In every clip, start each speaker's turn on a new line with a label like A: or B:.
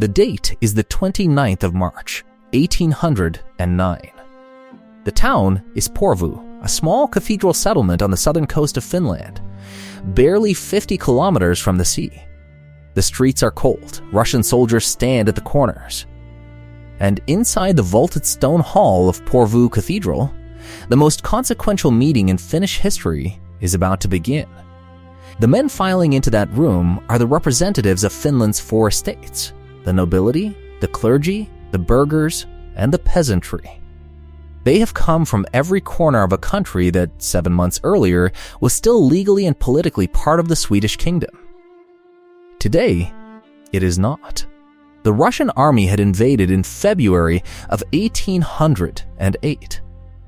A: The date is the 29th of March, 1809. The town is Porvoo, a small cathedral settlement on the southern coast of Finland, barely 50 kilometers from the sea. The streets are cold, Russian soldiers stand at the corners. And inside the vaulted stone hall of Porvoo Cathedral, the most consequential meeting in Finnish history is about to begin. The men filing into that room are the representatives of Finland's 4 estates: the nobility, the clergy, the burghers, and the peasantry. They have come from every corner of a country that 7 months earlier was still legally and politically part of the Swedish kingdom. Today, it is not. The Russian army had invaded in February of 1808,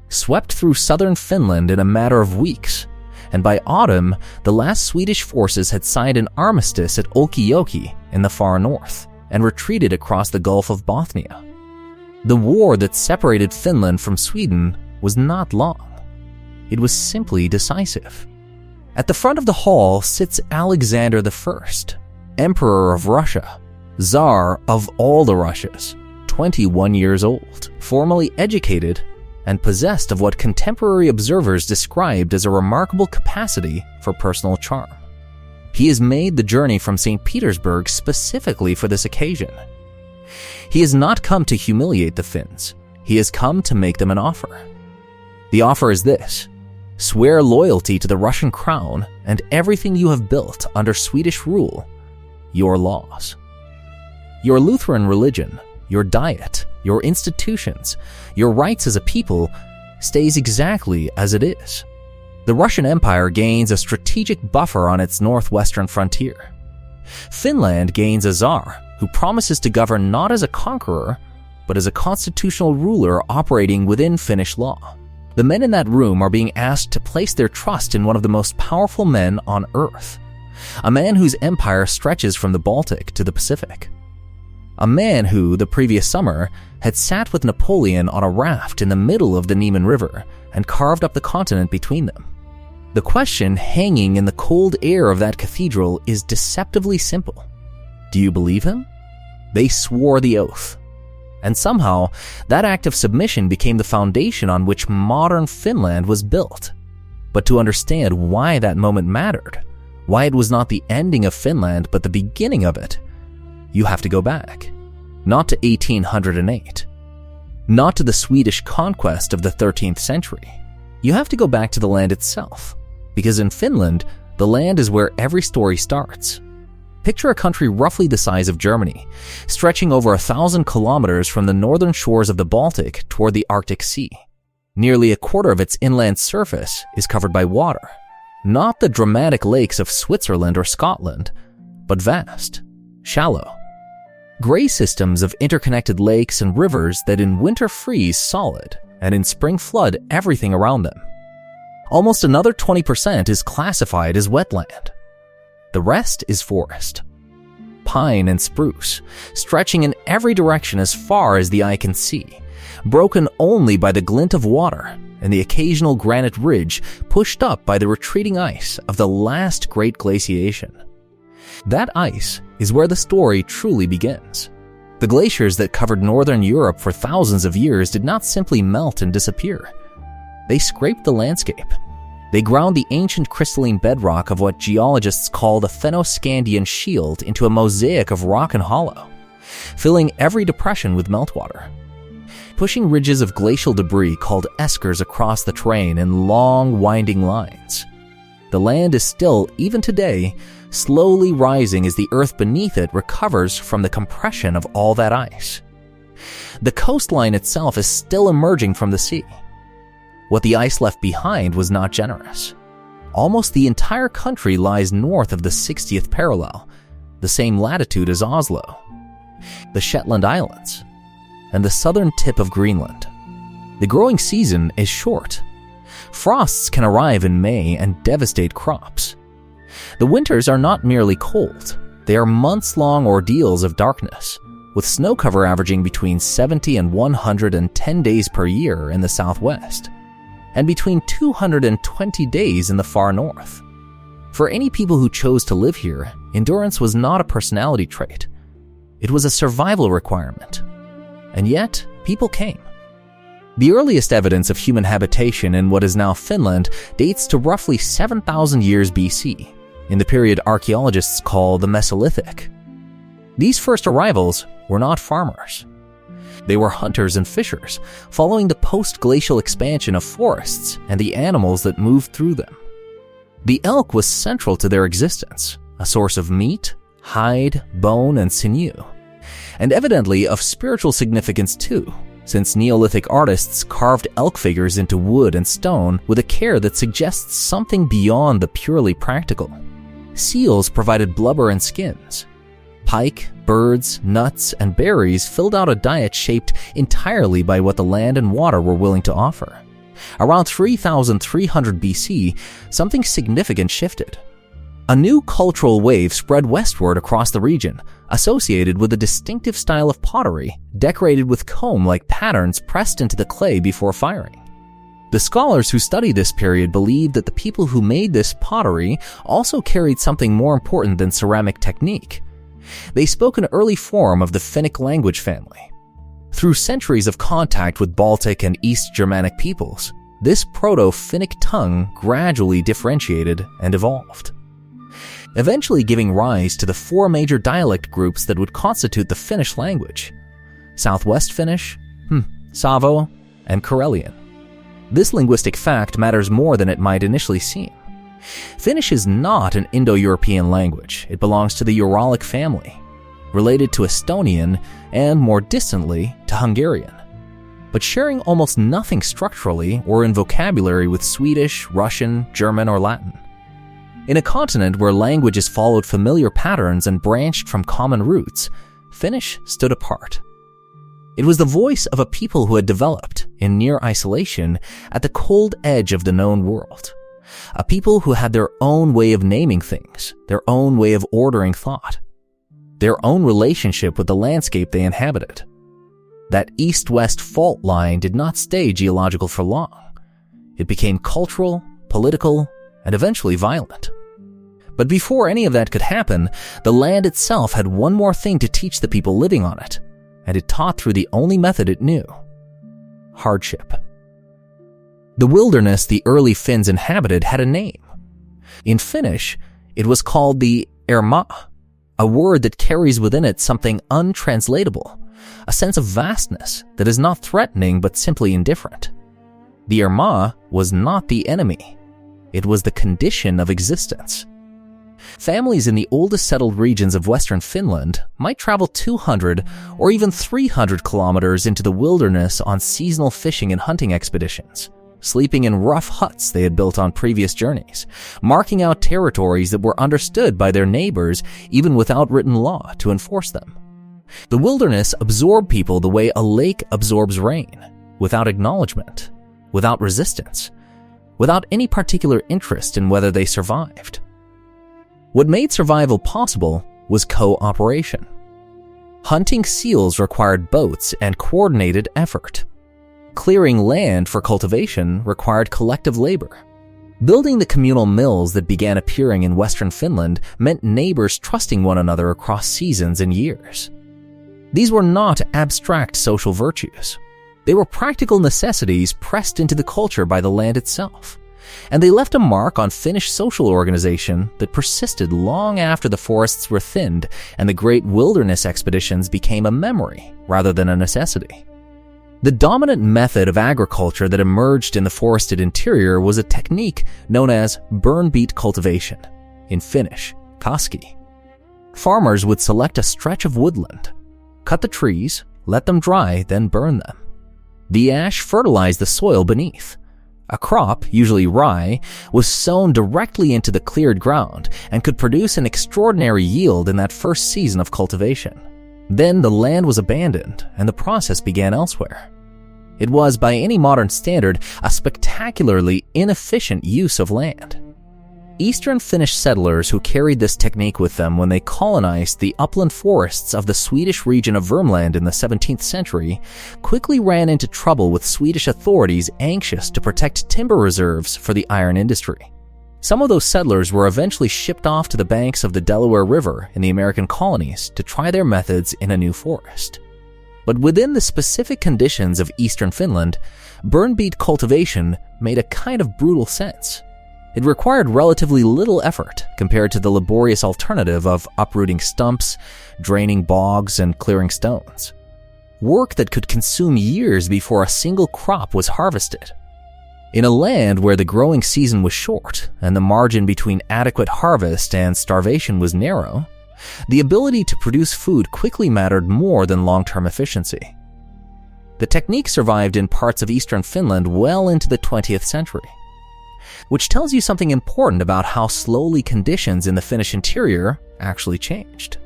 A: swept through southern Finland in a matter of weeks, and by autumn, the last Swedish forces had signed an armistice at Olkijoki in the far north and retreated across the Gulf of Bothnia. The war that separated Finland from Sweden was not long. It was simply decisive. At the front of the hall sits Alexander I, Emperor of Russia, Tsar of all the Russias, 21 years old, formally educated, and possessed of what contemporary observers described as a remarkable capacity for personal charm. He has made the journey from St. Petersburg specifically for this occasion. He has not come to humiliate the Finns. He has come to make them an offer. The offer is this: swear loyalty to the Russian crown and everything you have built under Swedish rule, your laws. Your Lutheran religion, your diet, your institutions, your rights as a people stays exactly as it is. The Russian Empire gains a strategic buffer on its northwestern frontier. Finland gains a Tsar who promises to govern not as a conqueror, but as a constitutional ruler operating within Finnish law. The men in that room are being asked to place their trust in one of the most powerful men on earth, a man whose empire stretches from the Baltic to the Pacific. A man who, the previous summer, had sat with Napoleon on a raft in the middle of the Niemen River and carved up the continent between them. The question hanging in the cold air of that cathedral is deceptively simple. Do you believe him? They swore the oath. And somehow, that act of submission became the foundation on which modern Finland was built. But to understand why that moment mattered, why it was not the ending of Finland but the beginning of it, you have to go back. Not to 1808. Not to the Swedish conquest of the 13th century. You have to go back to the land itself. Because in Finland, the land is where every story starts. Picture a country roughly the size of Germany, stretching over 1,000 kilometers from the northern shores of the Baltic toward the Arctic Sea. Nearly a quarter of its inland surface is covered by water. Not the dramatic lakes of Switzerland or Scotland, but vast, shallow, gray systems of interconnected lakes and rivers that in winter freeze solid and in spring flood everything around them. Almost another 20% is classified as wetland. The rest is forest. Pine and spruce, stretching in every direction as far as the eye can see, broken only by the glint of water and the occasional granite ridge pushed up by the retreating ice of the last great glaciation. That ice is where the story truly begins. The glaciers that covered northern Europe for thousands of years did not simply melt and disappear. They scraped the landscape. They ground the ancient crystalline bedrock of what geologists call the Fennoscandian Shield into a mosaic of rock and hollow, filling every depression with meltwater, pushing ridges of glacial debris called eskers across the terrain in long, winding lines. The land is still, even today, slowly rising as the earth beneath it recovers from the compression of all that ice. The coastline itself is still emerging from the sea. What the ice left behind was not generous. Almost the entire country lies north of the 60th parallel, the same latitude as Oslo, the Shetland Islands, and the southern tip of Greenland. The growing season is short. Frosts can arrive in May and devastate crops. The winters are not merely cold, they are months-long ordeals of darkness, with snow cover averaging between 70 and 110 days per year in the southwest, and between 220 days in the far north. For any people who chose to live here, endurance was not a personality trait. It was a survival requirement. And yet, people came. The earliest evidence of human habitation in what is now Finland dates to roughly 7,000 years BC, in the period archaeologists call the Mesolithic. These first arrivals were not farmers. They were hunters and fishers, following the post-glacial expansion of forests and the animals that moved through them. The elk was central to their existence, a source of meat, hide, bone, and sinew, and evidently of spiritual significance too, since Neolithic artists carved elk figures into wood and stone with a care that suggests something beyond the purely practical. Seals provided blubber and skins. Pike, birds, nuts, and berries filled out a diet shaped entirely by what the land and water were willing to offer. Around 3,300 BC, something significant shifted. A new cultural wave spread westward across the region, associated with a distinctive style of pottery decorated with comb-like patterns pressed into the clay before firing. The scholars who study this period believe that the people who made this pottery also carried something more important than ceramic technique. They spoke an early form of the Finnic language family. Through centuries of contact with Baltic and East Germanic peoples, this Proto-Finnic tongue gradually differentiated and evolved, eventually giving rise to the four major dialect groups that would constitute the Finnish language: Southwest Finnish, Savo, and Karelian. This linguistic fact matters more than it might initially seem. Finnish is not an Indo-European language. It belongs to the Uralic family, related to Estonian and, more distantly, to Hungarian, but sharing almost nothing structurally or in vocabulary with Swedish, Russian, German, or Latin. In a continent where languages followed familiar patterns and branched from common roots, Finnish stood apart. It was the voice of a people who had developed, in near isolation, at the cold edge of the known world. A people who had their own way of naming things, their own way of ordering thought, their own relationship with the landscape they inhabited. That east-west fault line did not stay geological for long. It became cultural, political, and eventually violent. But before any of that could happen, the land itself had one more thing to teach the people living on it, and it taught through the only method it knew: hardship. The wilderness the early Finns inhabited had a name. In Finnish, it was called the erma, a word that carries within it something untranslatable, a sense of vastness that is not threatening but simply indifferent. The erma was not the enemy. It was the condition of existence. Families in the oldest settled regions of western Finland might travel 200 or even 300 kilometers into the wilderness on seasonal fishing and hunting expeditions, sleeping in rough huts they had built on previous journeys, marking out territories that were understood by their neighbors even without written law to enforce them. The wilderness absorbed people the way a lake absorbs rain, without acknowledgement, without resistance, without any particular interest in whether they survived. What made survival possible was cooperation. Hunting seals required boats and coordinated effort. Clearing land for cultivation required collective labor. Building the communal mills that began appearing in western Finland meant neighbors trusting one another across seasons and years. These were not abstract social virtues. They were practical necessities pressed into the culture by the land itself, and they left a mark on Finnish social organization that persisted long after the forests were thinned and the great wilderness expeditions became a memory rather than a necessity. The dominant method of agriculture that emerged in the forested interior was a technique known as burn-beat cultivation, in Finnish, kaski. Farmers would select a stretch of woodland, cut the trees, let them dry, then burn them. The ash fertilized the soil beneath. A crop, usually rye, was sown directly into the cleared ground and could produce an extraordinary yield in that first season of cultivation. Then the land was abandoned and the process began elsewhere. It was, by any modern standard, a spectacularly inefficient use of land. Eastern Finnish settlers who carried this technique with them when they colonized the upland forests of the Swedish region of Vermland in the 17th century quickly ran into trouble with Swedish authorities anxious to protect timber reserves for the iron industry. Some of those settlers were eventually shipped off to the banks of the Delaware River in the American colonies to try their methods in a new forest. But within the specific conditions of eastern Finland, burn beet cultivation made a kind of brutal sense. It required relatively little effort compared to the laborious alternative of uprooting stumps, draining bogs, and clearing stones. Work that could consume years before a single crop was harvested. In a land where the growing season was short and the margin between adequate harvest and starvation was narrow, the ability to produce food quickly mattered more than long-term efficiency. The technique survived in parts of eastern Finland well into the 20th century, which tells you something important about how slowly conditions in the Finnish interior actually changed.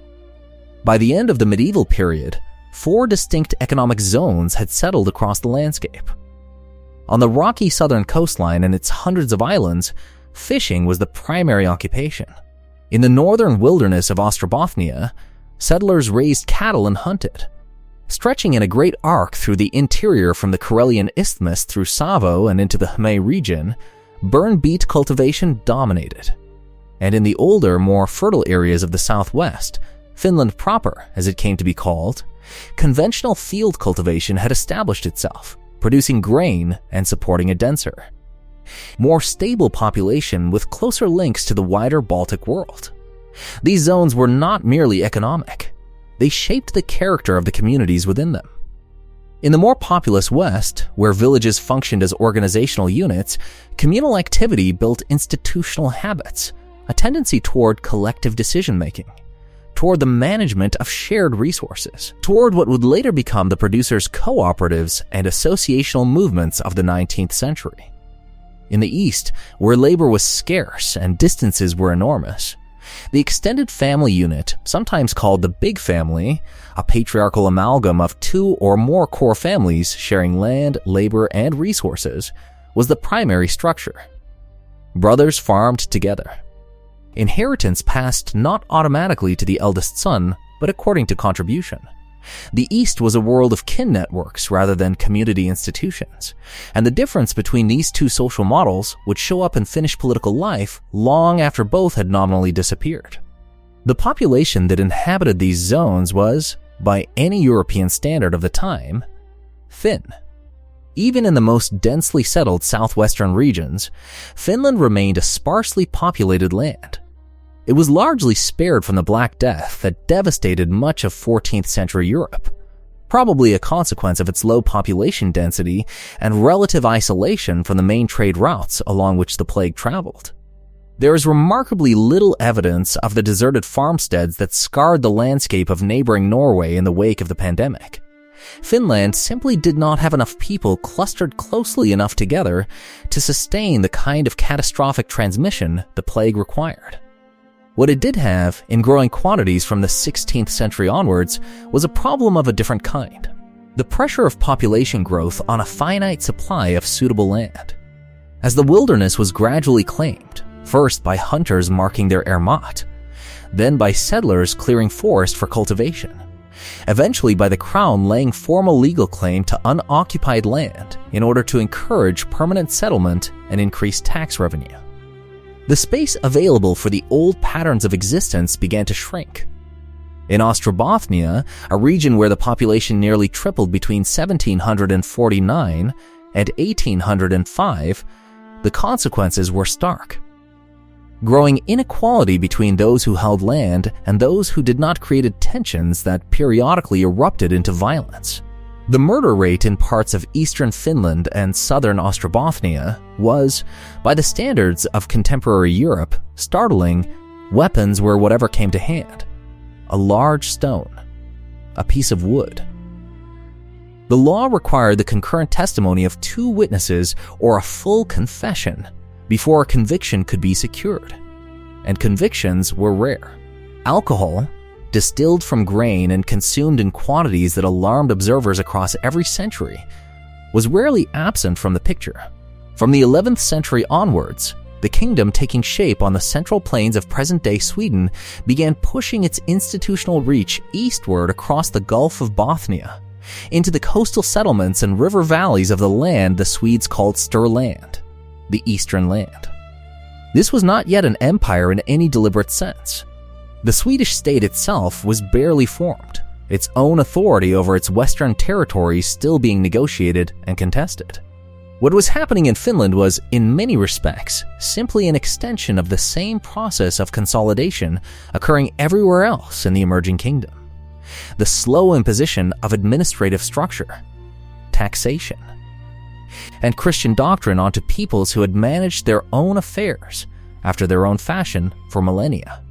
A: By the end of the medieval period, 4 distinct economic zones had settled across the landscape. On the rocky southern coastline and its hundreds of islands, fishing was the primary occupation. In the northern wilderness of Ostrobothnia, settlers raised cattle and hunted. Stretching in a great arc through the interior from the Karelian Isthmus through Savo and into the Häme region, burn beet cultivation dominated. And in the older, more fertile areas of the southwest, Finland proper, as it came to be called, conventional field cultivation had established itself, producing grain and supporting a denser, more stable population with closer links to the wider Baltic world. These zones were not merely economic. They shaped the character of the communities within them. In the more populous West, where villages functioned as organizational units, communal activity built institutional habits, a tendency toward collective decision-making, toward the management of shared resources, toward what would later become the producers' cooperatives and associational movements of the 19th century. In the East, where labor was scarce and distances were enormous, the extended family unit, sometimes called the big family, a patriarchal amalgam of 2 or more core families sharing land, labor, and resources, was the primary structure. Brothers farmed together. Inheritance passed not automatically to the eldest son, but according to contribution. The East was a world of kin networks rather than community institutions, and the difference between these two social models would show up in Finnish political life long after both had nominally disappeared. The population that inhabited these zones was, by any European standard of the time, Finn. Even in the most densely settled southwestern regions, Finland remained a sparsely populated land. It was largely spared from the Black Death that devastated much of 14th century Europe, probably a consequence of its low population density and relative isolation from the main trade routes along which the plague traveled. There is remarkably little evidence of the deserted farmsteads that scarred the landscape of neighboring Norway in the wake of the pandemic. Finland simply did not have enough people clustered closely enough together to sustain the kind of catastrophic transmission the plague required. What it did have, in growing quantities from the 16th century onwards, was a problem of a different kind. The pressure of population growth on a finite supply of suitable land. As the wilderness was gradually claimed, first by hunters marking their ermat, then by settlers clearing forest for cultivation, eventually by the crown laying formal legal claim to unoccupied land in order to encourage permanent settlement and increase tax revenue. The space available for the old patterns of existence began to shrink. In Ostrobothnia, a region where the population nearly tripled between 1749 and 1805, the consequences were stark. Growing inequality between those who held land and those who did not created tensions that periodically erupted into violence. The murder rate in parts of eastern Finland and southern Ostrobothnia was, by the standards of contemporary Europe, startling. Weapons were whatever came to hand. A large stone. A piece of wood. The law required the concurrent testimony of 2 witnesses or a full confession before a conviction could be secured. And convictions were rare. Alcohol, distilled from grain and consumed in quantities that alarmed observers across every century, was rarely absent from the picture. From the 11th century onwards, the kingdom taking shape on the central plains of present-day Sweden began pushing its institutional reach eastward across the Gulf of Bothnia, into the coastal settlements and river valleys of the land the Swedes called Sturland, the Eastern Land. This was not yet an empire in any deliberate sense. The Swedish state itself was barely formed, its own authority over its western territories still being negotiated and contested. What was happening in Finland was, in many respects, simply an extension of the same process of consolidation occurring everywhere else in the emerging kingdom. The slow imposition of administrative structure, taxation, and Christian doctrine onto peoples who had managed their own affairs after their own fashion for millennia.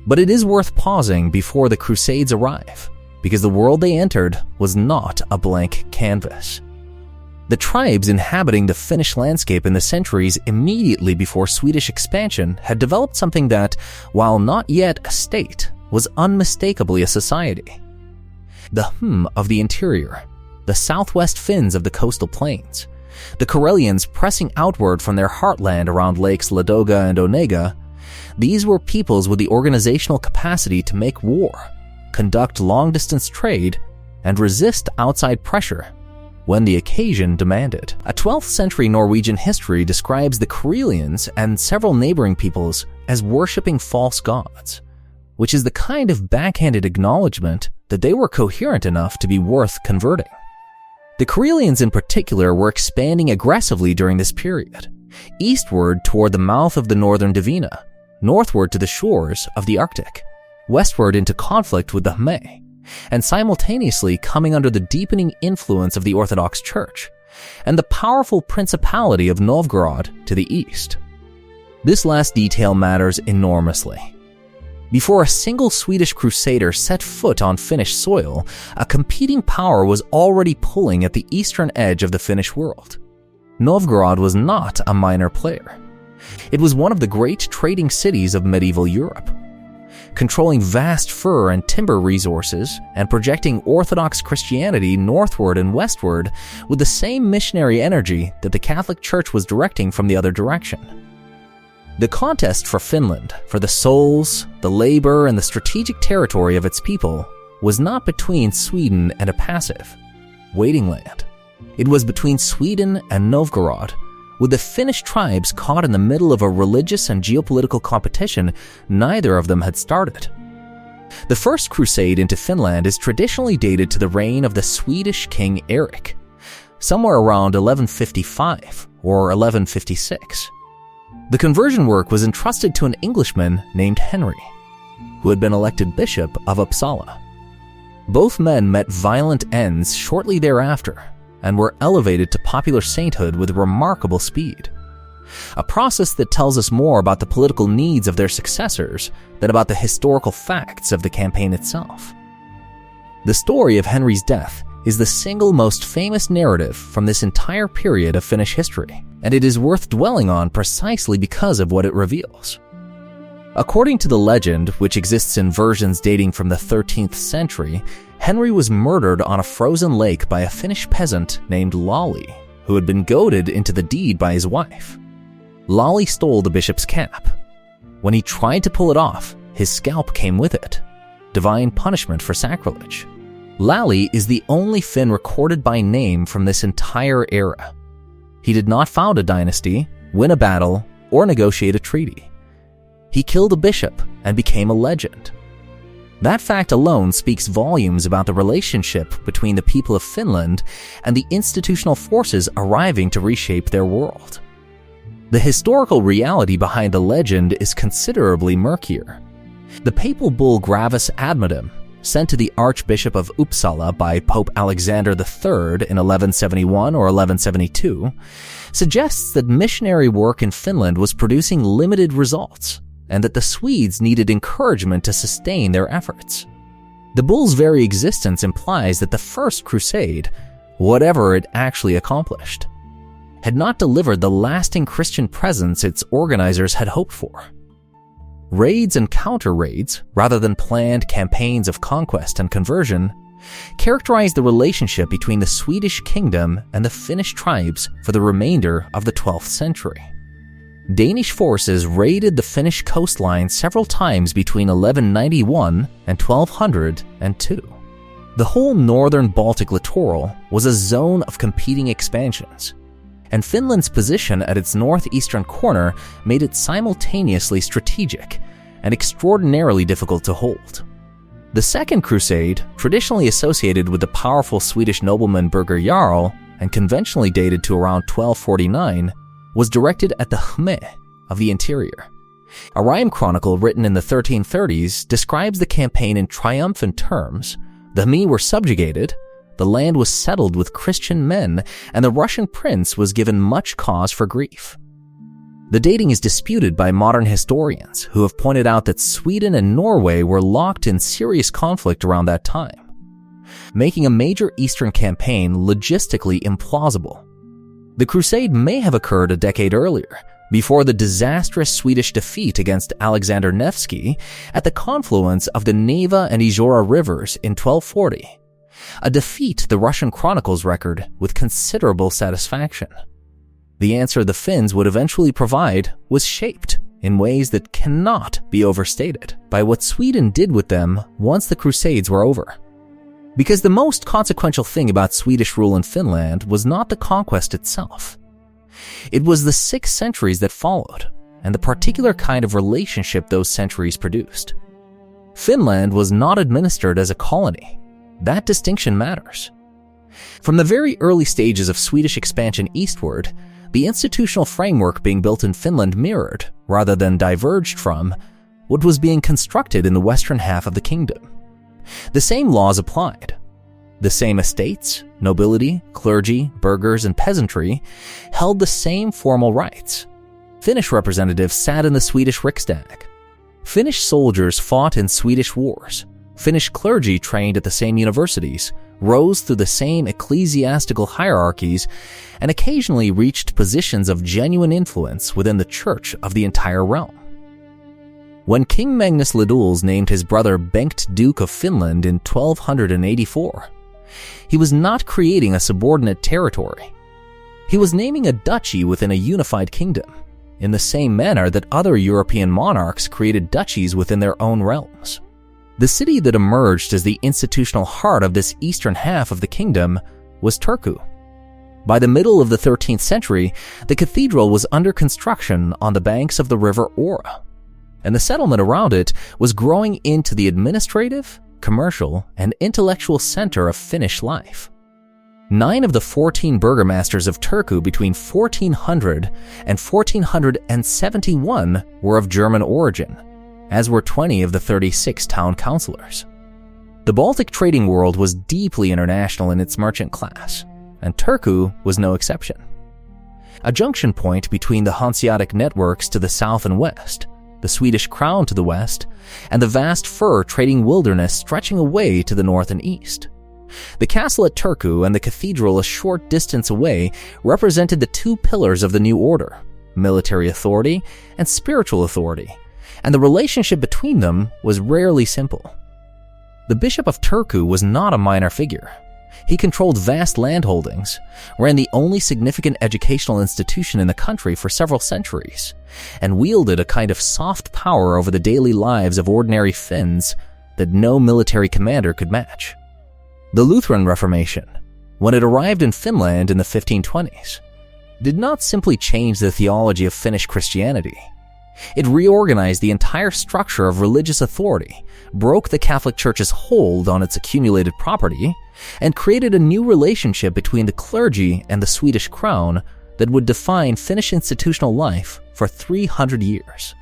A: But it is worth pausing before the Crusades arrive, because the world they entered was not a blank canvas. The tribes inhabiting the Finnish landscape in the centuries immediately before Swedish expansion had developed something that, while not yet a state, was unmistakably a society. The of the interior, the southwest Finns of the coastal plains, the Karelians pressing outward from their heartland around lakes Ladoga and Onega, these were peoples with the organizational capacity to make war, conduct long-distance trade, and resist outside pressure when the occasion demanded. A 12th century Norwegian history describes the Karelians and several neighboring peoples as worshipping false gods, which is the kind of backhanded acknowledgement that they were coherent enough to be worth converting. The Karelians in particular were expanding aggressively during this period, eastward toward the mouth of the northern Divina, northward to the shores of the Arctic, westward into conflict with the Hme, and simultaneously coming under the deepening influence of the Orthodox Church and the powerful Principality of Novgorod to the east. This last detail matters enormously. Before a single Swedish crusader set foot on Finnish soil, a competing power was already pulling at the eastern edge of the Finnish world. Novgorod was not a minor player. It was one of the great trading cities of medieval Europe, controlling vast fur and timber resources and projecting Orthodox Christianity northward and westward with the same missionary energy that the Catholic Church was directing from the other direction. The contest for Finland, for the souls, the labor, and the strategic territory of its people, was not between Sweden and a passive, waiting land. It was between Sweden and Novgorod, with the Finnish tribes caught in the middle of a religious and geopolitical competition neither of them had started. The first crusade into Finland is traditionally dated to the reign of the Swedish king Erik, somewhere around 1155 or 1156. The conversion work was entrusted to an Englishman named Henry, who had been elected bishop of Uppsala. Both men met violent ends shortly thereafter and were elevated to popular sainthood with remarkable speed, a process that tells us more about the political needs of their successors than about the historical facts of the campaign itself. The story of Henry's death is the single most famous narrative from this entire period of Finnish history, and it is worth dwelling on precisely because of what it reveals. According to the legend, which exists in versions dating from the 13th century, Henry was murdered on a frozen lake by a Finnish peasant named Lali, who had been goaded into the deed by his wife. Lali stole the bishop's cap. When he tried to pull it off, his scalp came with it. Divine punishment for sacrilege. Lali is the only Finn recorded by name from this entire era. He did not found a dynasty, win a battle, or negotiate a treaty. He killed a bishop and became a legend. That fact alone speaks volumes about the relationship between the people of Finland and the institutional forces arriving to reshape their world. The historical reality behind the legend is considerably murkier. The papal bull Gravis Admodum, sent to the Archbishop of Uppsala by Pope Alexander III in 1171 or 1172, suggests that missionary work in Finland was producing limited results, and that the Swedes needed encouragement to sustain their efforts. The bull's very existence implies that the First Crusade, whatever it actually accomplished, had not delivered the lasting Christian presence its organizers had hoped for. Raids and counter-raids, rather than planned campaigns of conquest and conversion, characterized the relationship between the Swedish kingdom and the Finnish tribes for the remainder of the 12th century. Danish forces raided the Finnish coastline several times between 1191 and 1202. The whole northern Baltic littoral was a zone of competing expansions, and Finland's position at its northeastern corner made it simultaneously strategic and extraordinarily difficult to hold. The Second Crusade, traditionally associated with the powerful Swedish nobleman Birger Jarl and conventionally dated to around 1249, was directed at the Khmer of the interior. A rhyme chronicle written in the 1330s describes the campaign in triumphant terms. The Khmer were subjugated, the land was settled with Christian men, and the Russian prince was given much cause for grief. The dating is disputed by modern historians who have pointed out that Sweden and Norway were locked in serious conflict around that time, making a major eastern campaign logistically implausible. The crusade may have occurred a decade earlier, before the disastrous Swedish defeat against Alexander Nevsky at the confluence of the Neva and Izhora rivers in 1240, a defeat the Russian chronicles record with considerable satisfaction. The answer the Finns would eventually provide was shaped in ways that cannot be overstated by what Sweden did with them once the Crusades were over. Because the most consequential thing about Swedish rule in Finland was not the conquest itself. It was the 6 centuries that followed, and the particular kind of relationship those centuries produced. Finland was not administered as a colony. That distinction matters. From the very early stages of Swedish expansion eastward, the institutional framework being built in Finland mirrored, rather than diverged from, what was being constructed in the western half of the kingdom. The same laws applied. The same estates, nobility, clergy, burghers, and peasantry held the same formal rights. Finnish representatives sat in the Swedish Riksdag. Finnish soldiers fought in Swedish wars. Finnish clergy trained at the same universities, rose through the same ecclesiastical hierarchies, and occasionally reached positions of genuine influence within the church of the entire realm. When King Magnus Ladulz named his brother Bengt Duke of Finland in 1284, he was not creating a subordinate territory. He was naming a duchy within a unified kingdom, in the same manner that other European monarchs created duchies within their own realms. The city that emerged as the institutional heart of this eastern half of the kingdom was Turku. By the middle of the 13th century, the cathedral was under construction on the banks of the river Ora, and the settlement around it was growing into the administrative, commercial, and intellectual center of Finnish life. 9 of the 14 burgomasters of Turku between 1400 and 1471 were of German origin, as were 20 of the 36 town councillors. The Baltic trading world was deeply international in its merchant class, and Turku was no exception. A junction point between the Hanseatic networks to the south and west, the Swedish crown to the west, and the vast fur trading wilderness stretching away to the north and east. The castle at Turku and the cathedral a short distance away represented the 2 pillars of the new order, military authority and spiritual authority, and the relationship between them was rarely simple. The Bishop of Turku was not a minor figure. He controlled vast landholdings, ran the only significant educational institution in the country for several centuries, and wielded a kind of soft power over the daily lives of ordinary Finns that no military commander could match. The Lutheran Reformation, when it arrived in Finland in the 1520s, did not simply change the theology of Finnish Christianity. It reorganized the entire structure of religious authority, broke the Catholic Church's hold on its accumulated property, and created a new relationship between the clergy and the Swedish crown that would define Finnish institutional life for 300 years.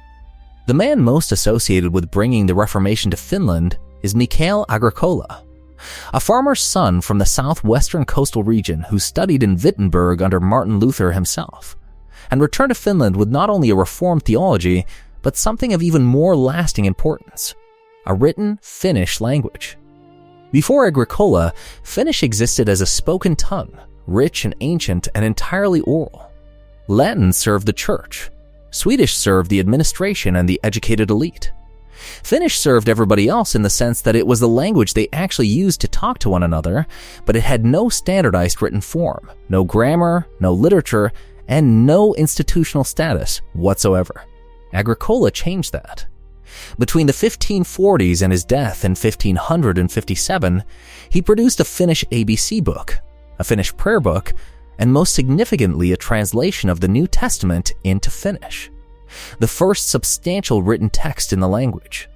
A: The man most associated with bringing the Reformation to Finland is Mikael Agricola, a farmer's son from the southwestern coastal region who studied in Wittenberg under Martin Luther himself, and returned to Finland with not only a reformed theology, but something of even more lasting importance: a written Finnish language. Before Agricola, Finnish existed as a spoken tongue, rich and ancient and entirely oral. Latin served the church. Swedish served the administration and the educated elite. Finnish served everybody else in the sense that it was the language they actually used to talk to one another, but it had no standardized written form, no grammar, no literature, and no institutional status whatsoever. Agricola changed that. Between the 1540s and his death in 1557, he produced a Finnish ABC book, a Finnish prayer book, and most significantly a translation of the New Testament into Finnish, the first substantial written text in the language.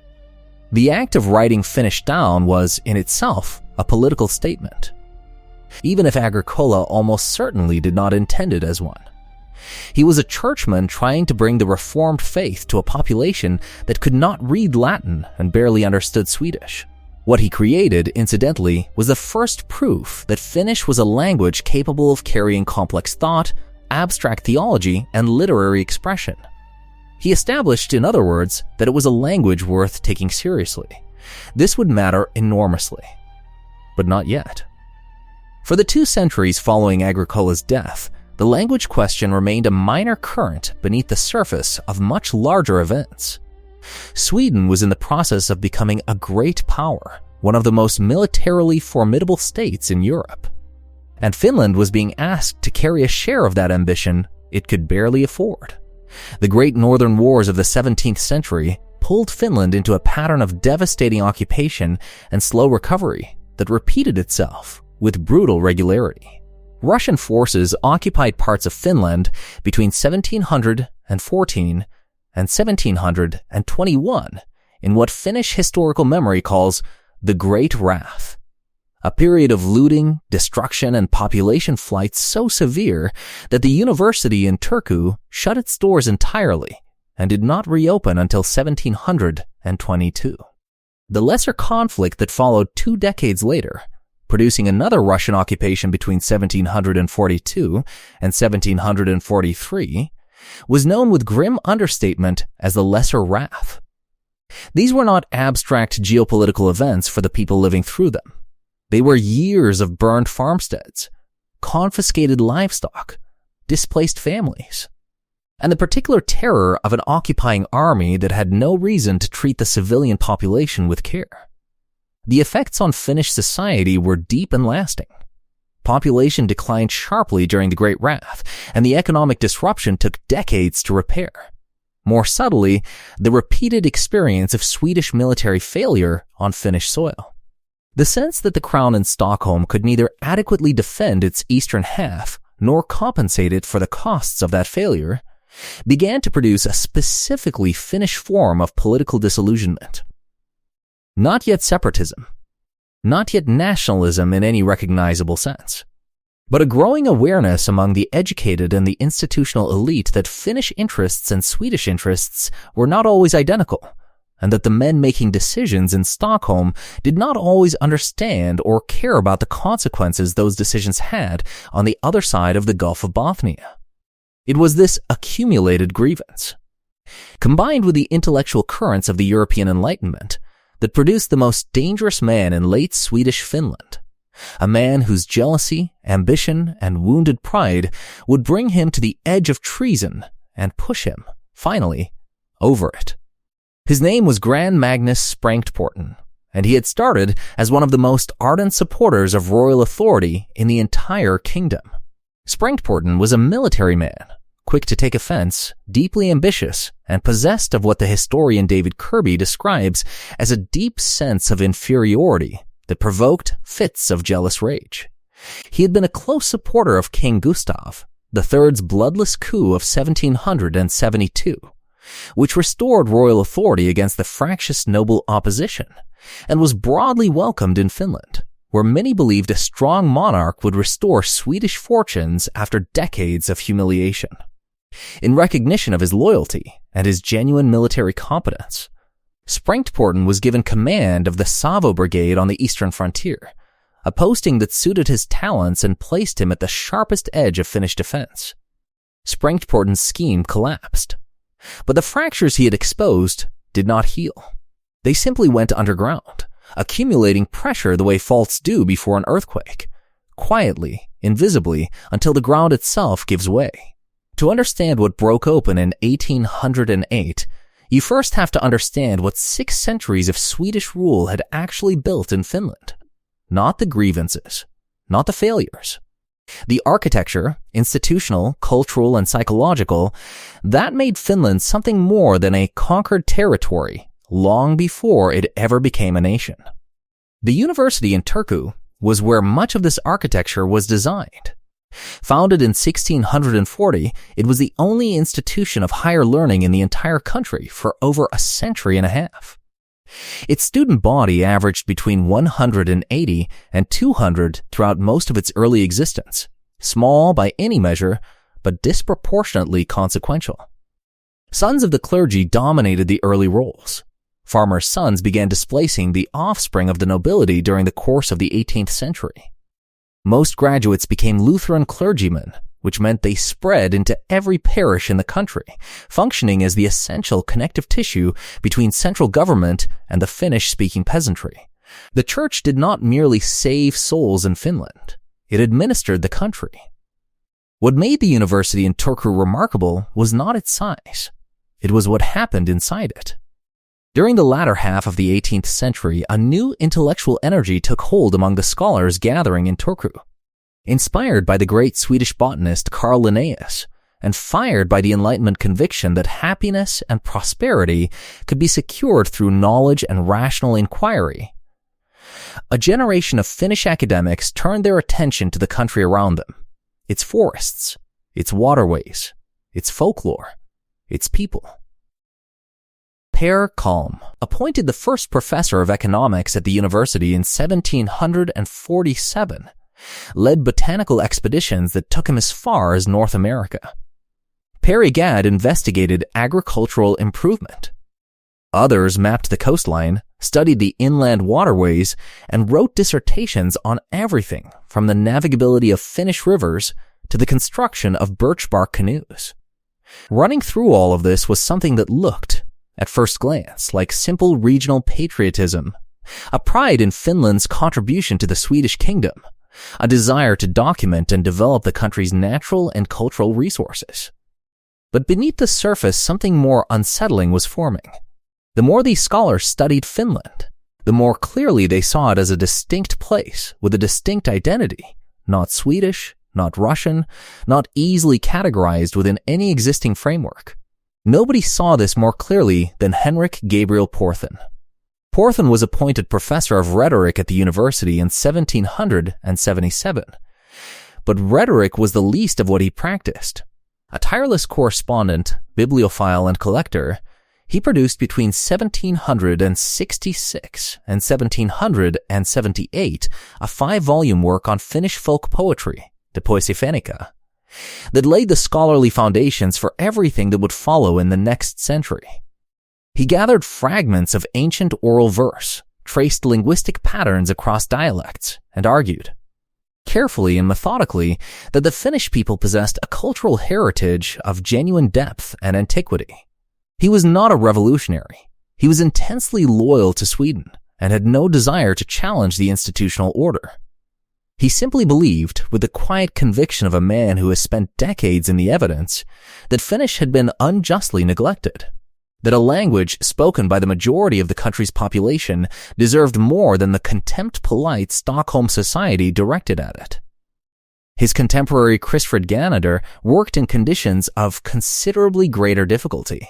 A: The act of writing Finnish down was, in itself, a political statement, even if Agricola almost certainly did not intend it as one. He was a churchman trying to bring the Reformed faith to a population that could not read Latin and barely understood Swedish. What he created, incidentally, was the first proof that Finnish was a language capable of carrying complex thought, abstract theology, and literary expression. He established, in other words, that it was a language worth taking seriously. This would matter enormously. But not yet. For the 2 centuries following Agricola's death, the language question remained a minor current beneath the surface of much larger events. Sweden was in the process of becoming a great power, one of the most militarily formidable states in Europe. And Finland was being asked to carry a share of that ambition it could barely afford. The great northern wars of the 17th century pulled Finland into a pattern of devastating occupation and slow recovery that repeated itself with brutal regularity. Russian forces occupied parts of Finland between 1714 and 1721 in what Finnish historical memory calls the Great Wrath, a period of looting, destruction, and population flight so severe that the university in Turku shut its doors entirely and did not reopen until 1722. The lesser conflict that followed 2 decades later, producing another Russian occupation between 1742 and 1743, was known with grim understatement as the Lesser Wrath. These were not abstract geopolitical events for the people living through them. They were years of burned farmsteads, confiscated livestock, displaced families, and the particular terror of an occupying army that had no reason to treat the civilian population with care. The effects on Finnish society were deep and lasting. Population declined sharply during the Great Wrath, and the economic disruption took decades to repair. More subtly, the repeated experience of Swedish military failure on Finnish soil. The sense that the Crown in Stockholm could neither adequately defend its eastern half nor compensate it for the costs of that failure began to produce a specifically Finnish form of political disillusionment. Not yet separatism, not yet nationalism in any recognizable sense, but a growing awareness among the educated and the institutional elite that Finnish interests and Swedish interests were not always identical, and that the men making decisions in Stockholm did not always understand or care about the consequences those decisions had on the other side of the Gulf of Bothnia. It was this accumulated grievance, combined with the intellectual currents of the European Enlightenment, that produced the most dangerous man in late Swedish Finland, a man whose jealousy, ambition, and wounded pride would bring him to the edge of treason and push him, finally, over it. His name was Grand Magnus Sprengtporten, and he had started as one of the most ardent supporters of royal authority in the entire kingdom. Sprengtporten was a military man, quick to take offense, deeply ambitious, and possessed of what the historian David Kirby describes as a deep sense of inferiority that provoked fits of jealous rage. He had been a close supporter of King Gustaf III's bloodless coup of 1772, which restored royal authority against the fractious noble opposition, and was broadly welcomed in Finland, where many believed a strong monarch would restore Swedish fortunes after decades of humiliation. In recognition of his loyalty and his genuine military competence, Sprengtporten was given command of the Savo Brigade on the eastern frontier, a posting that suited his talents and placed him at the sharpest edge of Finnish defense. Sprengtporten's scheme collapsed, but the fractures he had exposed did not heal. They simply went underground, accumulating pressure the way faults do before an earthquake, quietly, invisibly, until the ground itself gives way. To understand what broke open in 1808, you first have to understand what 6 centuries of Swedish rule had actually built in Finland. Not the grievances, not the failures. The architecture, institutional, cultural, and psychological, that made Finland something more than a conquered territory long before it ever became a nation. The university in Turku was where much of this architecture was designed, Founded in 1640, it was the only institution of higher learning in the entire country for over a century and a half. Its student body averaged between 180 and 200 throughout most of its early existence, small by any measure, but disproportionately consequential. Sons of the clergy dominated the early roles. Farmers' sons began displacing the offspring of the nobility during the course of the 18th century. Most graduates became Lutheran clergymen, which meant they spread into every parish in the country, functioning as the essential connective tissue between central government and the Finnish-speaking peasantry. The church did not merely save souls in Finland, it administered the country. What made the university in Turku remarkable was not its size. It was what happened inside it. During the latter half of the 18th century, a new intellectual energy took hold among the scholars gathering in Turku. Inspired by the great Swedish botanist Carl Linnaeus, and fired by the Enlightenment conviction that happiness and prosperity could be secured through knowledge and rational inquiry, a generation of Finnish academics turned their attention to the country around them, its forests, its waterways, its folklore, its people. Per Kalm, appointed the first professor of economics at the university in 1747, led botanical expeditions that took him as far as North America. Perry Gadd investigated agricultural improvement. Others mapped the coastline, studied the inland waterways, and wrote dissertations on everything from the navigability of Finnish rivers to the construction of birch bark canoes. Running through all of this was something that looked, at first glance, like simple regional patriotism, a pride in Finland's contribution to the Swedish kingdom, a desire to document and develop the country's natural and cultural resources. But beneath the surface, something more unsettling was forming. The more these scholars studied Finland, the more clearly they saw it as a distinct place with a distinct identity, not Swedish, not Russian, not easily categorized within any existing framework. Nobody saw this more clearly than Henrik Gabriel Porthan. Porthan was appointed professor of rhetoric at the university in 1777, but rhetoric was the least of what he practiced. A tireless correspondent, bibliophile, and collector, he produced between 1766 and 1778 a 5-volume work on Finnish folk poetry, De Poesie Finnica, that laid the scholarly foundations for everything that would follow in the next century. He gathered fragments of ancient oral verse, traced linguistic patterns across dialects, and argued, carefully and methodically, that the Finnish people possessed a cultural heritage of genuine depth and antiquity. He was not a revolutionary. He was intensely loyal to Sweden and had no desire to challenge the institutional order. He simply believed, with the quiet conviction of a man who has spent decades in the evidence, that Finnish had been unjustly neglected, that a language spoken by the majority of the country's population deserved more than the contempt-polite Stockholm society directed at it. His contemporary Christfrid Ganader worked in conditions of considerably greater difficulty.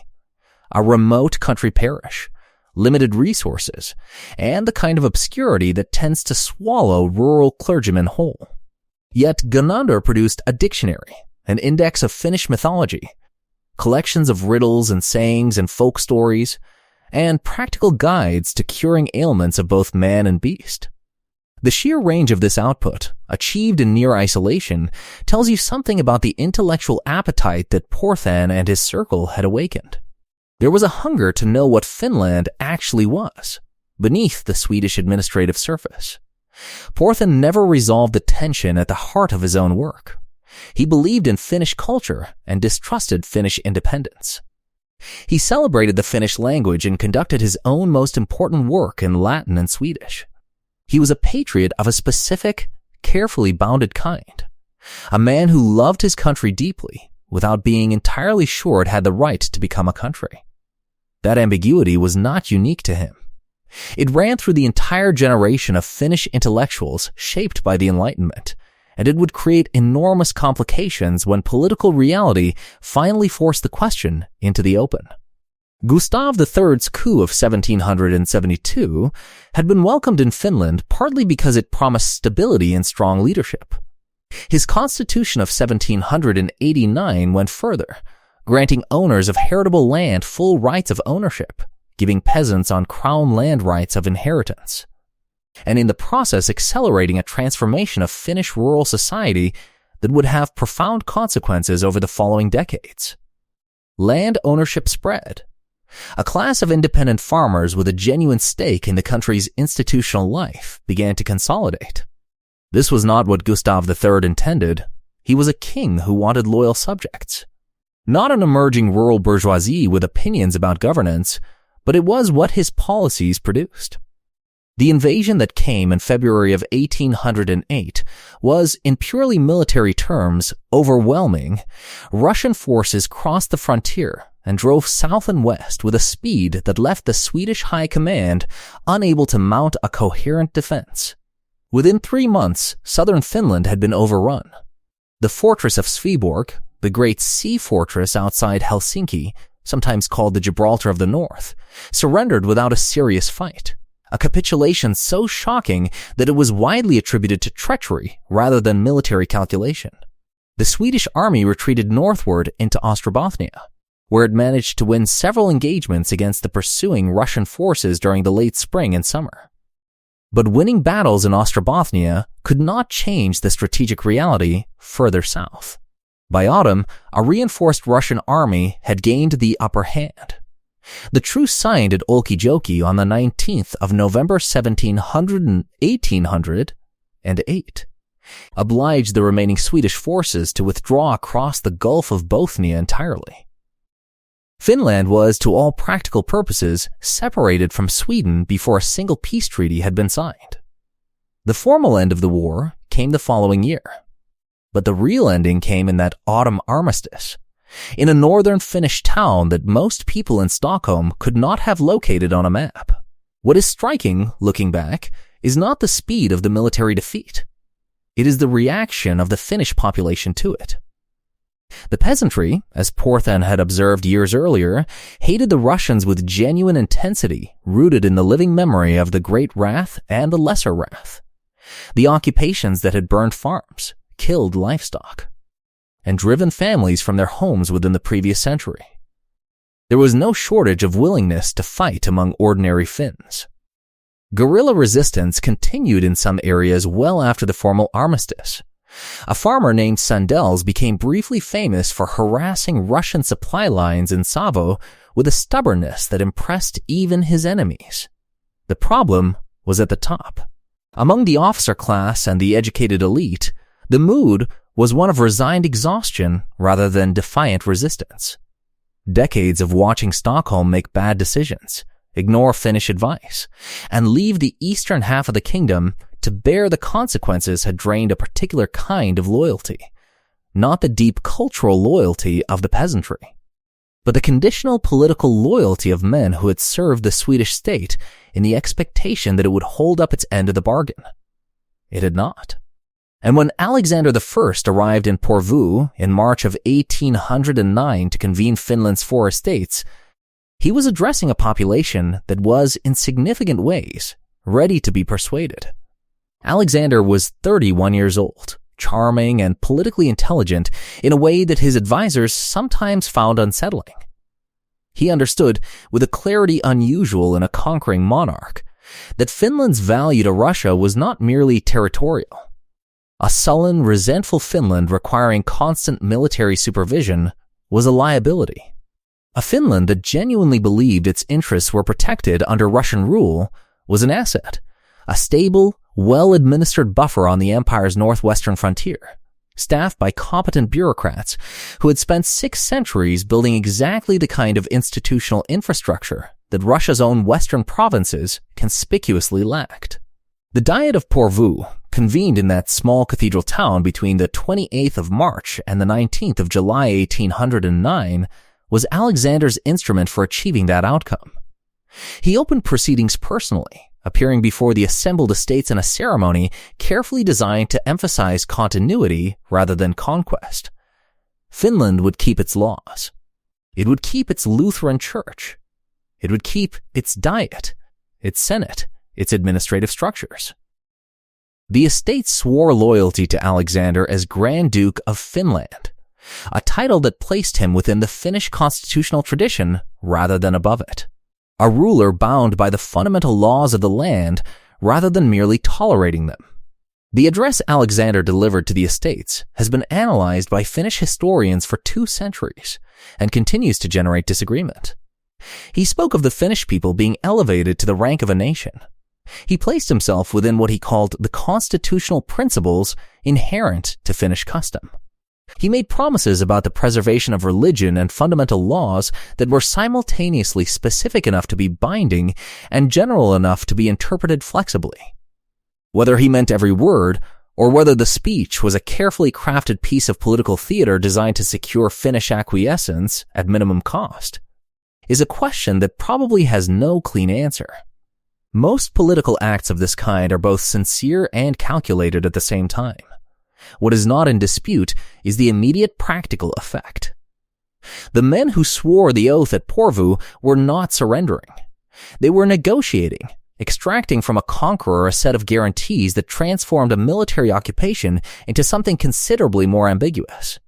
A: A remote country parish, limited resources, and the kind of obscurity that tends to swallow rural clergymen whole. Yet Ganander produced a dictionary, an index of Finnish mythology, collections of riddles and sayings and folk stories, and practical guides to curing ailments of both man and beast. The sheer range of this output, achieved in near isolation, tells you something about the intellectual appetite that Porthan and his circle had awakened. There was a hunger to know what Finland actually was, beneath the Swedish administrative surface. Porthan never resolved the tension at the heart of his own work. He believed in Finnish culture and distrusted Finnish independence. He celebrated the Finnish language and conducted his own most important work in Latin and Swedish. He was a patriot of a specific, carefully bounded kind, a man who loved his country deeply without being entirely sure it had the right to become a country. That ambiguity was not unique to him. It ran through the entire generation of Finnish intellectuals shaped by the Enlightenment, and it would create enormous complications when political reality finally forced the question into the open. Gustav III's coup of 1772 had been welcomed in Finland partly because it promised stability and strong leadership. His constitution of 1789 went further, granting owners of heritable land full rights of ownership, giving peasants on crown land rights of inheritance, and in the process accelerating a transformation of Finnish rural society that would have profound consequences over the following decades. Land ownership spread. A class of independent farmers with a genuine stake in the country's institutional life began to consolidate. This was not what Gustav III intended. He was a king who wanted loyal subjects. Not an emerging rural bourgeoisie with opinions about governance, but it was what his policies produced. The invasion that came in February of 1808 was, in purely military terms, overwhelming. Russian forces crossed the frontier and drove south and west with a speed that left the Swedish High Command unable to mount a coherent defense. Within 3 months, southern Finland had been overrun. The fortress of Sveaborg, the great sea fortress outside Helsinki, sometimes called the Gibraltar of the North, surrendered without a serious fight. A capitulation so shocking that it was widely attributed to treachery rather than military calculation. The Swedish army retreated northward into Ostrobothnia, where it managed to win several engagements against the pursuing Russian forces during the late spring and summer. But winning battles in Ostrobothnia could not change the strategic reality further south. By autumn, a reinforced Russian army had gained the upper hand. The truce signed at Olkijoki on the 19th of November 1808 obliged the remaining Swedish forces to withdraw across the Gulf of Bothnia entirely. Finland was, to all practical purposes, separated from Sweden before a single peace treaty had been signed. The formal end of the war came the following year, but the real ending came in that autumn armistice, in a northern Finnish town that most people in Stockholm could not have located on a map. What is striking, looking back, is not the speed of the military defeat. It is the reaction of the Finnish population to it. The peasantry, as Porthan had observed years earlier, hated the Russians with genuine intensity rooted in the living memory of the Great Wrath and the Lesser Wrath. The occupations that had burned farms, killed livestock, and driven families from their homes within the previous century. There was no shortage of willingness to fight among ordinary Finns. Guerrilla resistance continued in some areas well after the formal armistice. A farmer named Sandels became briefly famous for harassing Russian supply lines in Savo with a stubbornness that impressed even his enemies. The problem was at the top. Among the officer class and the educated elite, the mood was one of resigned exhaustion rather than defiant resistance. Decades of watching Stockholm make bad decisions, ignore Finnish advice, and leave the eastern half of the kingdom to bear the consequences had drained a particular kind of loyalty, not the deep cultural loyalty of the peasantry, but the conditional political loyalty of men who had served the Swedish state in the expectation that it would hold up its end of the bargain. It had not. And when Alexander I arrived in Porvoo in March of 1809 to convene Finland's 4 estates, he was addressing a population that was, in significant ways, ready to be persuaded. Alexander was 31 years old, charming and politically intelligent in a way that his advisors sometimes found unsettling. He understood, with a clarity unusual in a conquering monarch, that Finland's value to Russia was not merely territorial. A sullen, resentful Finland requiring constant military supervision was a liability. A Finland that genuinely believed its interests were protected under Russian rule was an asset, a stable, well-administered buffer on the empire's northwestern frontier, staffed by competent bureaucrats who had spent 6 centuries building exactly the kind of institutional infrastructure that Russia's own western provinces conspicuously lacked. The Diet of Porvoo, convened in that small cathedral town between the 28th of March and the 19th of July 1809, was Alexander's instrument for achieving that outcome. He opened proceedings personally, appearing before the assembled estates in a ceremony carefully designed to emphasize continuity rather than conquest. Finland would keep its laws. It would keep its Lutheran church. It would keep its diet, its senate, its administrative structures. The estates swore loyalty to Alexander as Grand Duke of Finland, a title that placed him within the Finnish constitutional tradition rather than above it, a ruler bound by the fundamental laws of the land rather than merely tolerating them. The address Alexander delivered to the estates has been analyzed by Finnish historians for 2 centuries and continues to generate disagreement. He spoke of the Finnish people being elevated to the rank of a nation. He placed himself within what he called the constitutional principles inherent to Finnish custom. He made promises about the preservation of religion and fundamental laws that were simultaneously specific enough to be binding and general enough to be interpreted flexibly. Whether he meant every word, or whether the speech was a carefully crafted piece of political theater designed to secure Finnish acquiescence at minimum cost, is a question that probably has no clean answer. Most political acts of this kind are both sincere and calculated at the same time. What is not in dispute is the immediate practical effect. The men who swore the oath at Porvoo were not surrendering. They were negotiating, extracting from a conqueror a set of guarantees that transformed a military occupation into something considerably more ambiguous.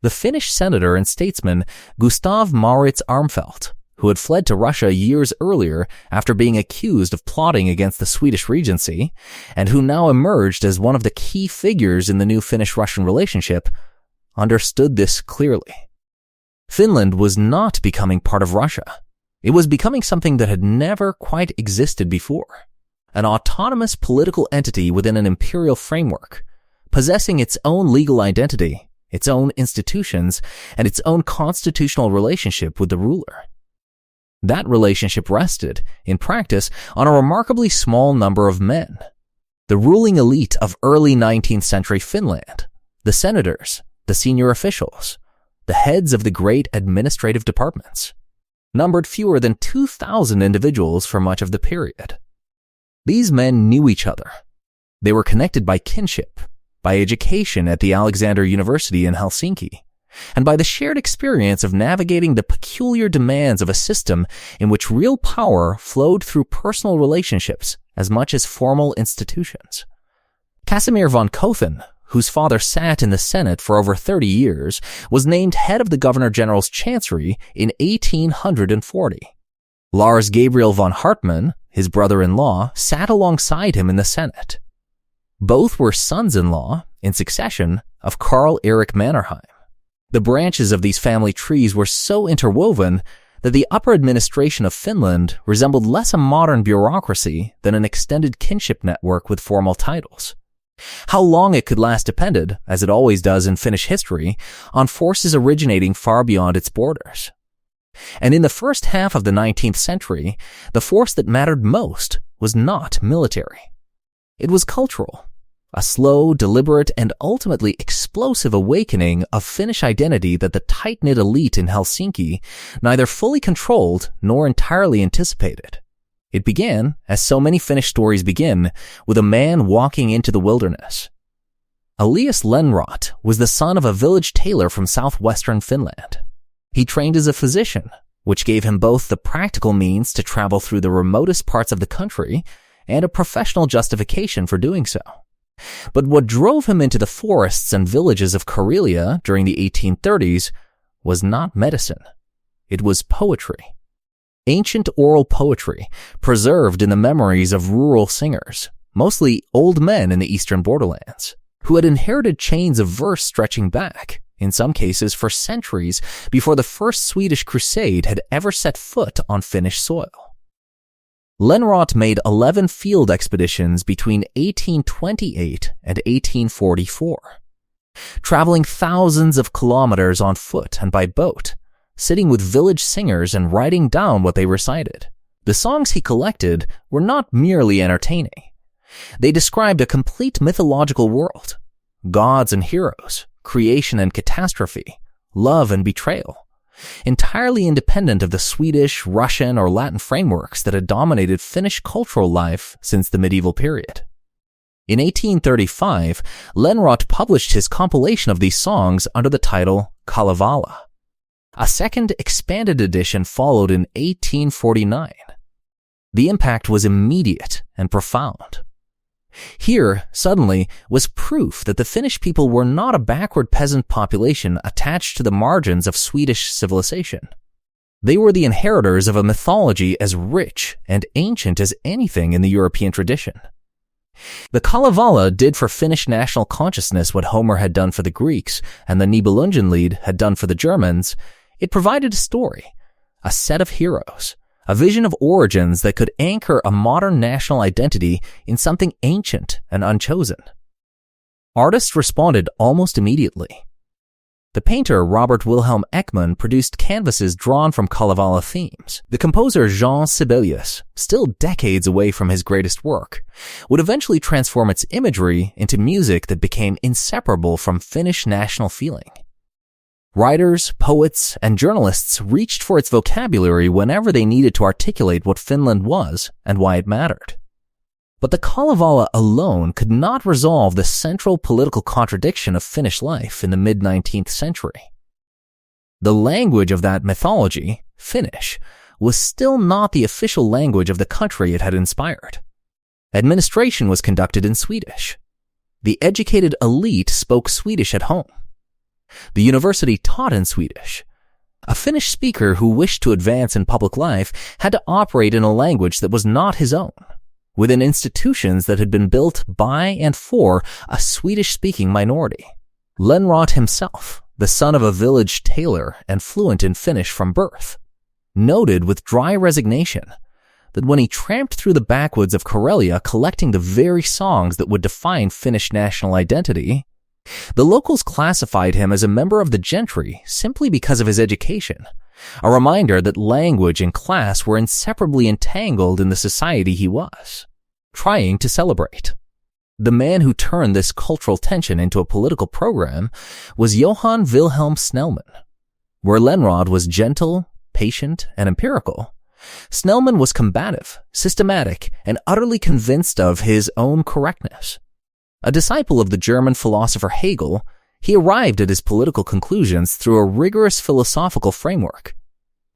A: The Finnish senator and statesman Gustaf Mauritz Armfelt, who had fled to Russia years earlier after being accused of plotting against the Swedish regency, and who now emerged as one of the key figures in the new Finnish-Russian relationship, understood this clearly. Finland was not becoming part of Russia. It was becoming something that had never quite existed before, an autonomous political entity within an imperial framework, possessing its own legal identity, its own institutions, and its own constitutional relationship with the ruler. That relationship rested, in practice, on a remarkably small number of men. The ruling elite of early 19th century Finland, the senators, the senior officials, the heads of the great administrative departments, numbered fewer than 2,000 individuals for much of the period. These men knew each other. They were connected by kinship, by education at the Alexander University in Helsinki, and by the shared experience of navigating the peculiar demands of a system in which real power flowed through personal relationships as much as formal institutions. Casimir von Kothen, whose father sat in the Senate for over 30 years, was named head of the Governor-General's Chancery in 1840. Lars Gabriel von Hartmann, his brother-in-law, sat alongside him in the Senate. Both were sons-in-law, in succession, of Carl Erik Mannerheim. The branches of these family trees were so interwoven that the upper administration of Finland resembled less a modern bureaucracy than an extended kinship network with formal titles. How long it could last depended, as it always does in Finnish history, on forces originating far beyond its borders. And in the first half of the 19th century, the force that mattered most was not military. It was cultural, a slow, deliberate, and ultimately explosive awakening of Finnish identity that the tight-knit elite in Helsinki neither fully controlled nor entirely anticipated. It began, as so many Finnish stories begin, with a man walking into the wilderness. Elias Lönnrot was the son of a village tailor from southwestern Finland. He trained as a physician, which gave him both the practical means to travel through the remotest parts of the country and a professional justification for doing so. But what drove him into the forests and villages of Karelia during the 1830s was not medicine. It was poetry. Ancient oral poetry, preserved in the memories of rural singers, mostly old men in the eastern borderlands, who had inherited chains of verse stretching back, in some cases for centuries before the first Swedish crusade had ever set foot on Finnish soil. Lönnrot made 11 field expeditions between 1828 and 1844, traveling thousands of kilometers on foot and by boat, sitting with village singers and writing down what they recited. The songs he collected were not merely entertaining. They described a complete mythological world, gods and heroes, creation and catastrophe, love and betrayal, entirely independent of the Swedish, Russian, or Latin frameworks that had dominated Finnish cultural life since the medieval period. In 1835, Lönnrot published his compilation of these songs under the title Kalevala. A second expanded edition followed in 1849. The impact was immediate and profound. Here, suddenly, was proof that the Finnish people were not a backward peasant population attached to the margins of Swedish civilization. They were the inheritors of a mythology as rich and ancient as anything in the European tradition. The Kalevala did for Finnish national consciousness what Homer had done for the Greeks and the Nibelungenlied had done for the Germans. It provided a story, a set of heroes, a vision of origins that could anchor a modern national identity in something ancient and unchosen. Artists responded almost immediately. The painter Robert Wilhelm Ekman produced canvases drawn from Kalevala themes. The composer Jean Sibelius, still decades away from his greatest work, would eventually transform its imagery into music that became inseparable from Finnish national feeling. Writers, poets, and journalists reached for its vocabulary whenever they needed to articulate what Finland was and why it mattered. But the Kalevala alone could not resolve the central political contradiction of Finnish life in the mid-19th century. The language of that mythology, Finnish, was still not the official language of the country it had inspired. Administration was conducted in Swedish. The educated elite spoke Swedish at home. The university taught in Swedish. A Finnish speaker who wished to advance in public life had to operate in a language that was not his own, within institutions that had been built by and for a Swedish-speaking minority. Lönnrot himself, the son of a village tailor and fluent in Finnish from birth, noted with dry resignation that when he tramped through the backwoods of Karelia collecting the very songs that would define Finnish national identity, the locals classified him as a member of the gentry simply because of his education, a reminder that language and class were inseparably entangled in the society he was trying to celebrate. The man who turned this cultural tension into a political program was Johan Vilhelm Snellman. Where Lönnrot was gentle, patient, and empirical, Snellman was combative, systematic, and utterly convinced of his own correctness. A disciple of the German philosopher Hegel, he arrived at his political conclusions through a rigorous philosophical framework.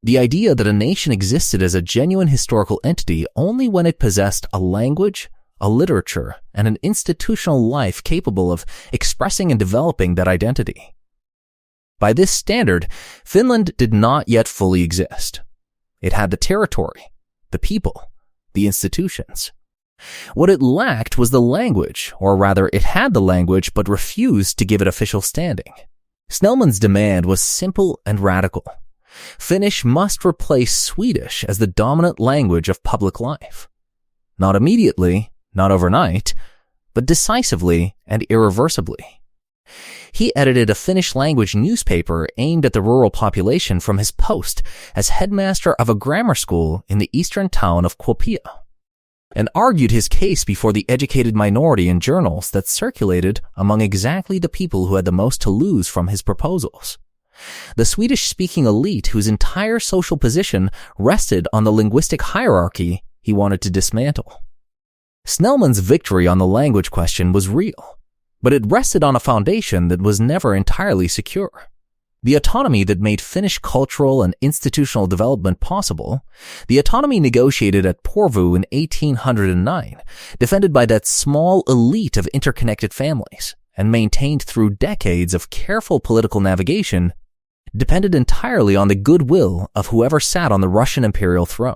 A: The idea that a nation existed as a genuine historical entity only when it possessed a language, a literature, and an institutional life capable of expressing and developing that identity. By this standard, Finland did not yet fully exist. It had the territory, the people, the institutions. What it lacked was the language, or rather it had the language but refused to give it official standing. Snellman's demand was simple and radical. Finnish must replace Swedish as the dominant language of public life. Not immediately, not overnight, but decisively and irreversibly. He edited a Finnish language newspaper aimed at the rural population from his post as headmaster of a grammar school in the eastern town of Kuopio, and argued his case before the educated minority in journals that circulated among exactly the people who had the most to lose from his proposals. The Swedish-speaking elite whose entire social position rested on the linguistic hierarchy he wanted to dismantle. Snellman's victory on the language question was real, but it rested on a foundation that was never entirely secure. The autonomy that made Finnish cultural and institutional development possible, the autonomy negotiated at Porvoo in 1809, defended by that small elite of interconnected families, and maintained through decades of careful political navigation, depended entirely on the goodwill of whoever sat on the Russian imperial throne.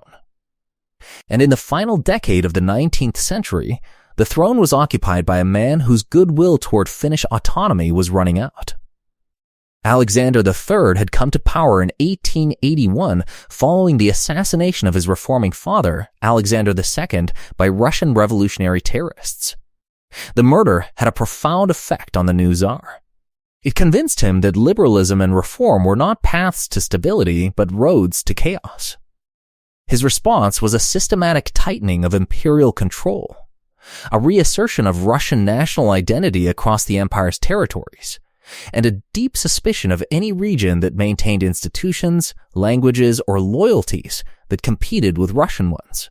A: And in the final decade of the 19th century, the throne was occupied by a man whose goodwill toward Finnish autonomy was running out. Alexander III had come to power in 1881 following the assassination of his reforming father, Alexander II, by Russian revolutionary terrorists. The murder had a profound effect on the new Tsar. It convinced him that liberalism and reform were not paths to stability, but roads to chaos. His response was a systematic tightening of imperial control, a reassertion of Russian national identity across the empire's territories, and a deep suspicion of any region that maintained institutions, languages, or loyalties that competed with Russian ones.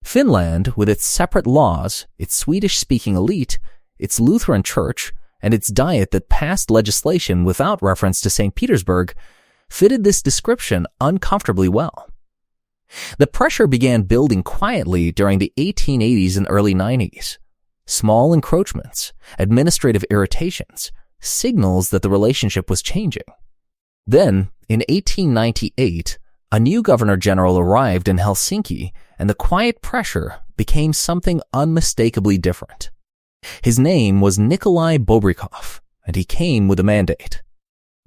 A: Finland, with its separate laws, its Swedish-speaking elite, its Lutheran church, and its diet that passed legislation without reference to St. Petersburg, fitted this description uncomfortably well. The pressure began building quietly during the 1880s and early 90s. small encroachments, administrative irritations, signals that the relationship was changing. Then, in 1898, a new governor-general arrived in Helsinki, and the quiet pressure became something unmistakably different. His name was Nikolai Bobrikov, and he came with a mandate.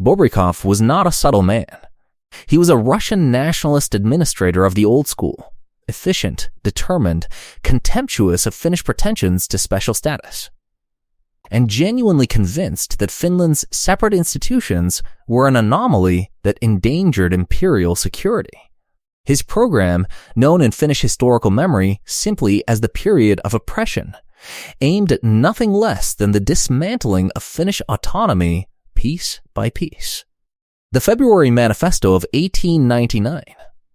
A: Bobrikov was not a subtle man. He was a Russian nationalist administrator of the old school, efficient, determined, contemptuous of Finnish pretensions to special status, and genuinely convinced that Finland's separate institutions were an anomaly that endangered imperial security. His program, known in Finnish historical memory simply as the period of oppression, aimed at nothing less than the dismantling of Finnish autonomy piece by piece. The February Manifesto of 1899,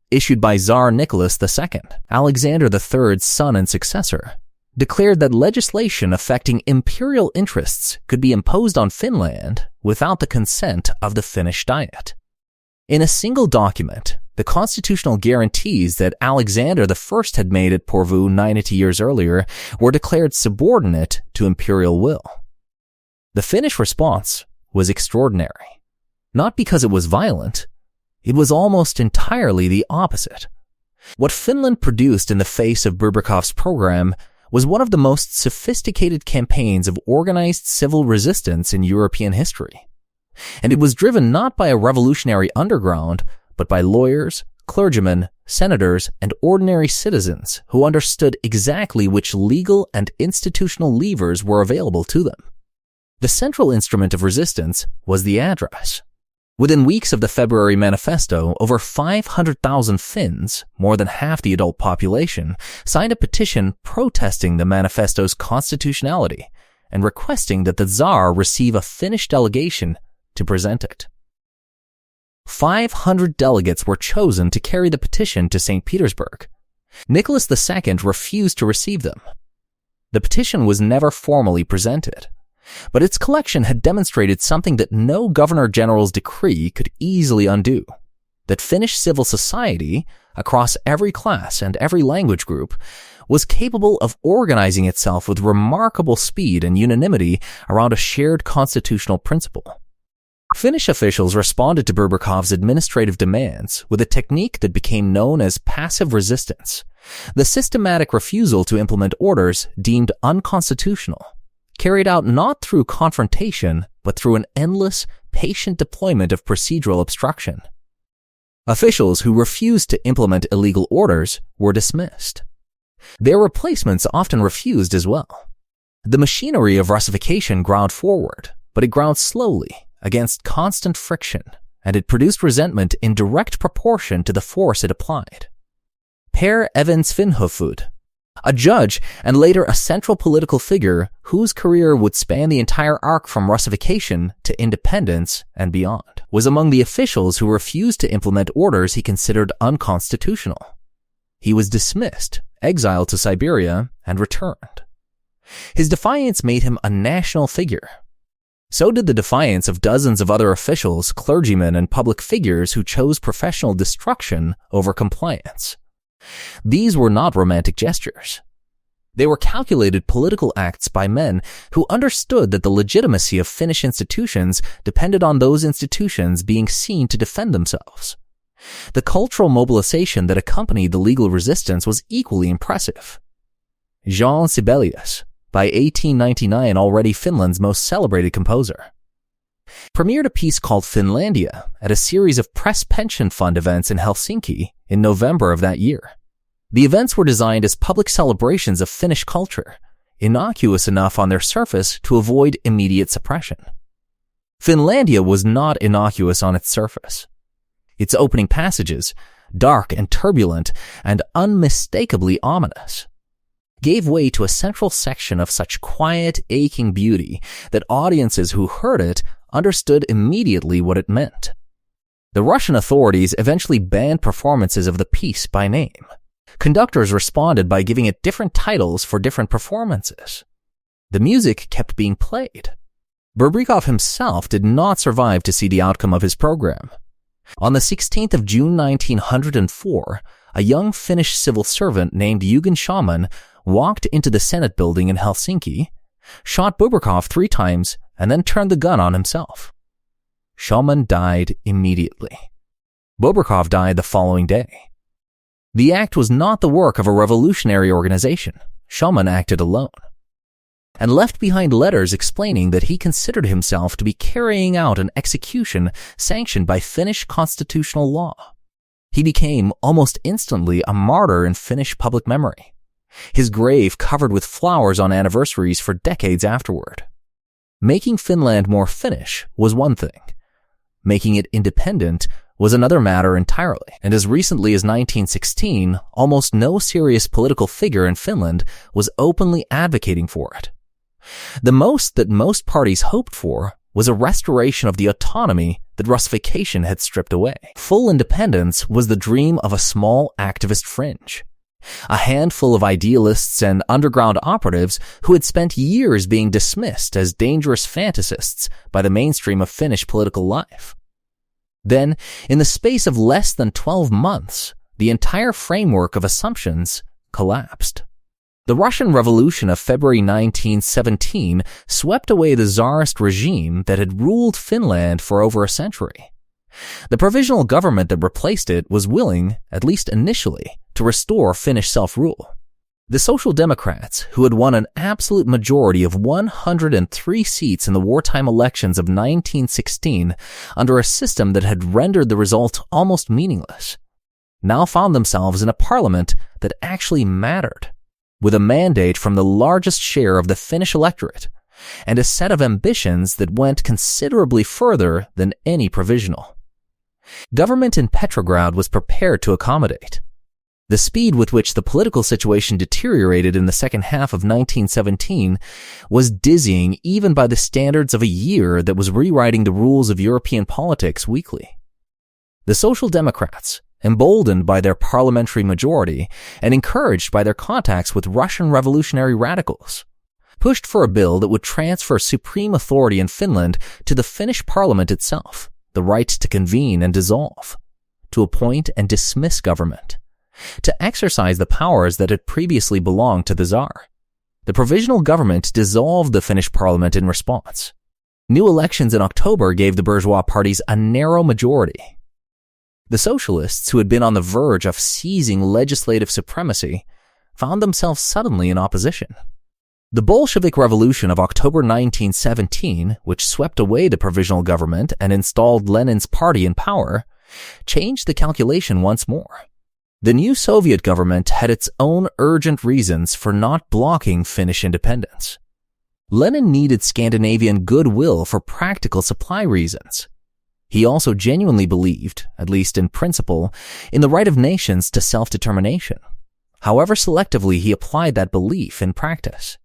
A: issued by Tsar Nicholas II, Alexander III's son and successor, declared that legislation affecting imperial interests could be imposed on Finland without the consent of the Finnish Diet. In a single document, the constitutional guarantees that Alexander I had made at Porvoo 90 years earlier were declared subordinate to imperial will. The Finnish response was extraordinary. Not because it was violent, it was almost entirely the opposite. What Finland produced in the face of Bobrikov's program was one of the most sophisticated campaigns of organized civil resistance in European history. And it was driven not by a revolutionary underground, but by lawyers, clergymen, senators, and ordinary citizens who understood exactly which legal and institutional levers were available to them. The central instrument of resistance was the address. Within weeks of the February Manifesto, over 500,000 Finns, more than half the adult population, signed a petition protesting the manifesto's constitutionality and requesting that the Tsar receive a Finnish delegation to present it. 500 delegates were chosen to carry the petition to St. Petersburg. Nicholas II refused to receive them. The petition was never formally presented, but its collection had demonstrated something that no governor-general's decree could easily undo: that Finnish civil society, across every class and every language group, was capable of organizing itself with remarkable speed and unanimity around a shared constitutional principle. Finnish officials responded to Bobrikov's administrative demands with a technique that became known as passive resistance, the systematic refusal to implement orders deemed unconstitutional, carried out not through confrontation, but through an endless, patient deployment of procedural obstruction. Officials who refused to implement illegal orders were dismissed. Their replacements often refused as well. The machinery of Russification ground forward, but it ground slowly, against constant friction, and it produced resentment in direct proportion to the force it applied. Per Evans Finnhofud, a judge and later a central political figure whose career would span the entire arc from Russification to independence and beyond, was among the officials who refused to implement orders he considered unconstitutional. He was dismissed, exiled to Siberia, and returned. His defiance made him a national figure. So did the defiance of dozens of other officials, clergymen, and public figures who chose professional destruction over compliance. These were not romantic gestures. They were calculated political acts by men who understood that the legitimacy of Finnish institutions depended on those institutions being seen to defend themselves. The cultural mobilization that accompanied the legal resistance was equally impressive. Jean Sibelius, by 1899 already Finland's most celebrated composer, premiered a piece called Finlandia at a series of press pension fund events in Helsinki in November of that year. The events were designed as public celebrations of Finnish culture, innocuous enough on their surface to avoid immediate suppression. Finlandia was not innocuous on its surface. Its opening passages, dark and turbulent and unmistakably ominous, gave way to a central section of such quiet, aching beauty that audiences who heard it understood immediately what it meant. The Russian authorities eventually banned performances of the piece by name. Conductors responded by giving it different titles for different performances. The music kept being played. Bobrikov himself did not survive to see the outcome of his program. On the 16th of June 1904, a young Finnish civil servant named Eugen Shaman walked into the Senate building in Helsinki, shot Bobrikov 3 times, and then turned the gun on himself. Snellman died immediately. Bobrikov died the following day. The act was not the work of a revolutionary organization. Snellman acted alone, and left behind letters explaining that he considered himself to be carrying out an execution sanctioned by Finnish constitutional law. He became almost instantly a martyr in Finnish public memory, his grave covered with flowers on anniversaries for decades afterward. Making Finland more Finnish was one thing. Making it independent was another matter entirely, and as recently as 1916, almost no serious political figure in Finland was openly advocating for it. The most that most parties hoped for was a restoration of the autonomy that Russification had stripped away. Full independence was the dream of a small activist fringe, a handful of idealists and underground operatives who had spent years being dismissed as dangerous fantasists by the mainstream of Finnish political life. Then, in the space of less than 12 months, the entire framework of assumptions collapsed. The Russian Revolution of February 1917 swept away the Tsarist regime that had ruled Finland for over a century. The provisional government that replaced it was willing, at least initially, to restore Finnish self-rule. The Social Democrats, who had won an absolute majority of 103 seats in the wartime elections of 1916 under a system that had rendered the result almost meaningless, now found themselves in a parliament that actually mattered, with a mandate from the largest share of the Finnish electorate, and a set of ambitions that went considerably further than any provisional. Government in Petrograd was prepared to accommodate. The speed with which the political situation deteriorated in the second half of 1917 was dizzying even by the standards of a year that was rewriting the rules of European politics weekly. The Social Democrats, emboldened by their parliamentary majority and encouraged by their contacts with Russian revolutionary radicals, pushed for a bill that would transfer supreme authority in Finland to the Finnish parliament itself, the right to convene and dissolve, to appoint and dismiss government, to exercise the powers that had previously belonged to the Tsar. The provisional government dissolved the Finnish parliament in response. New elections in October gave the bourgeois parties a narrow majority. The socialists, who had been on the verge of seizing legislative supremacy, found themselves suddenly in opposition. The Bolshevik Revolution of October 1917, which swept away the provisional government and installed Lenin's party in power, changed the calculation once more. The new Soviet government had its own urgent reasons for not blocking Finnish independence. Lenin needed Scandinavian goodwill for practical supply reasons. He also genuinely believed, at least in principle, in the right of nations to self-determination, however selectively he applied that belief in practice.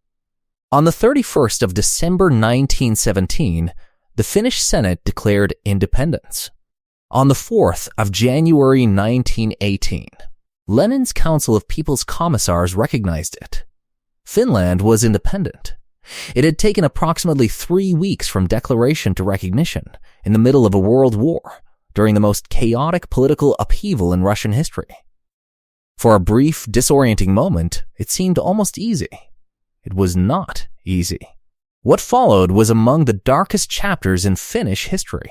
A: On the 31st of December 1917, the Finnish Senate declared independence. On the 4th of January 1918, Lenin's Council of People's Commissars recognized it. Finland was independent. It had taken approximately 3 weeks from declaration to recognition in the middle of a world war during the most chaotic political upheaval in Russian history. For a brief, disorienting moment, it seemed almost easy. It was not easy. What followed was among the darkest chapters in Finnish history.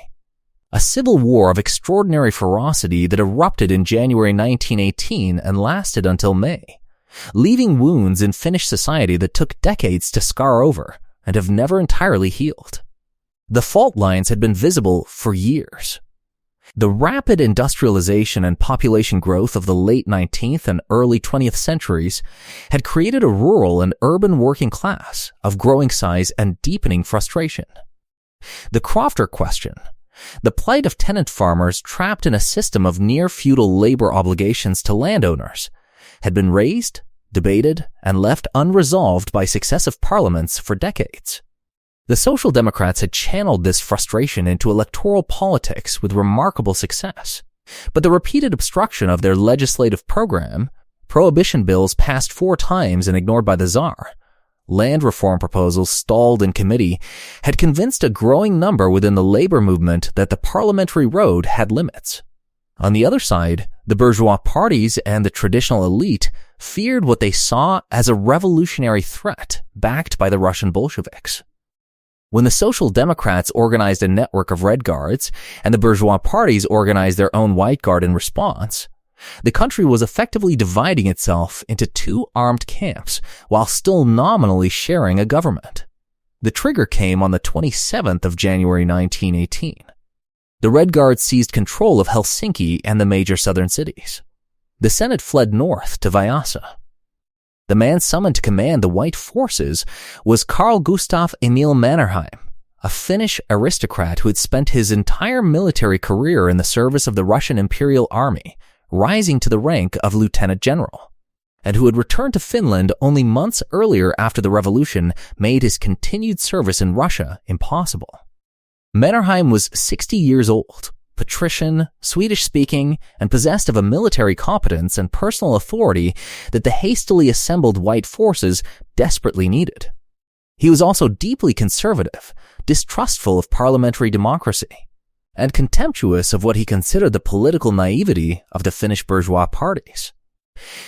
A: A civil war of extraordinary ferocity that erupted in January 1918 and lasted until May, leaving wounds in Finnish society that took decades to scar over and have never entirely healed. The fault lines had been visible for years. The rapid industrialization and population growth of the late 19th and early 20th centuries had created a rural and urban working class of growing size and deepening frustration. The crofter question, the plight of tenant farmers trapped in a system of near-feudal labor obligations to landowners, had been raised, debated, and left unresolved by successive parliaments for decades. The Social Democrats had channeled this frustration into electoral politics with remarkable success, but the repeated obstruction of their legislative program, prohibition bills passed 4 times and ignored by the Tsar, land reform proposals stalled in committee, had convinced a growing number within the labor movement that the parliamentary road had limits. On the other side, The bourgeois parties and the traditional elite feared what they saw as a revolutionary threat backed by the Russian Bolsheviks. When the Social Democrats organized a network of Red Guards and the bourgeois parties organized their own White Guard in response, the country was effectively dividing itself into two armed camps while still nominally sharing a government. The trigger came on the 27th of January 1918. The Red Guard seized control of Helsinki and the major southern cities. The Senate fled north to Vaasa. The man summoned to command the White forces was Gustaf Emil Mannerheim, a Finnish aristocrat who had spent his entire military career in the service of the Russian Imperial Army, rising to the rank of lieutenant general, and who had returned to Finland only months earlier after the revolution made his continued service in Russia impossible. Mannerheim was 60 years old, patrician, Swedish-speaking, and possessed of a military competence and personal authority that the hastily assembled White forces desperately needed. He was also deeply conservative, distrustful of parliamentary democracy, and contemptuous of what he considered the political naivety of the Finnish bourgeois parties.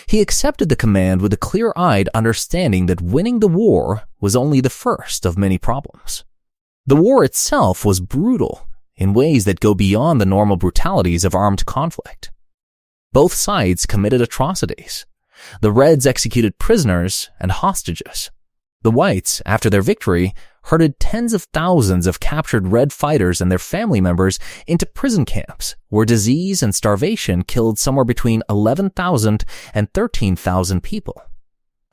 A: He accepted the command with a clear-eyed understanding that winning the war was only the first of many problems. The war itself was brutal in ways that go beyond the normal brutalities of armed conflict. Both sides committed atrocities. The Reds executed prisoners and hostages. The Whites, after their victory, herded tens of thousands of captured Red fighters and their family members into prison camps where disease and starvation killed somewhere between 11,000 and 13,000 people.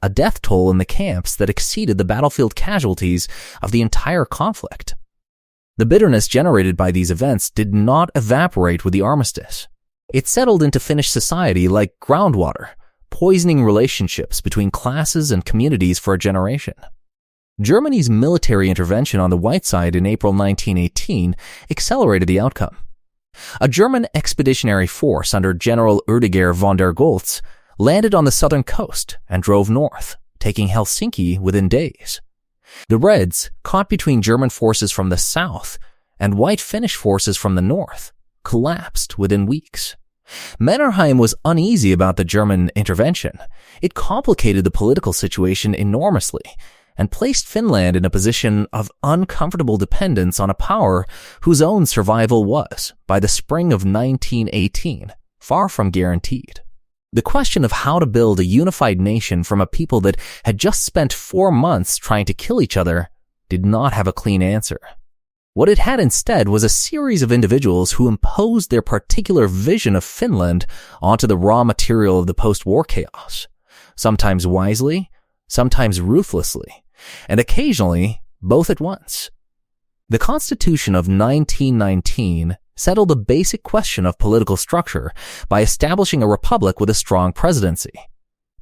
A: A death toll in the camps that exceeded the battlefield casualties of the entire conflict. The bitterness generated by these events did not evaporate with the armistice. It settled into Finnish society like groundwater, poisoning relationships between classes and communities for a generation. Germany's military intervention on the White side in April 1918 accelerated the outcome. A German expeditionary force under General Uediger von der Goltz landed on the southern coast and drove north, taking Helsinki within days. The Reds, caught between German forces from the south and White Finnish forces from the north, collapsed within weeks. Mannerheim was uneasy about the German intervention. It complicated the political situation enormously and placed Finland in a position of uncomfortable dependence on a power whose own survival was, by the spring of 1918, far from guaranteed. The question of how to build a unified nation from a people that had just spent 4 months trying to kill each other did not have a clean answer. What it had instead was a series of individuals who imposed their particular vision of Finland onto the raw material of the post-war chaos, sometimes wisely, sometimes ruthlessly, and occasionally both at once. The Constitution of 1919 settled the basic question of political structure by establishing a republic with a strong presidency.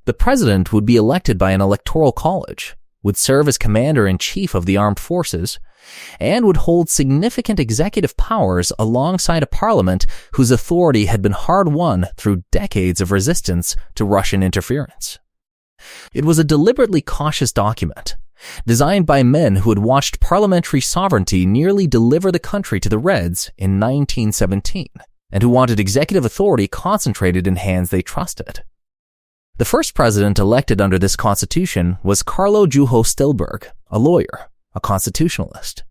A: The president would be elected by an electoral college, would serve as commander-in-chief of the armed forces, and would hold significant executive powers alongside a parliament whose authority had been hard-won through decades of resistance to Russian interference. It was a deliberately cautious document, designed by men who had watched parliamentary sovereignty nearly deliver the country to the Reds in 1917, and who wanted executive authority concentrated in hands they trusted. The first president elected under this constitution was Carlo Juho Stilberg, a lawyer, a constitutionalist,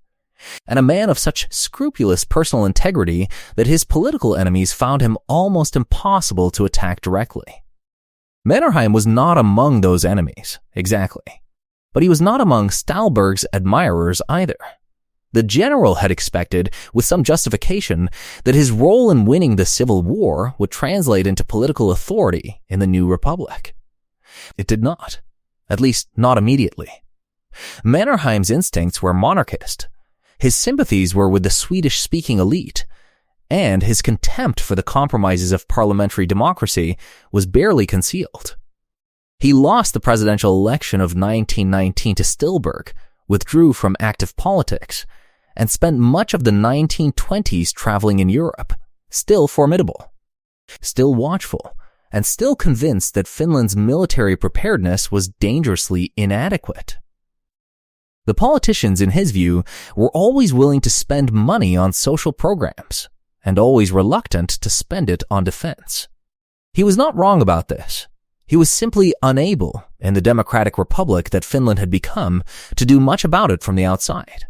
A: and a man of such scrupulous personal integrity that his political enemies found him almost impossible to attack directly. Mannerheim was not among those enemies, exactly. But he was not among Stalberg's admirers either. The general had expected, with some justification, that his role in winning the Civil War would translate into political authority in the new republic. It did not, at least not immediately. Mannerheim's instincts were monarchist. His sympathies were with the Swedish-speaking elite, and his contempt for the compromises of parliamentary democracy was barely concealed. He lost the presidential election of 1919 to Stilberg, withdrew from active politics, and spent much of the 1920s traveling in Europe, still formidable, still watchful, and still convinced that Finland's military preparedness was dangerously inadequate. The politicians, in his view, were always willing to spend money on social programs, and always reluctant to spend it on defense. He was not wrong about this. He was simply unable, in the democratic republic that Finland had become, to do much about it from the outside.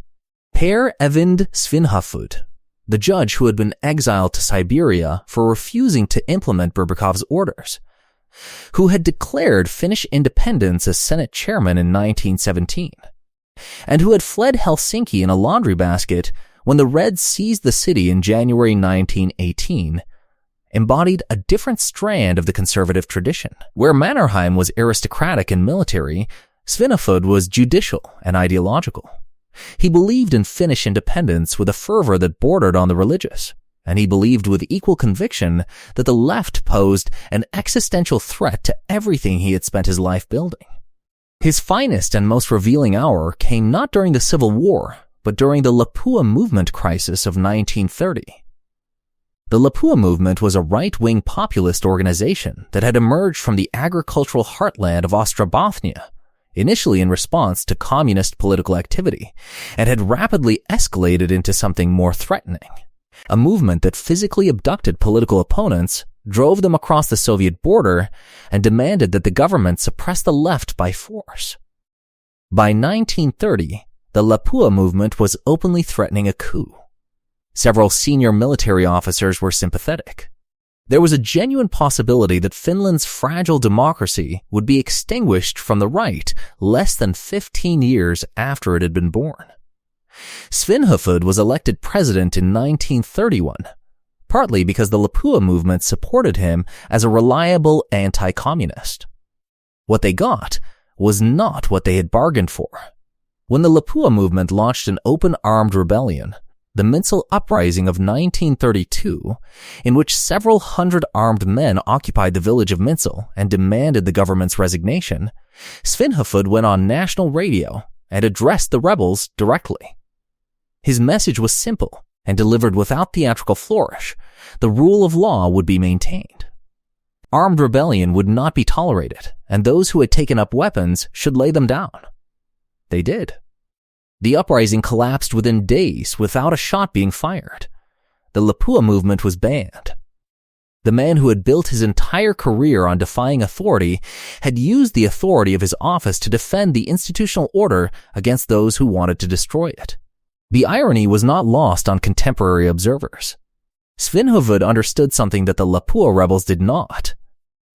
A: Per Evind Svinhufvud, the judge who had been exiled to Siberia for refusing to implement Berbekov's orders, who had declared Finnish independence as Senate chairman in 1917, and who had fled Helsinki in a laundry basket when the Reds seized the city in January 1918, embodied a different strand of the conservative tradition. Where Mannerheim was aristocratic and military, Svinhufvud was judicial and ideological. He believed in Finnish independence with a fervor that bordered on the religious, and he believed with equal conviction that the left posed an existential threat to everything he had spent his life building. His finest and most revealing hour came not during the Civil War, but during the Lapua movement crisis of 1930. The Lapua movement was a right-wing populist organization that had emerged from the agricultural heartland of Ostrobothnia, initially in response to communist political activity, and had rapidly escalated into something more threatening. A movement that physically abducted political opponents, drove them across the Soviet border, and demanded that the government suppress the left by force. By 1930, the Lapua movement was openly threatening a coup. Several senior military officers were sympathetic. There was a genuine possibility that Finland's fragile democracy would be extinguished from the right less than 15 years after it had been born. Svinhufvud was elected president in 1931, partly because the Lapua movement supported him as a reliable anti-communist. What they got was not what they had bargained for. When the Lapua movement launched an open armed rebellion, the Mintsel Uprising of 1932, in which several hundred armed men occupied the village of Mintsel and demanded the government's resignation, Svinhufvud went on national radio and addressed the rebels directly. His message was simple and delivered without theatrical flourish. The rule of law would be maintained. Armed rebellion would not be tolerated, and those who had taken up weapons should lay them down. They did. The uprising collapsed within days without a shot being fired. The Lapua movement was banned. The man who had built his entire career on defying authority had used the authority of his office to defend the institutional order against those who wanted to destroy it. The irony was not lost on contemporary observers. Svinhufvud understood something that the Lapua rebels did not,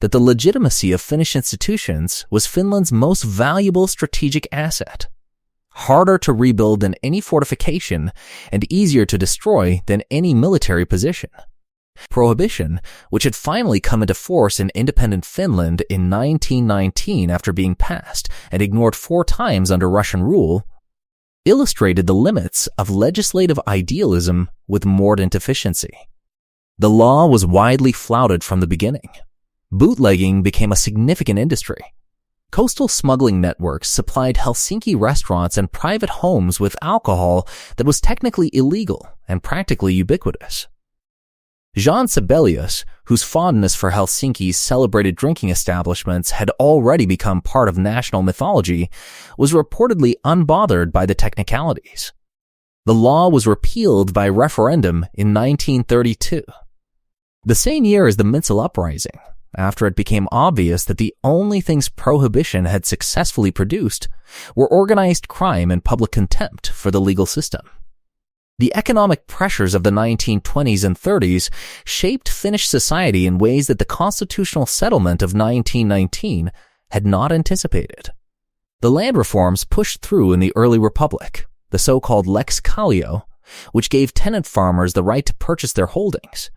A: that the legitimacy of Finnish institutions was Finland's most valuable strategic asset. Harder to rebuild than any fortification, and easier to destroy than any military position. Prohibition, which had finally come into force in independent Finland in 1919 after being passed and ignored 4 times under Russian rule, illustrated the limits of legislative idealism with mordant efficiency. The law was widely flouted from the beginning. Bootlegging became a significant industry. Coastal smuggling networks supplied Helsinki restaurants and private homes with alcohol that was technically illegal and practically ubiquitous. Jean Sibelius, whose fondness for Helsinki's celebrated drinking establishments had already become part of national mythology, was reportedly unbothered by the technicalities. The law was repealed by referendum in 1932. The same year as the Mintsel Uprising, after it became obvious that the only things prohibition had successfully produced were organized crime and public contempt for the legal system. The economic pressures of the 1920s and 30s shaped Finnish society in ways that the constitutional settlement of 1919 had not anticipated. The land reforms pushed through in the early republic, the so-called Lex Kallio, which gave tenant farmers the right to purchase their holdings,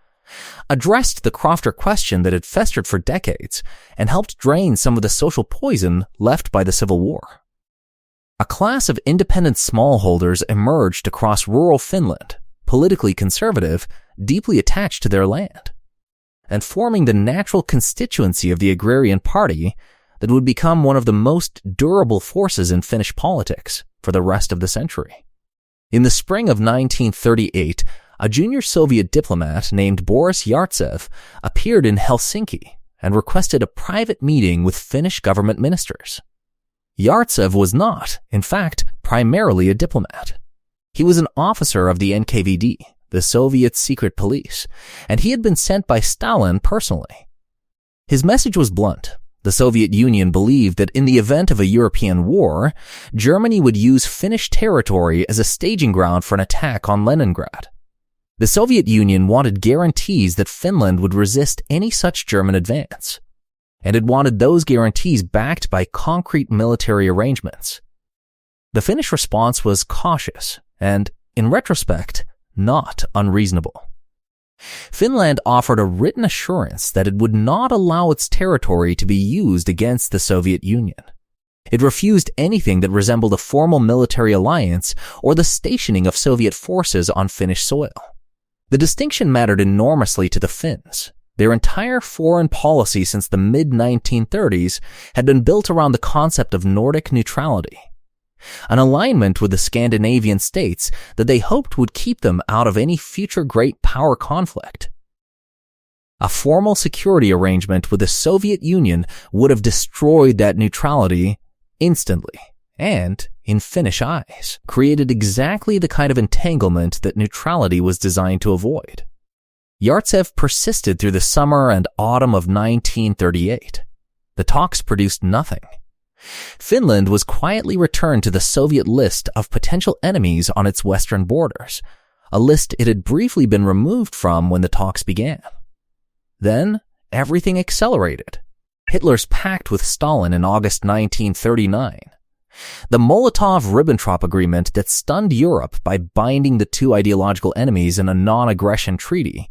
A: addressed the crofter question that had festered for decades, and helped drain some of the social poison left by the Civil War. A class of independent smallholders emerged across rural Finland, politically conservative, deeply attached to their land, and forming the natural constituency of the agrarian party that would become one of the most durable forces in Finnish politics for the rest of the century. In the spring of 1938, a junior Soviet diplomat named Boris Yartsev appeared in Helsinki and requested a private meeting with Finnish government ministers. Yartsev was not, in fact, primarily a diplomat. He was an officer of the NKVD, the Soviet secret police, and he had been sent by Stalin personally. His message was blunt. The Soviet Union believed that in the event of a European war, Germany would use Finnish territory as a staging ground for an attack on Leningrad. The Soviet Union wanted guarantees that Finland would resist any such German advance, and it wanted those guarantees backed by concrete military arrangements. The Finnish response was cautious and, in retrospect, not unreasonable. Finland offered a written assurance that it would not allow its territory to be used against the Soviet Union. It refused anything that resembled a formal military alliance or the stationing of Soviet forces on Finnish soil. The distinction mattered enormously to the Finns. Their entire foreign policy since the mid-1930s had been built around the concept of Nordic neutrality, an alignment with the Scandinavian states that they hoped would keep them out of any future great power conflict. A formal security arrangement with the Soviet Union would have destroyed that neutrality instantly and, in Finnish eyes, created exactly the kind of entanglement that neutrality was designed to avoid. Yartsev persisted through the summer and autumn of 1938. The talks produced nothing. Finland was quietly returned to the Soviet list of potential enemies on its western borders, a list it had briefly been removed from when the talks began. Then, everything accelerated. Hitler's pact with Stalin in August 1939. The Molotov-Ribbentrop Agreement that stunned Europe by binding the two ideological enemies in a non-aggression treaty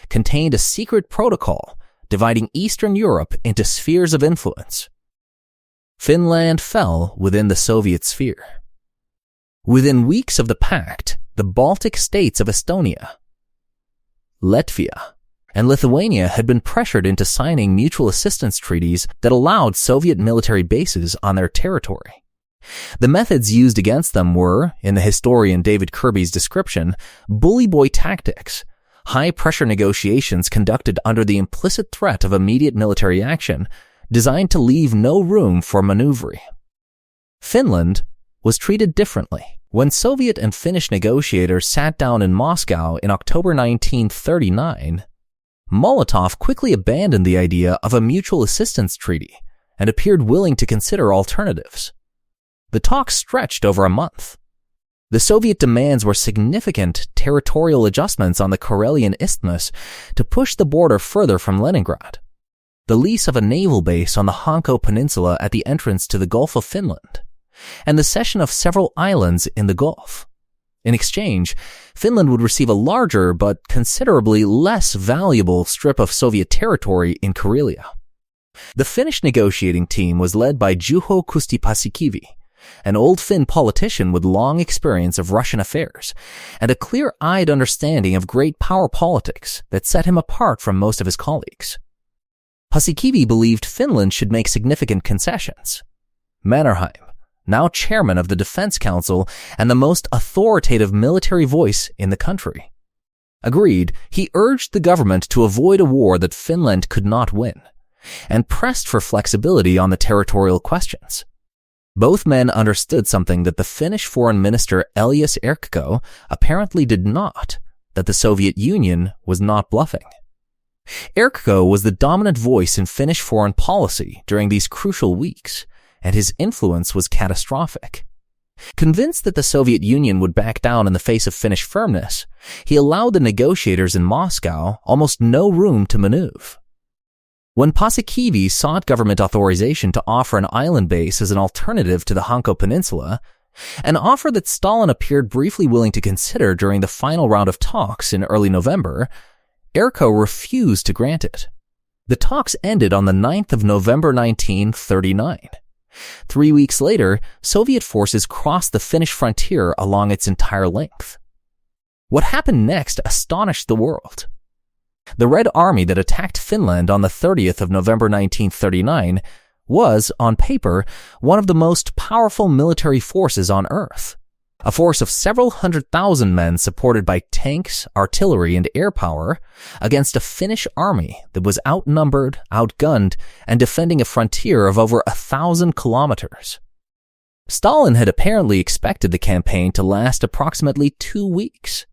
A: contained a secret protocol dividing Eastern Europe into spheres of influence. Finland fell within the Soviet sphere. Within weeks of the pact, the Baltic states of Estonia, Latvia, and Lithuania had been pressured into signing mutual assistance treaties that allowed Soviet military bases on their territory. The methods used against them were, in the historian David Kirby's description, bully boy tactics, high-pressure negotiations conducted under the implicit threat of immediate military action, designed to leave no room for maneuvering. Finland was treated differently. When Soviet and Finnish negotiators sat down in Moscow in October 1939, Molotov quickly abandoned the idea of a mutual assistance treaty and appeared willing to consider alternatives. The talks stretched over a month. The Soviet demands were significant territorial adjustments on the Karelian Isthmus to push the border further from Leningrad, the lease of a naval base on the Hanko Peninsula at the entrance to the Gulf of Finland, and the cession of several islands in the Gulf. In exchange, Finland would receive a larger but considerably less valuable strip of Soviet territory in Karelia. The Finnish negotiating team was led by Juho Kusti Paasikivi, an old Finn politician with long experience of Russian affairs and a clear-eyed understanding of great power politics that set him apart from most of his colleagues. Paasikivi believed Finland should make significant concessions. Mannerheim, now chairman of the Defense Council and the most authoritative military voice in the country, agreed. He urged the government to avoid a war that Finland could not win, and pressed for flexibility on the territorial questions. Both men understood something that the Finnish foreign minister Elias Lönnrot apparently did not, that the Soviet Union was not bluffing. Lönnrot was the dominant voice in Finnish foreign policy during these crucial weeks, and his influence was catastrophic. Convinced that the Soviet Union would back down in the face of Finnish firmness, he allowed the negotiators in Moscow almost no room to maneuver. When Paasikivi sought government authorization to offer an island base as an alternative to the Hanko Peninsula, an offer that Stalin appeared briefly willing to consider during the final round of talks in early November, Lönnrot refused to grant it. The talks ended on the 9th of November 1939. 3 weeks later, Soviet forces crossed the Finnish frontier along its entire length. What happened next astonished the world. The Red Army that attacked Finland on the 30th of November 1939 was, on paper, one of the most powerful military forces on Earth. A force of several 100,000 men supported by tanks, artillery, and air power against a Finnish army that was outnumbered, outgunned, and defending a frontier of over 1,000 kilometers. Stalin had apparently expected the campaign to last approximately 2 weeks.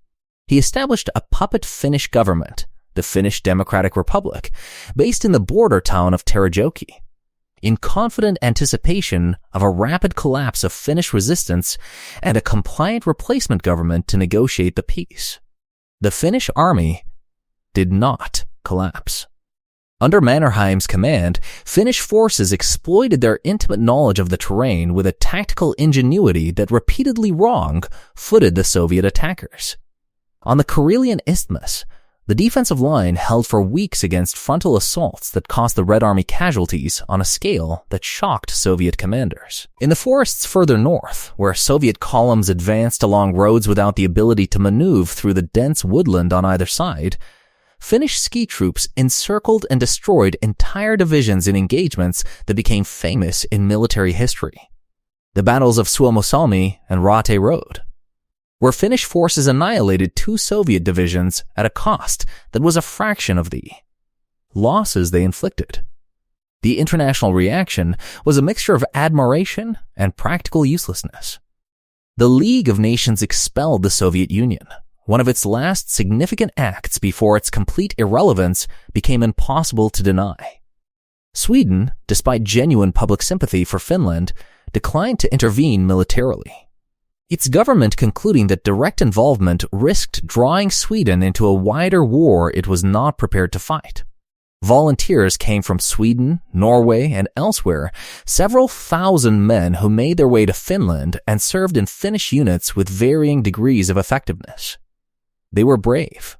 A: He established a puppet Finnish government the Finnish Democratic Republic, based in the border town of Terajoki, in confident anticipation of a rapid collapse of Finnish resistance and a compliant replacement government to negotiate the peace. The Finnish army did not collapse. Under Mannerheim's command, Finnish forces exploited their intimate knowledge of the terrain with a tactical ingenuity that repeatedly wrong-footed the Soviet attackers. On the Karelian Isthmus, the defensive line held for weeks against frontal assaults that cost the Red Army casualties on a scale that shocked Soviet commanders. In the forests further north, where Soviet columns advanced along roads without the ability to maneuver through the dense woodland on either side, Finnish ski troops encircled and destroyed entire divisions in engagements that became famous in military history. The battles of Suomussalmi and Rate Road, where Finnish forces annihilated 2 Soviet divisions at a cost that was a fraction of the losses they inflicted. The international reaction was a mixture of admiration and practical uselessness. The League of Nations expelled the Soviet Union, one of its last significant acts before its complete irrelevance became impossible to deny. Sweden, despite genuine public sympathy for Finland, declined to intervene militarily, its government concluding that direct involvement risked drawing Sweden into a wider war it was not prepared to fight. Volunteers came from Sweden, Norway, and elsewhere, several thousand men who made their way to Finland and served in Finnish units with varying degrees of effectiveness. They were brave.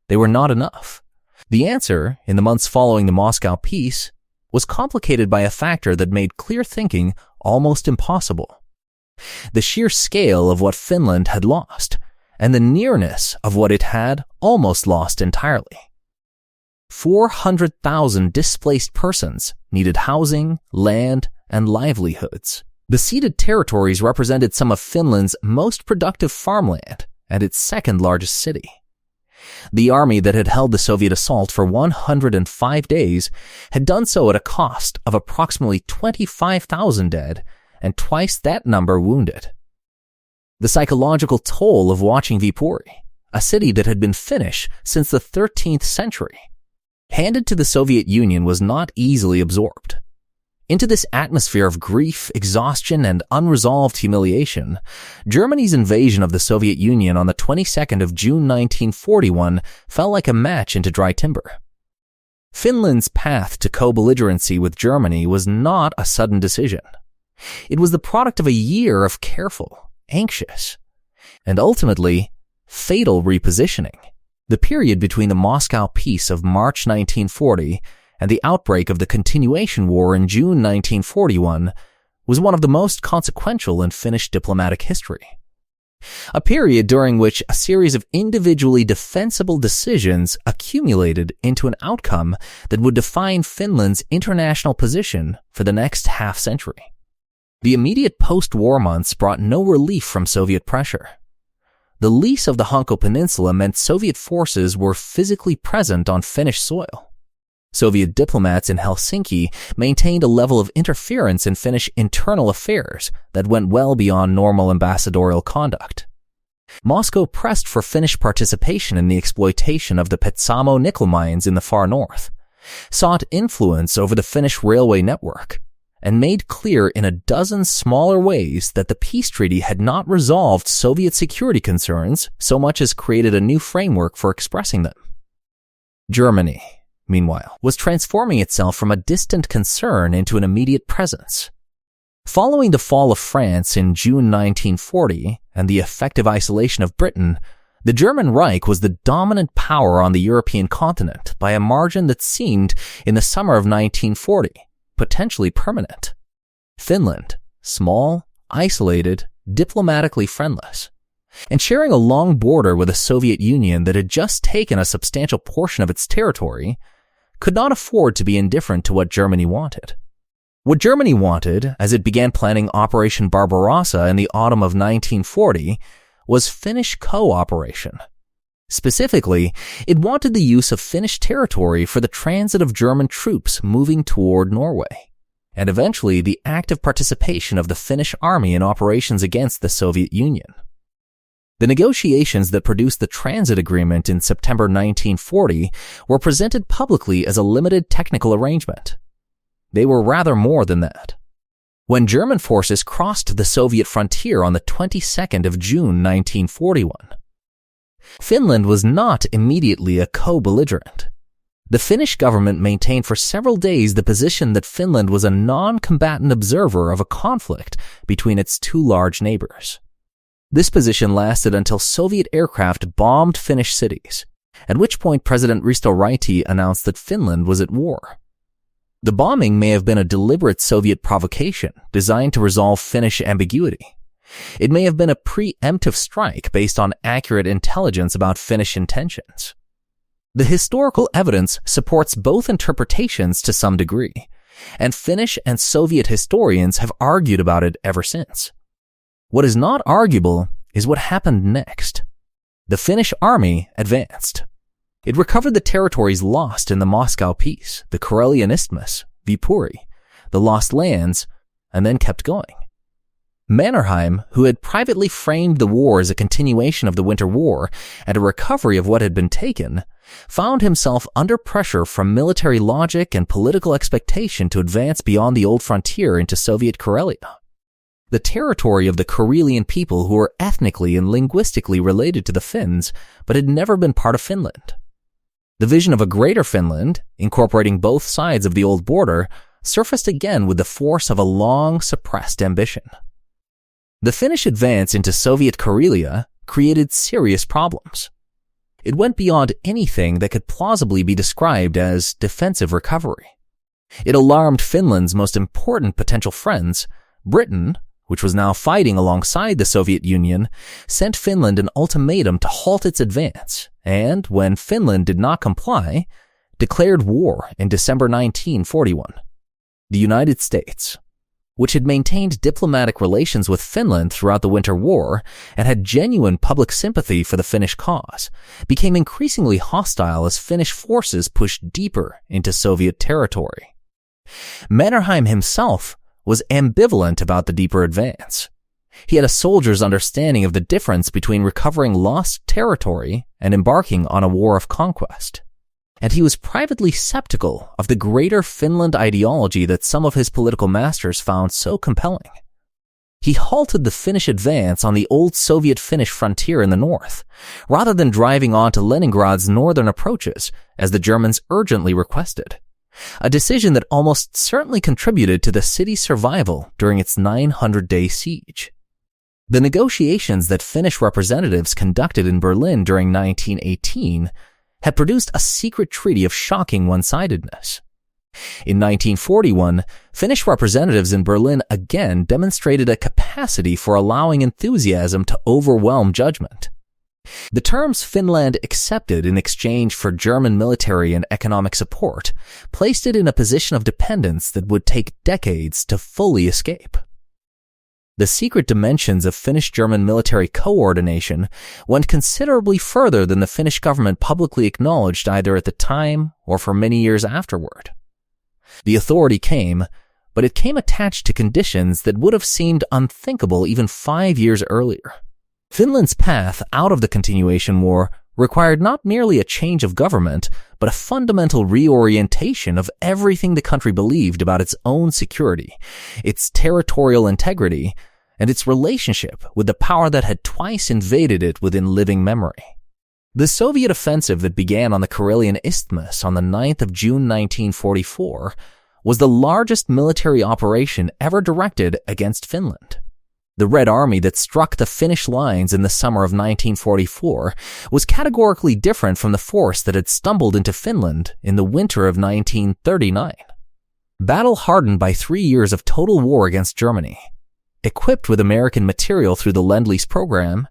A: They were not enough. The answer, in the months following the Moscow peace, was complicated by a factor that made clear thinking almost impossible. The sheer scale of what Finland had lost, and the nearness of what it had almost lost entirely. 400,000 displaced persons needed housing, land, and livelihoods. The ceded territories represented some of Finland's most productive farmland and its second largest city. The army that had held the Soviet assault for 105 days had done so at a cost of approximately 25,000 dead and twice that number wounded. The psychological toll of watching Viipuri, a city that had been Finnish since the 13th century, handed to the Soviet Union was not easily absorbed. Into this atmosphere of grief, exhaustion, and unresolved humiliation, Germany's invasion of the Soviet Union on the 22nd of June 1941 fell like a match into dry timber. Finland's path to co-belligerency with Germany was not a sudden decision. It was the product of a year of careful, anxious, and ultimately fatal repositioning. The period between the Moscow Peace of March 1940 and the outbreak of the Continuation War in June 1941 was one of the most consequential in Finnish diplomatic history. A period during which a series of individually defensible decisions accumulated into an outcome that would define Finland's international position for the next half-century. The immediate post-war months brought no relief from Soviet pressure. The lease of the Hanko Peninsula meant Soviet forces were physically present on Finnish soil. Soviet diplomats in Helsinki maintained a level of interference in Finnish internal affairs that went well beyond normal ambassadorial conduct. Moscow pressed for Finnish participation in the exploitation of the Petsamo nickel mines in the far north, sought influence over the Finnish railway network, and made clear in a dozen smaller ways that the peace treaty had not resolved Soviet security concerns so much as created a new framework for expressing them. Germany, meanwhile, was transforming itself from a distant concern into an immediate presence. Following the fall of France in June 1940 and the effective isolation of Britain, the German Reich was the dominant power on the European continent by a margin that seemed, in the summer of 1940, potentially permanent. Finland, small, isolated, diplomatically friendless, and sharing a long border with a Soviet Union that had just taken a substantial portion of its territory, could not afford to be indifferent to what Germany wanted. What Germany wanted, as it began planning Operation Barbarossa in the autumn of 1940, was Finnish cooperation. Specifically, it wanted the use of Finnish territory for the transit of German troops moving toward Norway, and eventually the active participation of the Finnish army in operations against the Soviet Union. The negotiations that produced the transit agreement in September 1940 were presented publicly as a limited technical arrangement. They were rather more than that. When German forces crossed the Soviet frontier on the 22nd of June 1941, Finland was not immediately a co-belligerent. The Finnish government maintained for several days the position that Finland was a non-combatant observer of a conflict between its two large neighbors. This position lasted until Soviet aircraft bombed Finnish cities, at which point President Risto Ryti announced that Finland was at war. The bombing may have been a deliberate Soviet provocation designed to resolve Finnish ambiguity. It may have been a preemptive strike based on accurate intelligence about Finnish intentions. The historical evidence supports both interpretations to some degree, and Finnish and Soviet historians have argued about it ever since. What is not arguable is what happened next. The Finnish army advanced. It recovered the territories lost in the Moscow Peace, the Karelian Isthmus, Viipuri, the lost lands, and then kept going. Mannerheim, who had privately framed the war as a continuation of the Winter War and a recovery of what had been taken, found himself under pressure from military logic and political expectation to advance beyond the old frontier into Soviet Karelia, the territory of the Karelian people who were ethnically and linguistically related to the Finns but had never been part of Finland. The vision of a greater Finland, incorporating both sides of the old border, surfaced again with the force of a long-suppressed ambition. The Finnish advance into Soviet Karelia created serious problems. It went beyond anything that could plausibly be described as defensive recovery. It alarmed Finland's most important potential friends. Britain, which was now fighting alongside the Soviet Union, sent Finland an ultimatum to halt its advance, and when Finland did not comply, declared war in December 1941. The United States, which had maintained diplomatic relations with Finland throughout the Winter War and had genuine public sympathy for the Finnish cause, became increasingly hostile as Finnish forces pushed deeper into Soviet territory. Mannerheim himself was ambivalent about the deeper advance. He had a soldier's understanding of the difference between recovering lost territory and embarking on a war of conquest. And he was privately skeptical of the greater Finland ideology that some of his political masters found so compelling. He halted the Finnish advance on the old Soviet-Finnish frontier in the north, rather than driving on to Leningrad's northern approaches, as the Germans urgently requested, a decision that almost certainly contributed to the city's survival during its 900-day siege. The negotiations that Finnish representatives conducted in Berlin during 1918 had produced a secret treaty of shocking one-sidedness. In 1941, Finnish representatives in Berlin again demonstrated a capacity for allowing enthusiasm to overwhelm judgment. The terms Finland accepted in exchange for German military and economic support placed it in a position of dependence that would take decades to fully escape. The secret dimensions of Finnish-German military coordination went considerably further than the Finnish government publicly acknowledged either at the time or for many years afterward. The authority came, but it came attached to conditions that would have seemed unthinkable even 5 years earlier. Finland's path out of the continuation war required not merely a change of government, but a fundamental reorientation of everything the country believed about its own security, its territorial integrity, and its relationship with the power that had twice invaded it within living memory. The Soviet offensive that began on the Karelian Isthmus on the 9th of June 1944 was the largest military operation ever directed against Finland. The Red Army that struck the Finnish lines in the summer of 1944 was categorically different from the force that had stumbled into Finland in the winter of 1939. Battle-hardened by 3 years of total war against Germany, equipped with American material through the Lend-Lease program,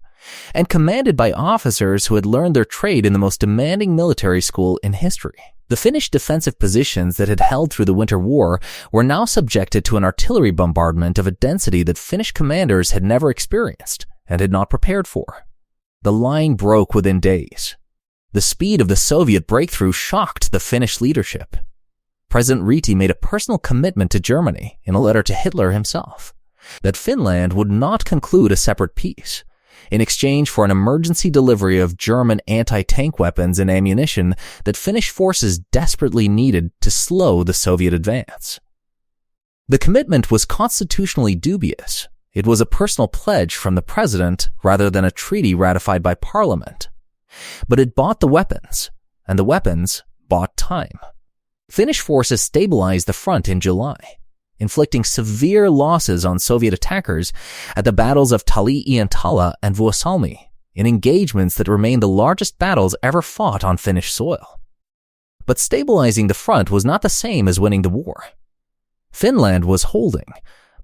A: and commanded by officers who had learned their trade in the most demanding military school in history, the Finnish defensive positions that had held through the Winter War were now subjected to an artillery bombardment of a density that Finnish commanders had never experienced and had not prepared for. The line broke within days. The speed of the Soviet breakthrough shocked the Finnish leadership. President Ryti made a personal commitment to Germany in a letter to Hitler himself that Finland would not conclude a separate peace. in exchange for an emergency delivery of German anti-tank weapons and ammunition that Finnish forces desperately needed to slow the Soviet advance. The commitment was constitutionally dubious. It was a personal pledge from the president rather than a treaty ratified by parliament. But it bought the weapons, and the weapons bought time. Finnish forces stabilized the front in July, inflicting severe losses on Soviet attackers at the battles of Tali-Iantala and Vuosalmi, in engagements that remain the largest battles ever fought on Finnish soil. But stabilizing the front was not the same as winning the war. Finland was holding,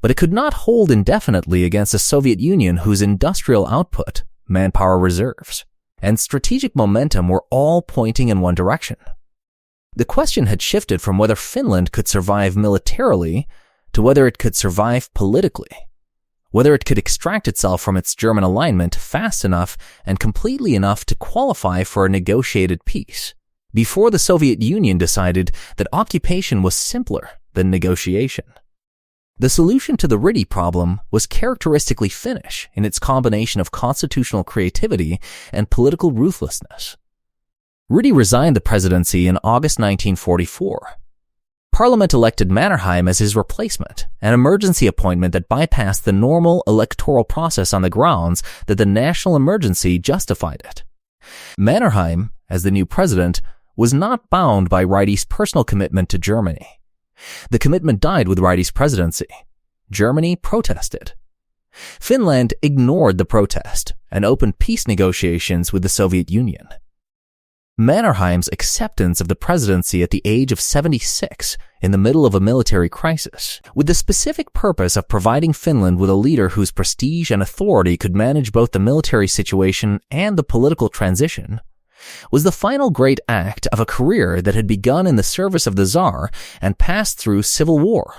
A: but it could not hold indefinitely against a Soviet Union whose industrial output, manpower reserves, and strategic momentum were all pointing in one direction. The question had shifted from whether Finland could survive militarily to whether it could survive politically, whether it could extract itself from its German alignment fast enough and completely enough to qualify for a negotiated peace, before the Soviet Union decided that occupation was simpler than negotiation. The solution to the Ryti problem was characteristically Finnish in its combination of constitutional creativity and political ruthlessness. Ryti resigned the presidency in August 1944. Parliament elected Mannerheim as his replacement, an emergency appointment that bypassed the normal electoral process on the grounds that the national emergency justified it. Mannerheim, as the new president, was not bound by Ryti's personal commitment to Germany. The commitment died with Ryti's presidency. Germany protested. Finland ignored the protest and opened peace negotiations with the Soviet Union. Mannerheim's acceptance of the presidency at the age of 76 in the middle of a military crisis, with the specific purpose of providing Finland with a leader whose prestige and authority could manage both the military situation and the political transition, was the final great act of a career that had begun in the service of the Tsar and passed through civil war,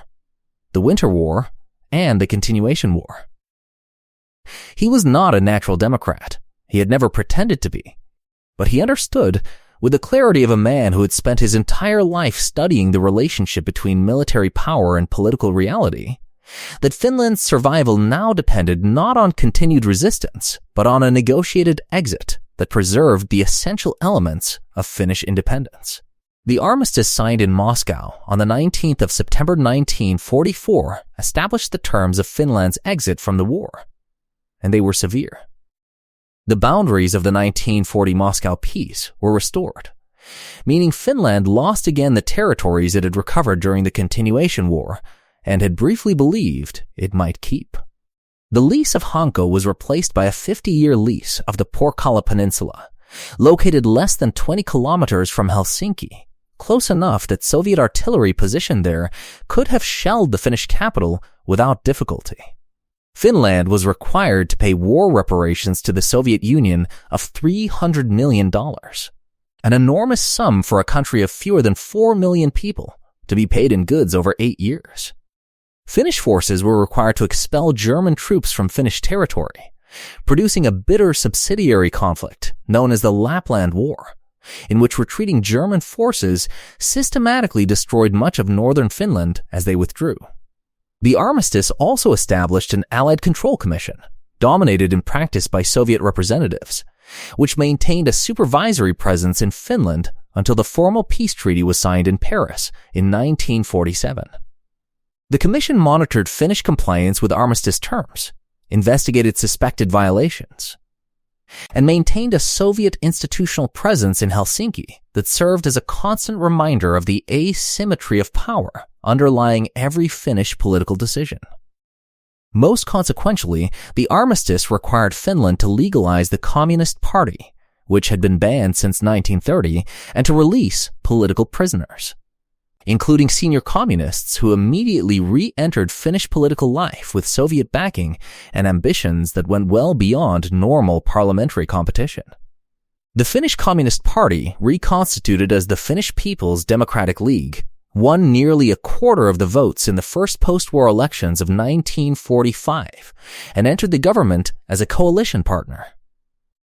A: the Winter War, and the Continuation War. He was not a natural Democrat. He had never pretended to be. But he understood, with the clarity of a man who had spent his entire life studying the relationship between military power and political reality, that Finland's survival now depended not on continued resistance, but on a negotiated exit that preserved the essential elements of Finnish independence. The armistice signed in Moscow on the 19th of September 1944 established the terms of Finland's exit from the war, and they were severe. The boundaries of the 1940 Moscow peace were restored, meaning Finland lost again the territories it had recovered during the Continuation War and had briefly believed it might keep. The lease of Hanko was replaced by a 50-year lease of the Porkala Peninsula, located less than 20 kilometers from Helsinki, close enough that Soviet artillery positioned there could have shelled the Finnish capital without difficulty. Finland was required to pay war reparations to the Soviet Union of $300 million, an enormous sum for a country of fewer than 4 million people, to be paid in goods over 8 years. Finnish forces were required to expel German troops from Finnish territory, producing a bitter subsidiary conflict known as the Lapland War, in which retreating German forces systematically destroyed much of northern Finland as they withdrew. The armistice also established an Allied Control Commission, dominated in practice by Soviet representatives, which maintained a supervisory presence in Finland until the formal peace treaty was signed in Paris in 1947. The commission monitored Finnish compliance with armistice terms, investigated suspected violations, and maintained a Soviet institutional presence in Helsinki that served as a constant reminder of the asymmetry of power underlying every Finnish political decision. Most consequentially, the armistice required Finland to legalize the Communist Party, which had been banned since 1930, and to release political prisoners, including senior communists who immediately re-entered Finnish political life with Soviet backing and ambitions that went well beyond normal parliamentary competition. The Finnish Communist Party, reconstituted as the Finnish People's Democratic League, won nearly a quarter of the votes in the first post-war elections of 1945 and entered the government as a coalition partner.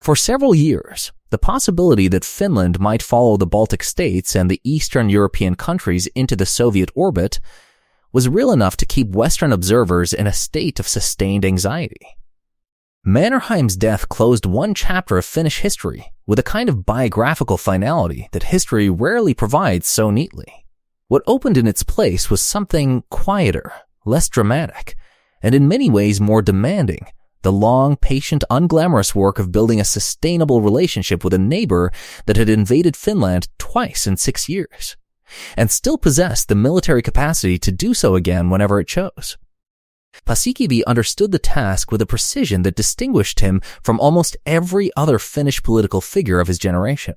A: For several years, the possibility that Finland might follow the Baltic states and the Eastern European countries into the Soviet orbit was real enough to keep Western observers in a state of sustained anxiety. Mannerheim's death closed one chapter of Finnish history with a kind of biographical finality that history rarely provides so neatly. What opened in its place was something quieter, less dramatic, and in many ways more demanding: the long, patient, unglamorous work of building a sustainable relationship with a neighbor that had invaded Finland twice in 6 years, and still possessed the military capacity to do so again whenever it chose. Paasikivi understood the task with a precision that distinguished him from almost every other Finnish political figure of his generation.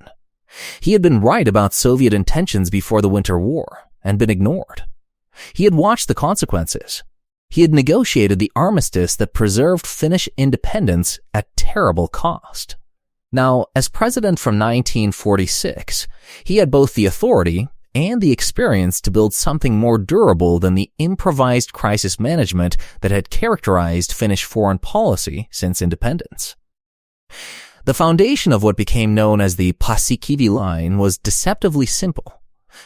A: He had been right about Soviet intentions before the Winter War, and been ignored. He had watched the consequences. He had negotiated the armistice that preserved Finnish independence at terrible cost. Now, as president from 1946, he had both the authority and the experience to build something more durable than the improvised crisis management that had characterized Finnish foreign policy since independence. The foundation of what became known as the Paasikivi line was deceptively simple.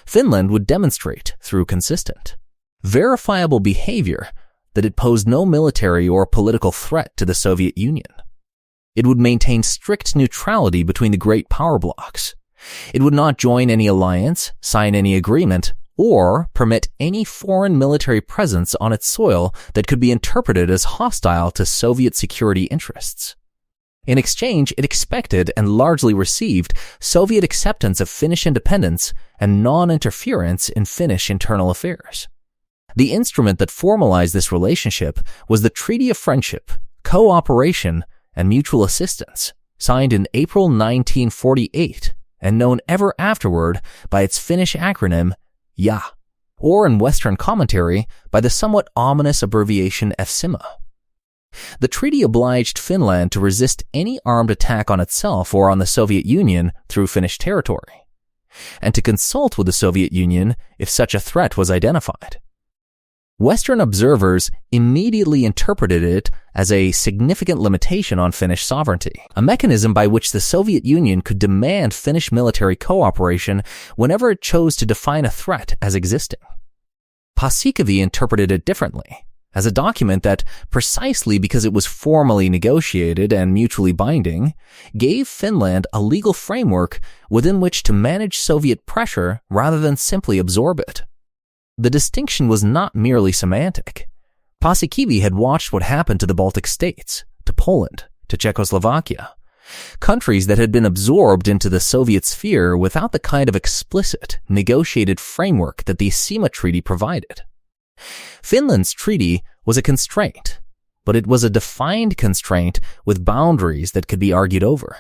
A: Finland would demonstrate, through consistent, verifiable behavior, that it posed no military or political threat to the Soviet Union. It would maintain strict neutrality between the great power blocs. It would not join any alliance, sign any agreement, or permit any foreign military presence on its soil that could be interpreted as hostile to Soviet security interests. In exchange, it expected and largely received Soviet acceptance of Finnish independence and non-interference in Finnish internal affairs. The instrument that formalized this relationship was the Treaty of Friendship, Cooperation, and Mutual Assistance, signed in April 1948, and known ever afterward by its Finnish acronym JA, or in Western commentary by the somewhat ominous abbreviation FSIMA. The treaty obliged Finland to resist any armed attack on itself or on the Soviet Union through Finnish territory, and to consult with the Soviet Union if such a threat was identified. Western observers immediately interpreted it as a significant limitation on Finnish sovereignty, a mechanism by which the Soviet Union could demand Finnish military cooperation whenever it chose to define a threat as existing. Paasikivi interpreted it differently, as a document that, precisely because it was formally negotiated and mutually binding, gave Finland a legal framework within which to manage Soviet pressure rather than simply absorb it. The distinction was not merely semantic. Paasikivi had watched what happened to the Baltic states, to Poland, to Czechoslovakia, countries that had been absorbed into the Soviet sphere without the kind of explicit, negotiated framework that the SIMA Treaty provided. Finland's treaty was a constraint, but it was a defined constraint with boundaries that could be argued over.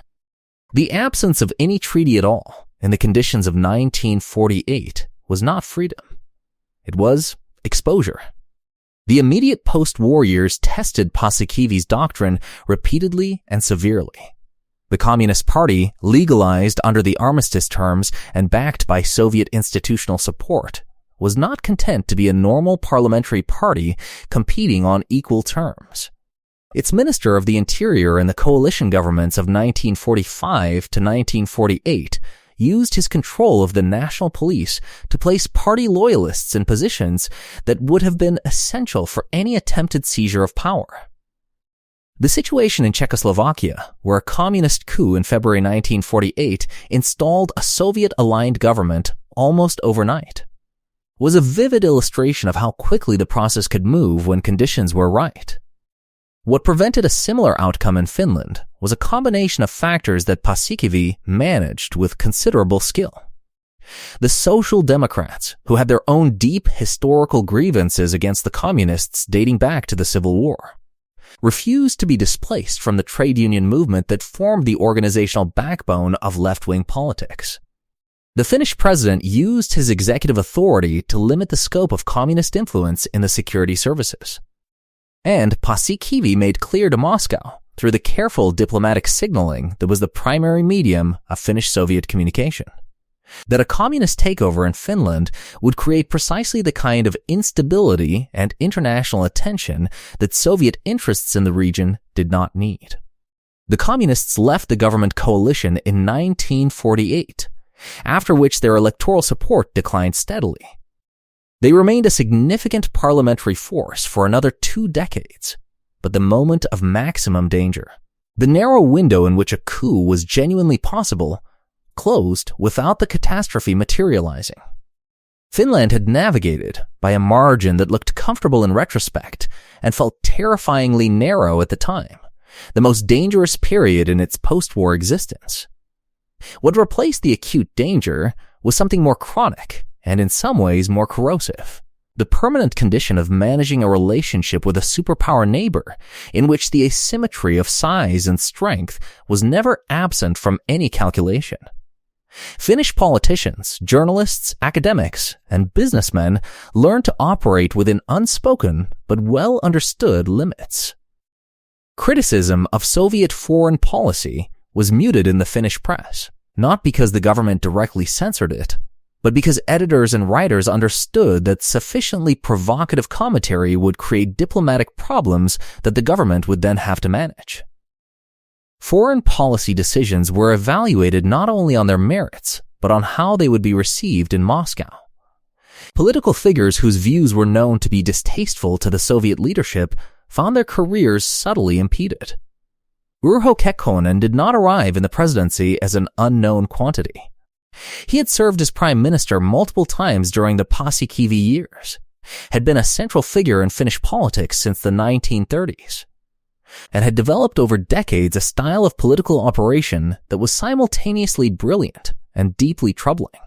A: The absence of any treaty at all in the conditions of 1948 was not freedom. It was exposure. The immediate post-war years tested Paasikivi's doctrine repeatedly and severely. The Communist Party, legalized under the armistice terms and backed by Soviet institutional support, was not content to be a normal parliamentary party competing on equal terms. Its Minister of the Interior in the coalition governments of 1945 to 1948 used his control of the national police to place party loyalists in positions that would have been essential for any attempted seizure of power. The situation in Czechoslovakia, where a communist coup in February 1948 installed a Soviet-aligned government almost overnight, was a vivid illustration of how quickly the process could move when conditions were right. What prevented a similar outcome in Finland was a combination of factors that Paasikivi managed with considerable skill. The Social Democrats, who had their own deep historical grievances against the communists dating back to the Civil War, refused to be displaced from the trade union movement that formed the organizational backbone of left-wing politics. The Finnish president used his executive authority to limit the scope of communist influence in the security services. And Paasikivi made clear to Moscow, through the careful diplomatic signaling that was the primary medium of Finnish-Soviet communication, that a communist takeover in Finland would create precisely the kind of instability and international attention that Soviet interests in the region did not need. The communists left the government coalition in 1948, after which their electoral support declined steadily. They remained a significant parliamentary force for another 2 decades, but the moment of maximum danger. The narrow window in which a coup was genuinely possible closed without the catastrophe materializing. Finland had navigated by a margin that looked comfortable in retrospect and felt terrifyingly narrow at the time, the most dangerous period in its post-war existence. What replaced the acute danger was something more chronic and in some ways more corrosive. The permanent condition of managing a relationship with a superpower neighbor in which the asymmetry of size and strength was never absent from any calculation. Finnish politicians, journalists, academics, and businessmen learned to operate within unspoken but well understood limits. Criticism of Soviet foreign policy was muted in the Finnish press, not because the government directly censored it, but because editors and writers understood that sufficiently provocative commentary would create diplomatic problems that the government would then have to manage. Foreign policy decisions were evaluated not only on their merits, but on how they would be received in Moscow. Political figures whose views were known to be distasteful to the Soviet leadership found their careers subtly impeded. Urho Kekkonen did not arrive in the presidency as an unknown quantity. He had served as prime minister multiple times during the Paasikivi years, had been a central figure in Finnish politics since the 1930s, and had developed over decades a style of political operation that was simultaneously brilliant and deeply troubling,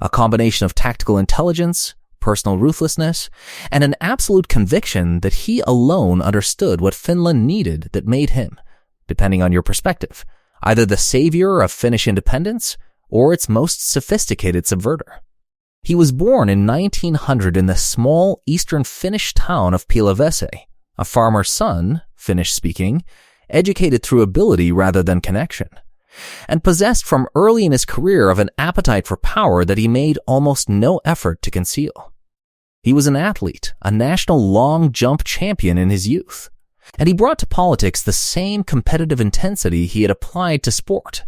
A: a combination of tactical intelligence, personal ruthlessness, and an absolute conviction that he alone understood what Finland needed that made him, depending on your perspective, either the savior of Finnish independence or its most sophisticated subverter. He was born in 1900 in the small eastern Finnish town of Pielavesi, a farmer's son, Finnish-speaking, educated through ability rather than connection, and possessed from early in his career of an appetite for power that he made almost no effort to conceal. He was an athlete, a national long jump champion in his youth, and he brought to politics the same competitive intensity he had applied to sport,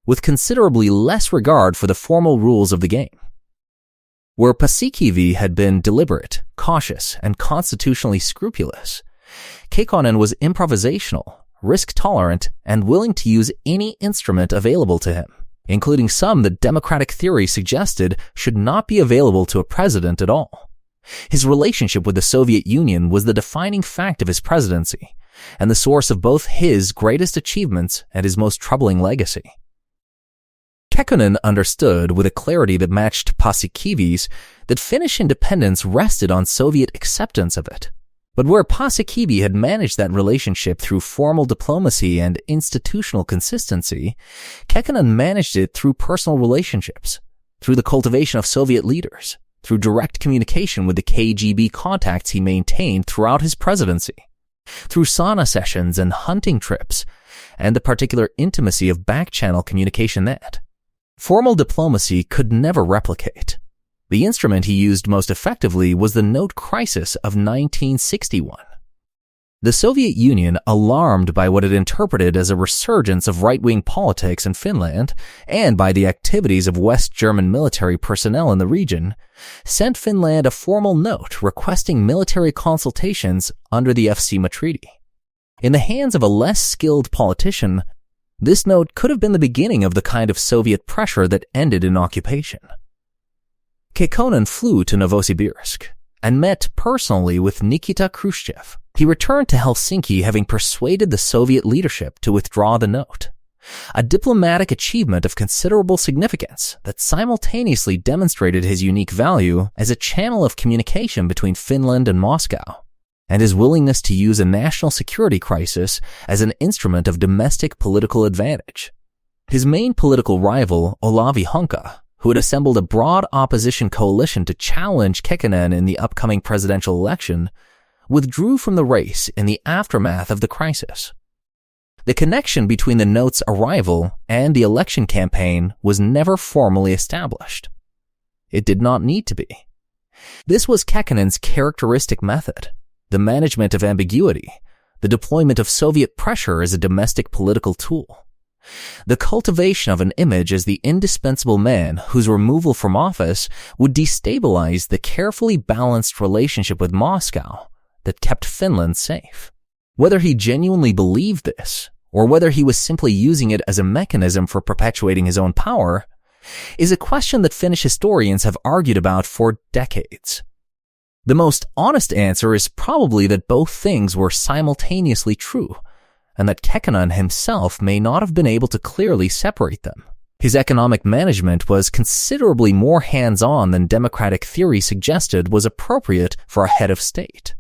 A: with considerably less regard for the formal rules of the game. Where Paasikivi had been deliberate, cautious, and constitutionally scrupulous, Kekkonen was improvisational, risk-tolerant, and willing to use any instrument available to him, including some that democratic theory suggested should not be available to a president at all. His relationship with the Soviet Union was the defining fact of his presidency, and the source of both his greatest achievements and his most troubling legacy. Kekkonen understood with a clarity that matched Paasikivi's that Finnish independence rested on Soviet acceptance of it. But where Paasikivi had managed that relationship through formal diplomacy and institutional consistency, Kekkonen managed it through personal relationships, through the cultivation of Soviet leaders, through direct communication with the KGB contacts he maintained throughout his presidency, through sauna sessions and hunting trips, and the particular intimacy of back-channel communication that formal diplomacy could never replicate. The instrument he used most effectively was the note crisis of 1961. The Soviet Union, alarmed by what it interpreted as a resurgence of right-wing politics in Finland and by the activities of West German military personnel in the region, sent Finland a formal note requesting military consultations under the FCMA Treaty. In the hands of a less skilled politician, this note could have been the beginning of the kind of Soviet pressure that ended in occupation. Kekkonen flew to Novosibirsk and met personally with Nikita Khrushchev. He returned to Helsinki having persuaded the Soviet leadership to withdraw the note, a diplomatic achievement of considerable significance that simultaneously demonstrated his unique value as a channel of communication between Finland and Moscow, and his willingness to use a national security crisis as an instrument of domestic political advantage. His main political rival, Olavi Honka, who had assembled a broad opposition coalition to challenge Kekkonen in the upcoming presidential election, withdrew from the race in the aftermath of the crisis. The connection between the note's arrival and the election campaign was never formally established. It did not need to be. This was Kekkonen's characteristic method, the management of ambiguity, the deployment of Soviet pressure as a domestic political tool, the cultivation of an image as the indispensable man whose removal from office would destabilize the carefully balanced relationship with Moscow that kept Finland safe. Whether he genuinely believed this, or whether he was simply using it as a mechanism for perpetuating his own power, is a question that Finnish historians have argued about for decades. The most honest answer is probably that both things were simultaneously true, and that Kekkonen himself may not have been able to clearly separate them. His economic management was considerably more hands-on than democratic theory suggested was appropriate for a head of state.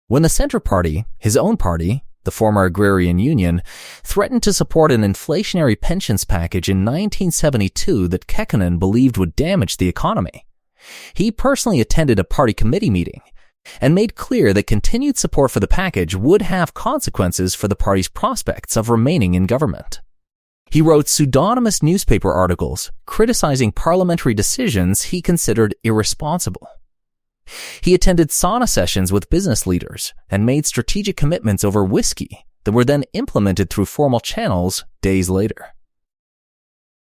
A: When the Centre Party, his own party, the former Agrarian Union, threatened to support an inflationary pensions package in 1972 that Kekkonen believed would damage the economy, he personally attended a party committee meeting and made clear that continued support for the package would have consequences for the party's prospects of remaining in government. He wrote pseudonymous newspaper articles criticizing parliamentary decisions he considered irresponsible. He attended sauna sessions with business leaders and made strategic commitments over whiskey that were then implemented through formal channels days later.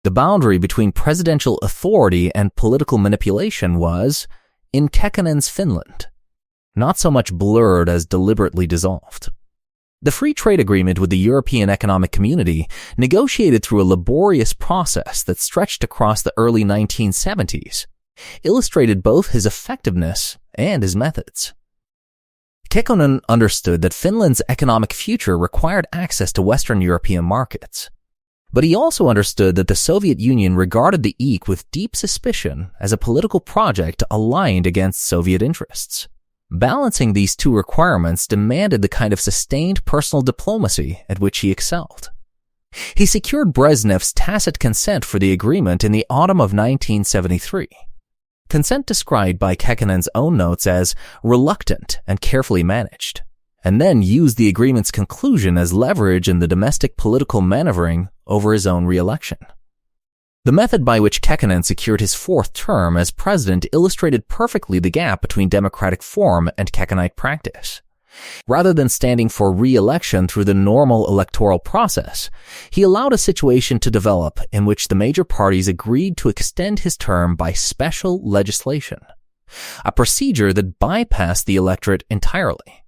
A: The boundary between presidential authority and political manipulation was, in Kekkonen's Finland, not so much blurred as deliberately dissolved. The free trade agreement with the European Economic Community, negotiated through a laborious process that stretched across the early 1970s, illustrated both his effectiveness and his methods. Kekkonen understood that Finland's economic future required access to Western European markets. But he also understood that the Soviet Union regarded the EEC with deep suspicion as a political project aligned against Soviet interests. Balancing these two requirements demanded the kind of sustained personal diplomacy at which he excelled. He secured Brezhnev's tacit consent for the agreement in the autumn of 1973. Consent described by Kekkonen's own notes as reluctant and carefully managed, and then used the agreement's conclusion as leverage in the domestic political maneuvering over his own re-election. The method by which Kekkonen secured his fourth term as president illustrated perfectly the gap between democratic form and Kekkonite practice. Rather than standing for re-election through the normal electoral process, he allowed a situation to develop in which the major parties agreed to extend his term by special legislation, a procedure that bypassed the electorate entirely.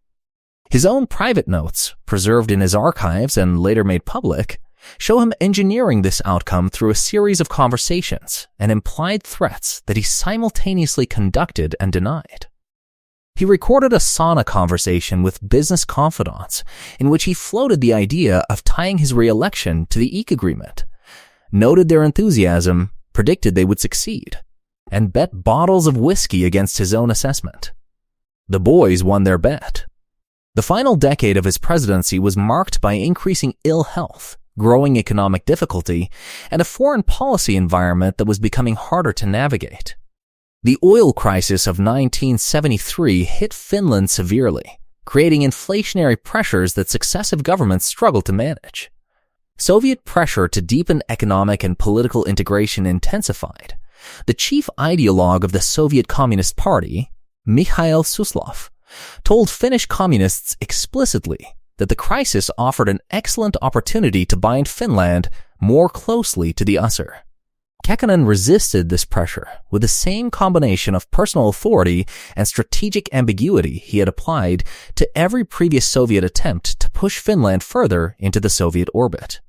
A: His own private notes, preserved in his archives and later made public, show him engineering this outcome through a series of conversations and implied threats that he simultaneously conducted and denied. He recorded a sauna conversation with business confidants in which he floated the idea of tying his re-election to the EEC agreement, noted their enthusiasm, predicted they would succeed, and bet bottles of whiskey against his own assessment. The boys won their bet. The final decade of his presidency was marked by increasing ill health, growing economic difficulty, and a foreign policy environment that was becoming harder to navigate. The oil crisis of 1973 hit Finland severely, creating inflationary pressures that successive governments struggled to manage. Soviet pressure to deepen economic and political integration intensified. The chief ideologue of the Soviet Communist Party, Mikhail Suslov, told Finnish communists explicitly that the crisis offered an excellent opportunity to bind Finland more closely to the USSR. Kekkonen resisted this pressure with the same combination of personal authority and strategic ambiguity he had applied to every previous Soviet attempt to push Finland further into the Soviet orbit.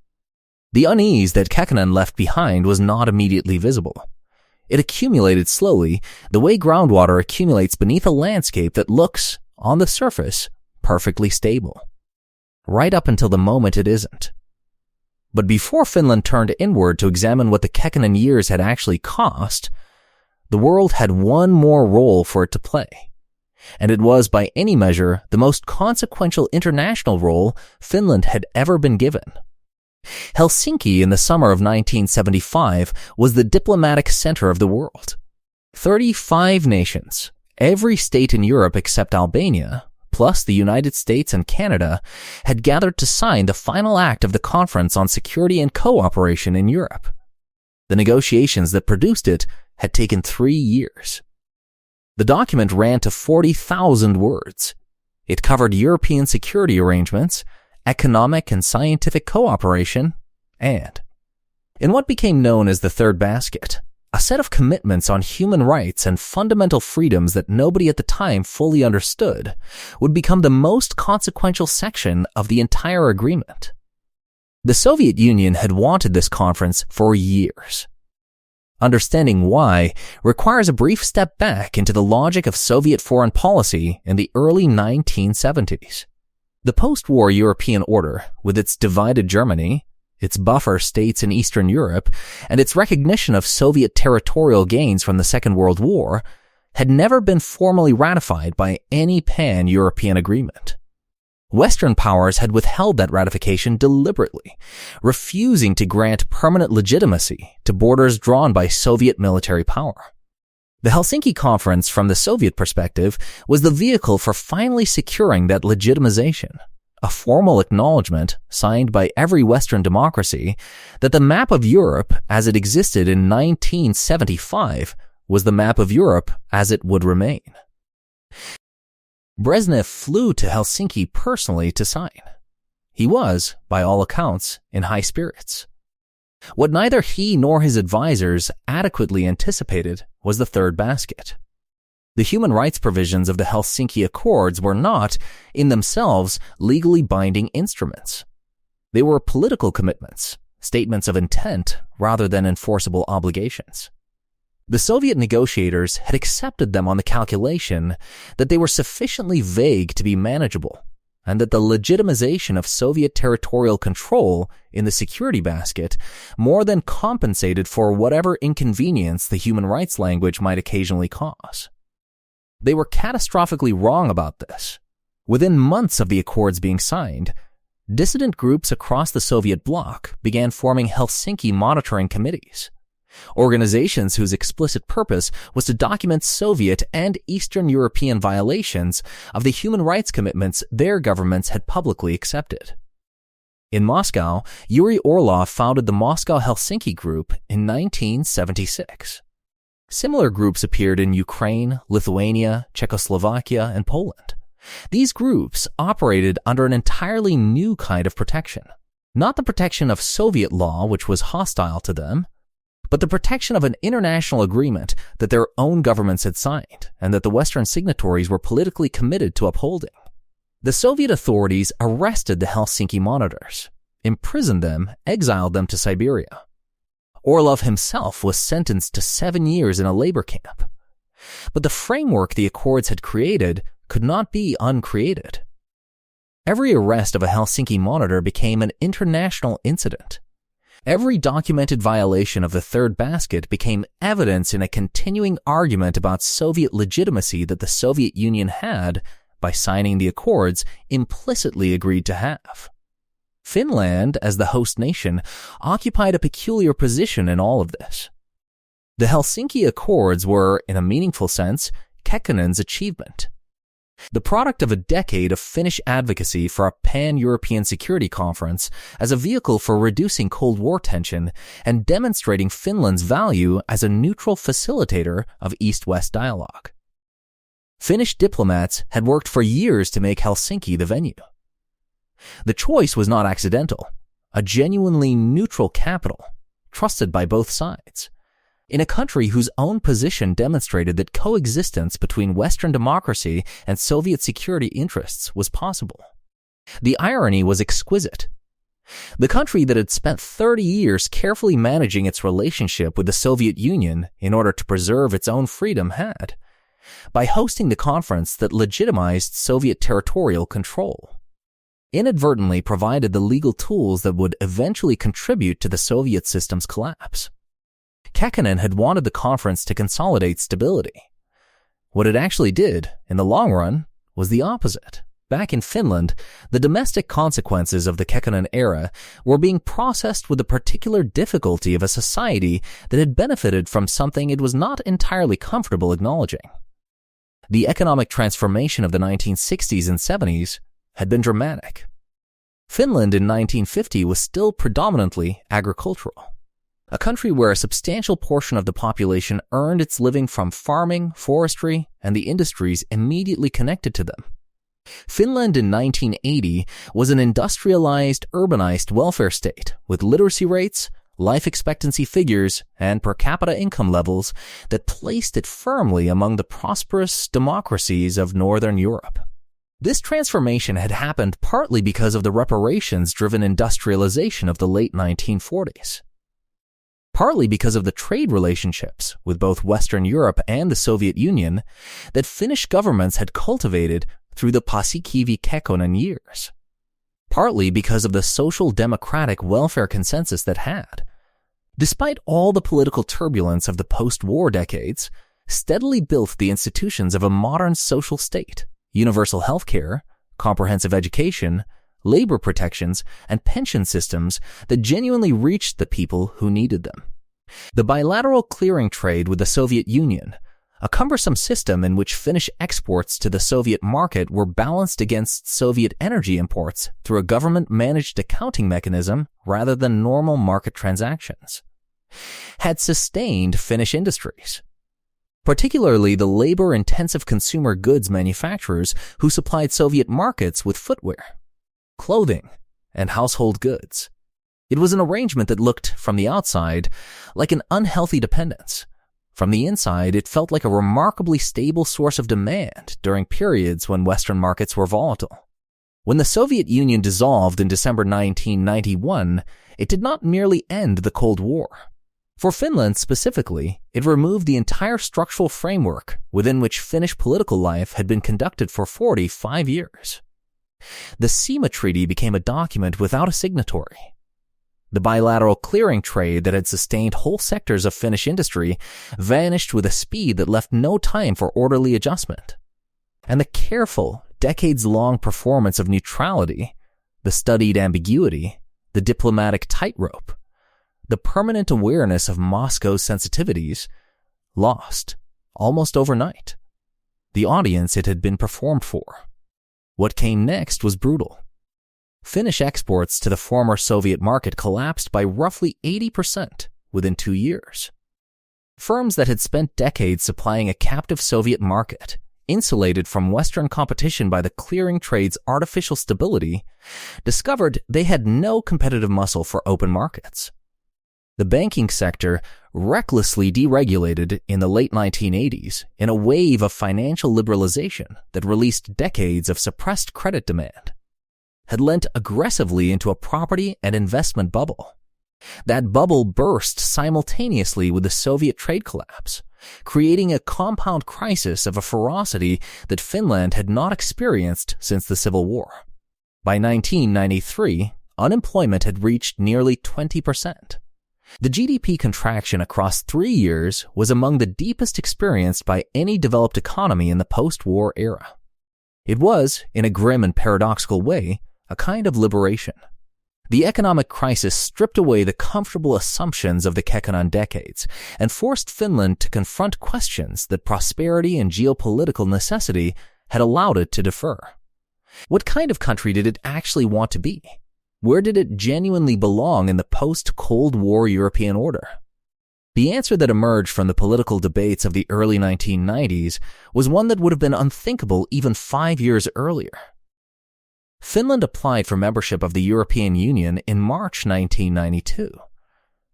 A: The unease that Kekkonen left behind was not immediately visible. It accumulated slowly, the way groundwater accumulates beneath a landscape that looks, on the surface, perfectly stable. Right up until the moment it isn't. But before Finland turned inward to examine what the Kekkonen years had actually cost, the world had one more role for it to play. And it was, by any measure, the most consequential international role Finland had ever been given. Helsinki in the summer of 1975 was the diplomatic center of the world. 35 nations, every state in Europe except Albania, plus the United States and Canada, had gathered to sign the final act of the Conference on Security and Cooperation in Europe. The negotiations that produced it had taken 3 years. The document ran to 40,000 words. It covered European security arrangements, economic and scientific cooperation, and, in what became known as the Third Basket, a set of commitments on human rights and fundamental freedoms that nobody at the time fully understood, would become the most consequential section of the entire agreement. The Soviet Union had wanted this conference for years. Understanding why requires a brief step back into the logic of Soviet foreign policy in the early 1970s. The post-war European order, with its divided Germany, its buffer states in Eastern Europe, and its recognition of Soviet territorial gains from the Second World War, had never been formally ratified by any pan-European agreement. Western powers had withheld that ratification deliberately, refusing to grant permanent legitimacy to borders drawn by Soviet military power. The Helsinki Conference, from the Soviet perspective, was the vehicle for finally securing that legitimization, a formal acknowledgement signed by every Western democracy that the map of Europe as it existed in 1975 was the map of Europe as it would remain. Brezhnev flew to Helsinki personally to sign. He was, by all accounts, in high spirits. What neither he nor his advisors adequately anticipated was the third basket. The human rights provisions of the Helsinki Accords were not, in themselves, legally binding instruments. They were political commitments, statements of intent rather than enforceable obligations. The Soviet negotiators had accepted them on the calculation that they were sufficiently vague to be manageable, and that the legitimization of Soviet territorial control in the security basket more than compensated for whatever inconvenience the human rights language might occasionally cause. They were catastrophically wrong about this. Within months of the accords being signed, dissident groups across the Soviet bloc began forming Helsinki monitoring committees, organizations whose explicit purpose was to document Soviet and Eastern European violations of the human rights commitments their governments had publicly accepted. In Moscow, Yuri Orlov founded the Moscow-Helsinki Group in 1976. Similar groups appeared in Ukraine, Lithuania, Czechoslovakia, and Poland. These groups operated under an entirely new kind of protection, not the protection of Soviet law, which was hostile to them, but the protection of an international agreement that their own governments had signed and that the Western signatories were politically committed to upholding. The Soviet authorities arrested the Helsinki monitors, imprisoned them, exiled them to Siberia. Orlov himself was sentenced to 7 years in a labor camp. But the framework the Accords had created could not be uncreated. Every arrest of a Helsinki monitor became an international incident. Every documented violation of the third basket became evidence in a continuing argument about Soviet legitimacy that the Soviet Union had, by signing the Accords, implicitly agreed to have. Finland, as the host nation, occupied a peculiar position in all of this. The Helsinki Accords were, in a meaningful sense, Kekkonen's achievement. The product of a decade of Finnish advocacy for a pan-European security conference as a vehicle for reducing Cold War tension and demonstrating Finland's value as a neutral facilitator of East-West dialogue. Finnish diplomats had worked for years to make Helsinki the venue. The choice was not accidental, a genuinely neutral capital, trusted by both sides, in a country whose own position demonstrated that coexistence between Western democracy and Soviet security interests was possible. The irony was exquisite. The country that had spent 30 years carefully managing its relationship with the Soviet Union in order to preserve its own freedom had, by hosting the conference that legitimized Soviet territorial control, inadvertently provided the legal tools that would eventually contribute to the Soviet system's collapse. Kekkonen had wanted the conference to consolidate stability. What it actually did, in the long run, was the opposite. Back in Finland, the domestic consequences of the Kekkonen era were being processed with the particular difficulty of a society that had benefited from something it was not entirely comfortable acknowledging. The economic transformation of the 1960s and 70s had been dramatic. Finland in 1950 was still predominantly agricultural, a country where a substantial portion of the population earned its living from farming, forestry, and the industries immediately connected to them. Finland in 1980 was an industrialized, urbanized welfare state with literacy rates, life expectancy figures, and per capita income levels that placed it firmly among the prosperous democracies of Northern Europe. This transformation had happened partly because of the reparations-driven industrialization of the late 1940s, partly because of the trade relationships with both Western Europe and the Soviet Union that Finnish governments had cultivated through the Paasikivi-Kekkonen years, partly because of the social democratic welfare consensus that had, despite all the political turbulence of the post-war decades, steadily built the institutions of a modern social state, universal health care, comprehensive education, labor protections, and pension systems that genuinely reached the people who needed them. The bilateral clearing trade with the Soviet Union, a cumbersome system in which Finnish exports to the Soviet market were balanced against Soviet energy imports through a government-managed accounting mechanism rather than normal market transactions, had sustained Finnish industries, particularly the labor-intensive consumer goods manufacturers who supplied Soviet markets with footwear, clothing, and household goods. It was an arrangement that looked, from the outside, like an unhealthy dependence. From the inside, it felt like a remarkably stable source of demand during periods when Western markets were volatile. When the Soviet Union dissolved in December 1991, it did not merely end the Cold War. For Finland specifically, it removed the entire structural framework within which Finnish political life had been conducted for 45 years. The Sima Treaty became a document without a signatory. The bilateral clearing trade that had sustained whole sectors of Finnish industry vanished with a speed that left no time for orderly adjustment. And the careful, decades-long performance of neutrality, the studied ambiguity, the diplomatic tightrope, the permanent awareness of Moscow's sensitivities, lost, almost overnight, the audience it had been performed for. What came next was brutal. Finnish exports to the former Soviet market collapsed by roughly 80% within 2 years. Firms that had spent decades supplying a captive Soviet market, insulated from Western competition by the clearing trade's artificial stability, discovered they had no competitive muscle for open markets. The banking sector, recklessly deregulated in the late 1980s in a wave of financial liberalization that released decades of suppressed credit demand, had lent aggressively into a property and investment bubble. That bubble burst simultaneously with the Soviet trade collapse, creating a compound crisis of a ferocity that Finland had not experienced since the Civil War. By 1993, unemployment had reached nearly 20%. The GDP contraction across 3 years was among the deepest experienced by any developed economy in the post-war era. It was, in a grim and paradoxical way, a kind of liberation. The economic crisis stripped away the comfortable assumptions of the Kekkonen decades and forced Finland to confront questions that prosperity and geopolitical necessity had allowed it to defer. What kind of country did it actually want to be? Where did it genuinely belong in the post-Cold War European order? The answer that emerged from the political debates of the early 1990s was one that would have been unthinkable even 5 years earlier. Finland applied for membership of the European Union in March 1992.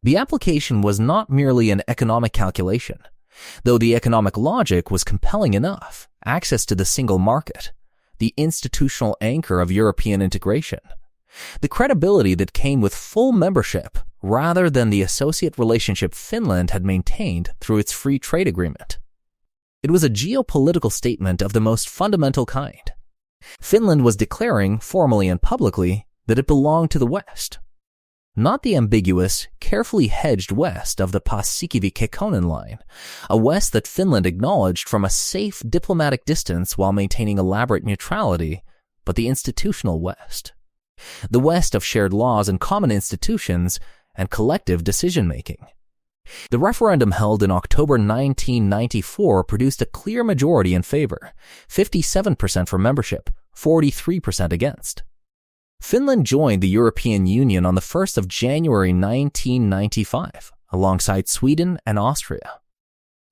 A: The application was not merely an economic calculation, though the economic logic was compelling enough: access to the single market, the institutional anchor of European integration, the credibility that came with full membership rather than the associate relationship Finland had maintained through its free trade agreement. It was a geopolitical statement of the most fundamental kind. Finland was declaring, formally and publicly, that it belonged to the West. Not the ambiguous, carefully hedged West of the Paasikivi-Kekkonen line, a West that Finland acknowledged from a safe diplomatic distance while maintaining elaborate neutrality, but the institutional West. The West of shared laws and common institutions and collective decision-making. The referendum held in October 1994 produced a clear majority in favor, 57% for membership, 43% against. Finland joined the European Union on the 1st of January 1995, alongside Sweden and Austria.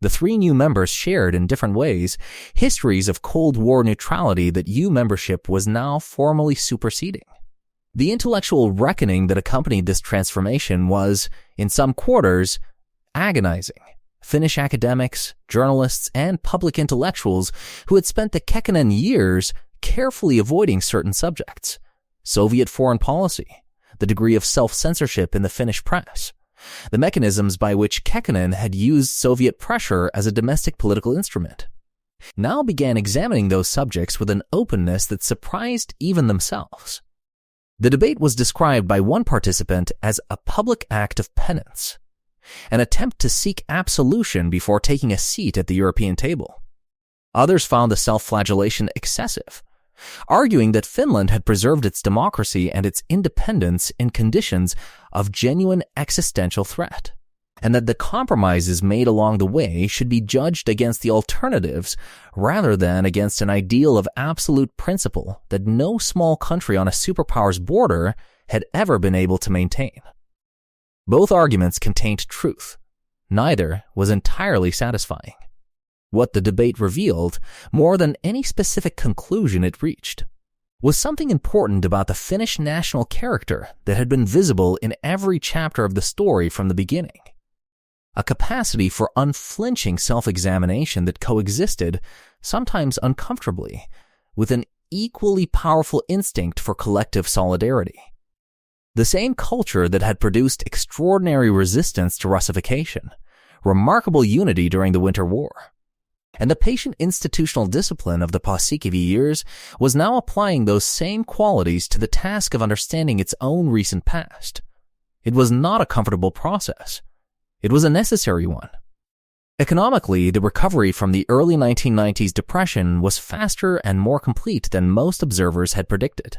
A: The 3 new members shared in different ways histories of Cold War neutrality that EU membership was now formally superseding. The intellectual reckoning that accompanied this transformation was, in some quarters, agonizing. Finnish academics, journalists, and public intellectuals who had spent the Kekkonen years carefully avoiding certain subjects: Soviet foreign policy, the degree of self-censorship in the Finnish press, the mechanisms by which Kekkonen had used Soviet pressure as a domestic political instrument, now began examining those subjects with an openness that surprised even themselves. The debate was described by one participant as a public act of penance, an attempt to seek absolution before taking a seat at the European table. Others found the self-flagellation excessive, arguing that Finland had preserved its democracy and its independence in conditions of genuine existential threat, and that the compromises made along the way should be judged against the alternatives rather than against an ideal of absolute principle that no small country on a superpower's border had ever been able to maintain. Both arguments contained truth. Neither was entirely satisfying. What the debate revealed, more than any specific conclusion it reached, was something important about the Finnish national character that had been visible in every chapter of the story from the beginning. A capacity for unflinching self-examination that coexisted, sometimes uncomfortably, with an equally powerful instinct for collective solidarity. The same culture that had produced extraordinary resistance to Russification, remarkable unity during the Winter War, and the patient institutional discipline of the Paasikivi years was now applying those same qualities to the task of understanding its own recent past. It was not a comfortable process. It was a necessary one. Economically, the recovery from the early 1990s depression was faster and more complete than most observers had predicted.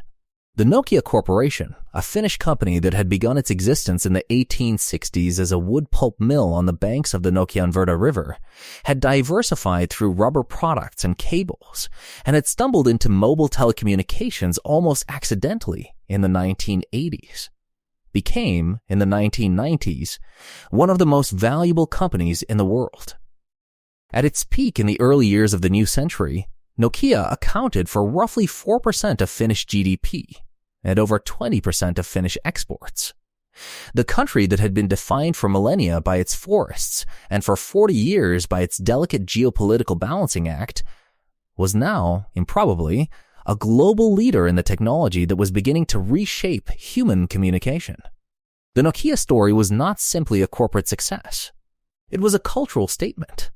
A: The Nokia Corporation, a Finnish company that had begun its existence in the 1860s as a wood pulp mill on the banks of the Nokianverta River, had diversified through rubber products and cables, and had stumbled into mobile telecommunications almost accidentally in the 1980s. Became, in the 1990s, one of the most valuable companies in the world. At its peak in the early years of the new century, Nokia accounted for roughly 4% of Finnish GDP and over 20% of Finnish exports. The country that had been defined for millennia by its forests and for 40 years by its delicate geopolitical balancing act was now, improbably, a global leader in the technology that was beginning to reshape human communication. The Nokia story was not simply a corporate success. It was a cultural statement.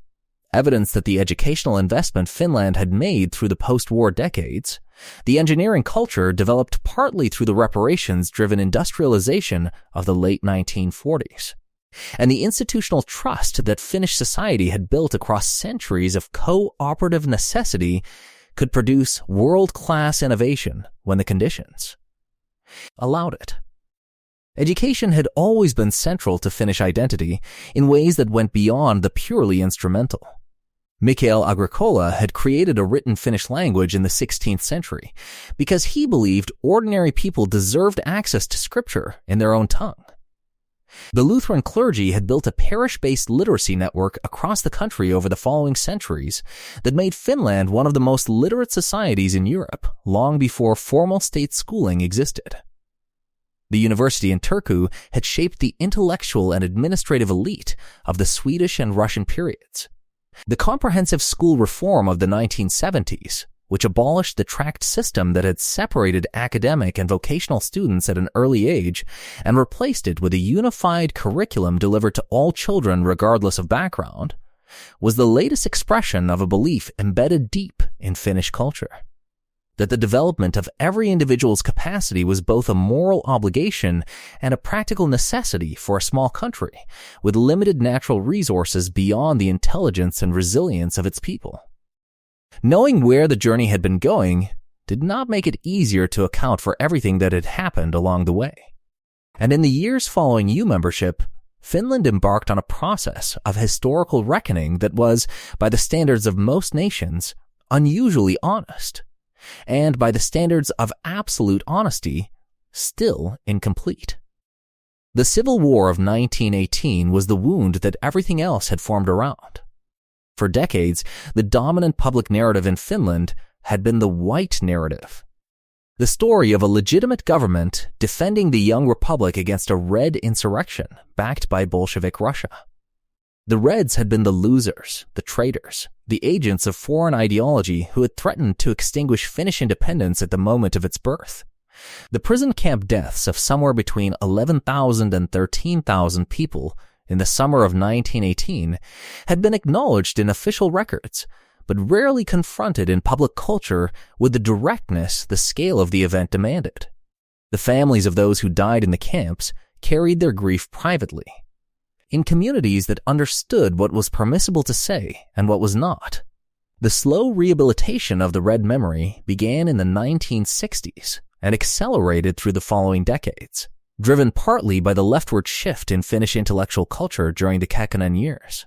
A: Evidence that the educational investment Finland had made through the post-war decades, the engineering culture developed partly through the reparations-driven industrialization of the late 1940s, and the institutional trust that Finnish society had built across centuries of cooperative necessity could produce world-class innovation when the conditions allowed it. Education had always been central to Finnish identity in ways that went beyond the purely instrumental. Mikael Agricola had created a written Finnish language in the 16th century because he believed ordinary people deserved access to scripture in their own tongue. The Lutheran clergy had built a parish-based literacy network across the country over the following centuries that made Finland one of the most literate societies in Europe long before formal state schooling existed. The university in Turku had shaped the intellectual and administrative elite of the Swedish and Russian periods. The comprehensive school reform of the 1970s, which abolished the tract system that had separated academic and vocational students at an early age and replaced it with a unified curriculum delivered to all children regardless of background, was the latest expression of a belief embedded deep in Finnish culture. That the development of every individual's capacity was both a moral obligation and a practical necessity for a small country with limited natural resources beyond the intelligence and resilience of its people. Knowing where the journey had been going did not make it easier to account for everything that had happened along the way. And in the years following EU membership, Finland embarked on a process of historical reckoning that was, by the standards of most nations, unusually honest, and by the standards of absolute honesty, still incomplete. The Civil War of 1918 was the wound that everything else had formed around. For decades, the dominant public narrative in Finland had been the white narrative. The story of a legitimate government defending the young republic against a Red insurrection backed by Bolshevik Russia. The Reds had been the losers, the traitors, the agents of foreign ideology who had threatened to extinguish Finnish independence at the moment of its birth. The prison camp deaths of somewhere between 11,000 and 13,000 people in the summer of 1918 had been acknowledged in official records, but rarely confronted in public culture with the directness the scale of the event demanded. The families of those who died in the camps carried their grief privately, in communities that understood what was permissible to say and what was not. The slow rehabilitation of the Red memory began in the 1960s and accelerated through the following decades, driven partly by the leftward shift in Finnish intellectual culture during the Kekkonen years,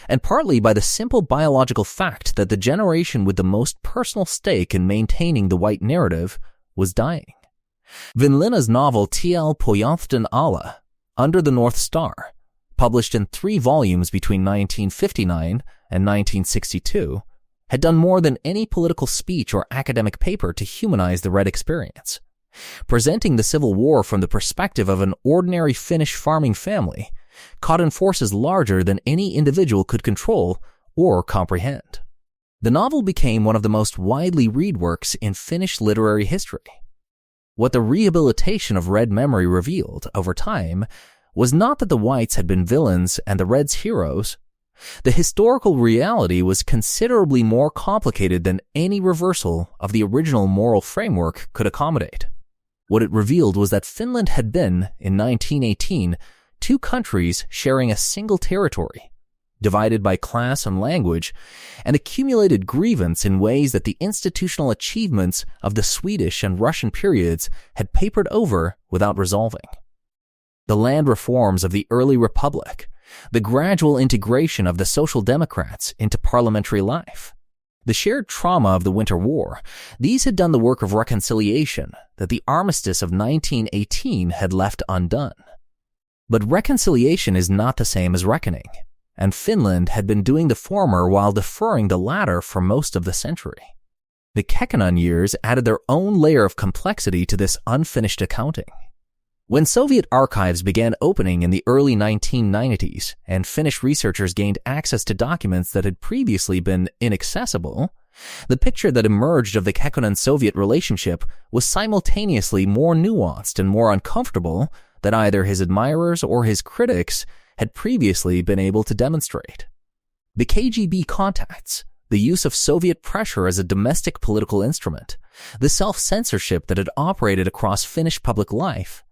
A: and partly by the simple biological fact that the generation with the most personal stake in maintaining the white narrative was dying. Vinlina's novel Tiel Pojatten alla, Under the North Star, published in 3 volumes between 1959 and 1962, had done more than any political speech or academic paper to humanize the Red experience, presenting the Civil War from the perspective of an ordinary Finnish farming family, caught in forces larger than any individual could control or comprehend. The novel became one of the most widely read works in Finnish literary history. What the rehabilitation of Red memory revealed over time was not that the Whites had been villains and the Reds heroes. The historical reality was considerably more complicated than any reversal of the original moral framework could accommodate. What it revealed was that Finland had been, in 1918, 2 countries sharing a single territory, divided by class and language, and accumulated grievance in ways that the institutional achievements of the Swedish and Russian periods had papered over without resolving. The land reforms of the early republic, the gradual integration of the Social Democrats into parliamentary life, the shared trauma of the Winter War, these had done the work of reconciliation that the armistice of 1918 had left undone. But reconciliation is not the same as reckoning, and Finland had been doing the former while deferring the latter for most of the century. The Kekkonen years added their own layer of complexity to this unfinished accounting. When Soviet archives began opening in the early 1990s and Finnish researchers gained access to documents that had previously been inaccessible, the picture that emerged of the Kekkonen-Soviet relationship was simultaneously more nuanced and more uncomfortable than either his admirers or his critics had previously been able to demonstrate. The KGB contacts, the use of Soviet pressure as a domestic political instrument, the self-censorship that had operated across Finnish public life,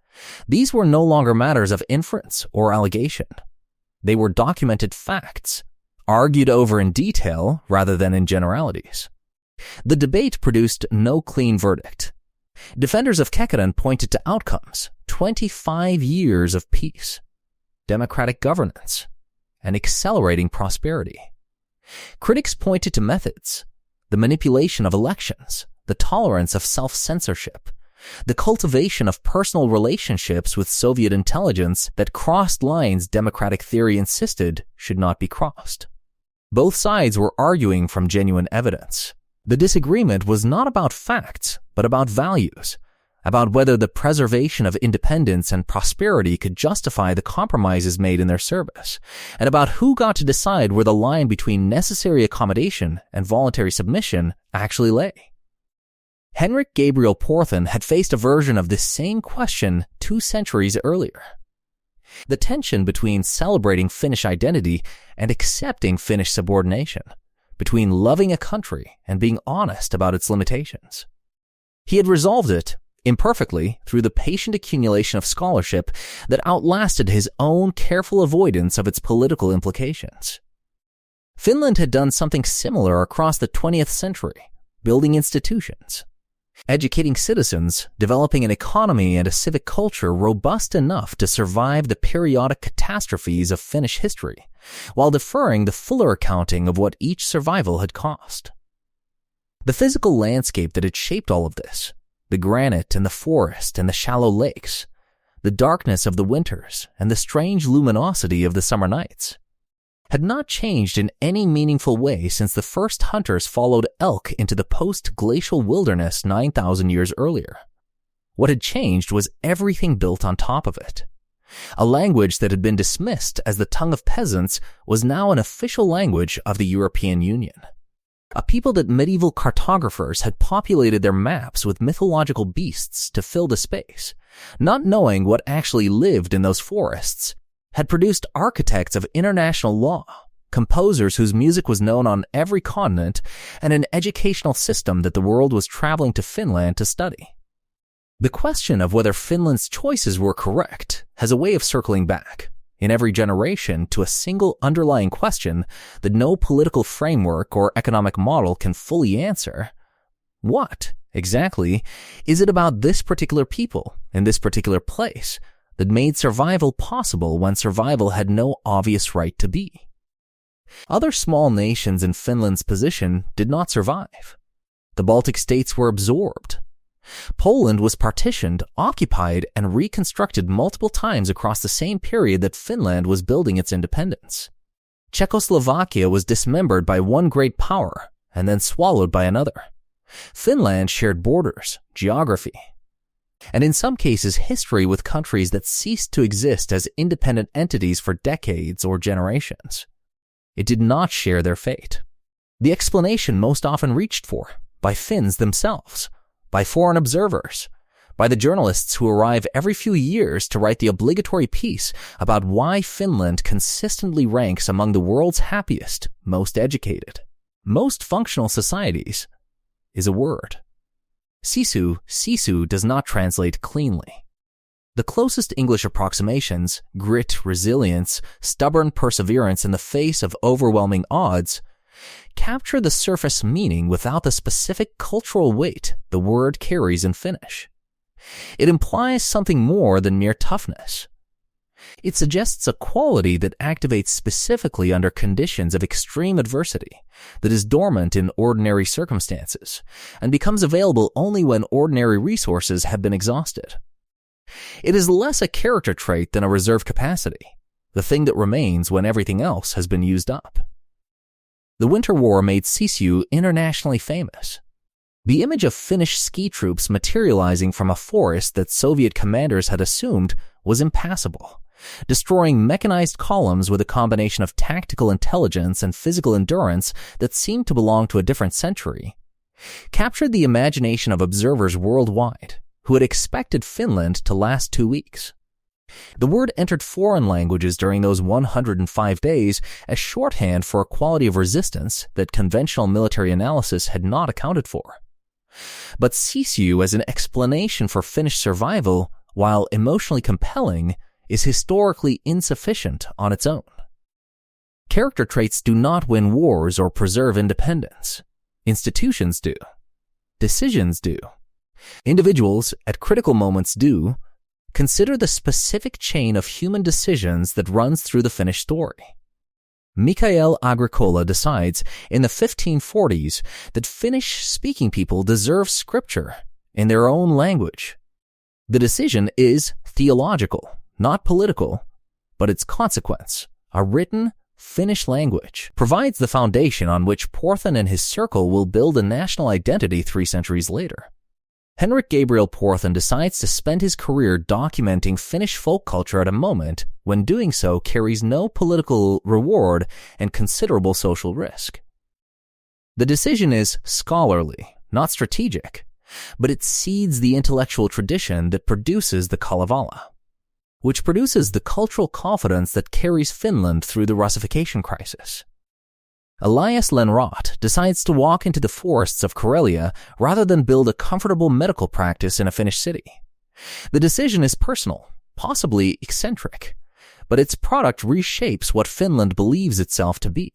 A: these were no longer matters of inference or allegation. They were documented facts, argued over in detail rather than in generalities. The debate produced no clean verdict. Defenders of Kekkonen pointed to outcomes: 25 years of peace, democratic governance, and accelerating prosperity. Critics pointed to methods: the manipulation of elections, the tolerance of self-censorship, the cultivation of personal relationships with Soviet intelligence that crossed lines democratic theory insisted should not be crossed. Both sides were arguing from genuine evidence. The disagreement was not about facts, but about values, about whether the preservation of independence and prosperity could justify the compromises made in their service, and about who got to decide where the line between necessary accommodation and voluntary submission actually lay. Henrik Gabriel Porthan had faced a version of this same question 2 centuries earlier. The tension between celebrating Finnish identity and accepting Finnish subordination, between loving a country and being honest about its limitations. He had resolved it, imperfectly, through the patient accumulation of scholarship that outlasted his own careful avoidance of its political implications. Finland had done something similar across the 20th century, building institutions, educating citizens, developing an economy and a civic culture robust enough to survive the periodic catastrophes of Finnish history, while deferring the fuller accounting of what each survival had cost. The physical landscape that had shaped all of this, the granite and the forest and the shallow lakes, the darkness of the winters and the strange luminosity of the summer nights, had not changed in any meaningful way since the first hunters followed elk into the post-glacial wilderness 9,000 years earlier. What had changed was everything built on top of it. A language that had been dismissed as the tongue of peasants was now an official language of the European Union. A people that medieval cartographers had populated their maps with mythological beasts to fill the space, not knowing what actually lived in those forests, had produced architects of international law, composers whose music was known on every continent, and an educational system that the world was traveling to Finland to study. The question of whether Finland's choices were correct has a way of circling back, in every generation, to a single underlying question that no political framework or economic model can fully answer. What, exactly, is it about this particular people in this particular place that made survival possible when survival had no obvious right to be? Other small nations in Finland's position did not survive. The Baltic states were absorbed. Poland was partitioned, occupied, and reconstructed multiple times across the same period that Finland was building its independence. Czechoslovakia was dismembered by one great power and then swallowed by another. Finland shared borders, geography, and in some cases history with countries that ceased to exist as independent entities for decades or generations. It did not share their fate. The explanation most often reached for by Finns themselves, by foreign observers, by the journalists who arrive every few years to write the obligatory piece about why Finland consistently ranks among the world's happiest, most educated, most functional societies, is a word. Sisu does not translate cleanly. The closest English approximations, grit, resilience, stubborn perseverance in the face of overwhelming odds, capture the surface meaning without the specific cultural weight the word carries in Finnish. It implies something more than mere toughness. It suggests a quality that activates specifically under conditions of extreme adversity, that is dormant in ordinary circumstances, and becomes available only when ordinary resources have been exhausted. It is less a character trait than a reserve capacity, the thing that remains when everything else has been used up. The Winter War made Sisu internationally famous. The image of Finnish ski troops materializing from a forest that Soviet commanders had assumed was impassable, destroying mechanized columns with a combination of tactical intelligence and physical endurance that seemed to belong to a different century, captured the imagination of observers worldwide who had expected Finland to last 2 weeks. The word entered foreign languages during those 105 days as shorthand for a quality of resistance that conventional military analysis had not accounted for. But Sisu as an explanation for Finnish survival, while emotionally compelling, is historically insufficient on its own. Character traits do not win wars or preserve independence. Institutions do. Decisions do. Individuals, at critical moments, do. Consider the specific chain of human decisions that runs through the Finnish story. Mikael Agricola decides in the 1540s that Finnish-speaking people deserve scripture in their own language. The decision is theological, not political, but its consequence, a written Finnish language, provides the foundation on which Porthan and his circle will build a national identity 3 centuries later. Henrik Gabriel Porthan decides to spend his career documenting Finnish folk culture at a moment when doing so carries no political reward and considerable social risk. The decision is scholarly, not strategic, but it seeds the intellectual tradition that produces the Kalevala, which produces the cultural confidence that carries Finland through the Russification crisis. Elias Lönnrot decides to walk into the forests of Karelia rather than build a comfortable medical practice in a Finnish city. The decision is personal, possibly eccentric, but its product reshapes what Finland believes itself to be.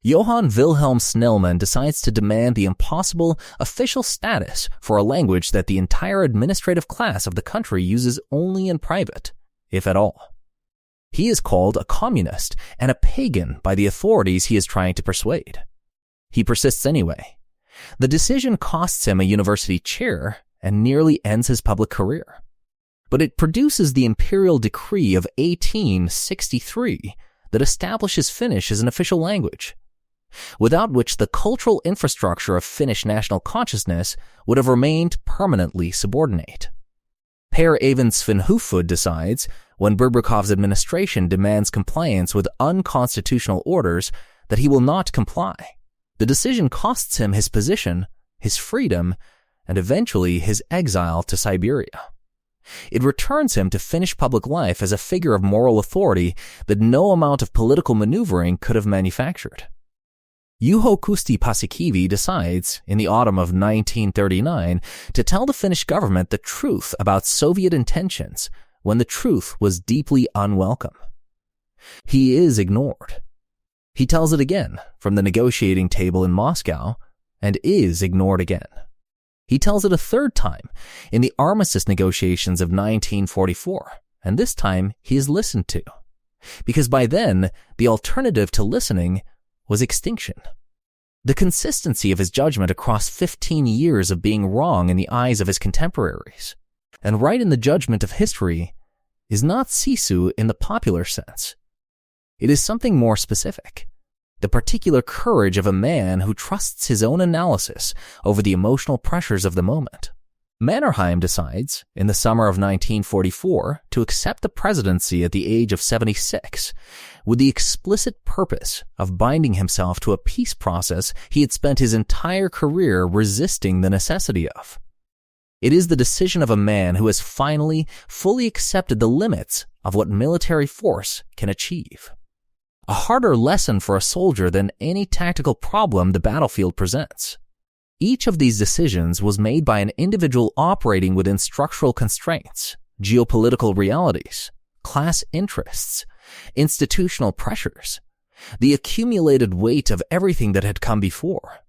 A: Johan Vilhelm Snellman decides to demand the impossible official status for a language that the entire administrative class of the country uses only in private, if at all. He is called a communist and a pagan by the authorities he is trying to persuade. He persists anyway. The decision costs him a university chair and nearly ends his public career. But it produces the imperial decree of 1863 that establishes Finnish as an official language, without which the cultural infrastructure of Finnish national consciousness would have remained permanently subordinate. Per Even Svinhufvud decides, when Berbekov's administration demands compliance with unconstitutional orders, that he will not comply. The decision costs him his position, his freedom, and eventually his exile to Siberia. It returns him to Finnish public life as a figure of moral authority that no amount of political maneuvering could have manufactured. Juho Kusti Paasikivi decides, in the autumn of 1939, to tell the Finnish government the truth about Soviet intentions when the truth was deeply unwelcome. He is ignored. He tells it again from the negotiating table in Moscow and is ignored again. He tells it a third time in the armistice negotiations of 1944, and this time he is listened to, because by then the alternative to listening was extinction. The consistency of his judgment across 15 years of being wrong in the eyes of his contemporaries, and right in the judgment of history, is not sisu in the popular sense. It is something more specific. The particular courage of a man who trusts his own analysis over the emotional pressures of the moment. Mannerheim decides, in the summer of 1944, to accept the presidency at the age of 76, with the explicit purpose of binding himself to a peace process he had spent his entire career resisting the necessity of. It is the decision of a man who has finally fully accepted the limits of what military force can achieve. A harder lesson for a soldier than any tactical problem the battlefield presents. Each of these decisions was made by an individual operating within structural constraints, geopolitical realities, class interests, institutional pressures, the accumulated weight of everything that had come before.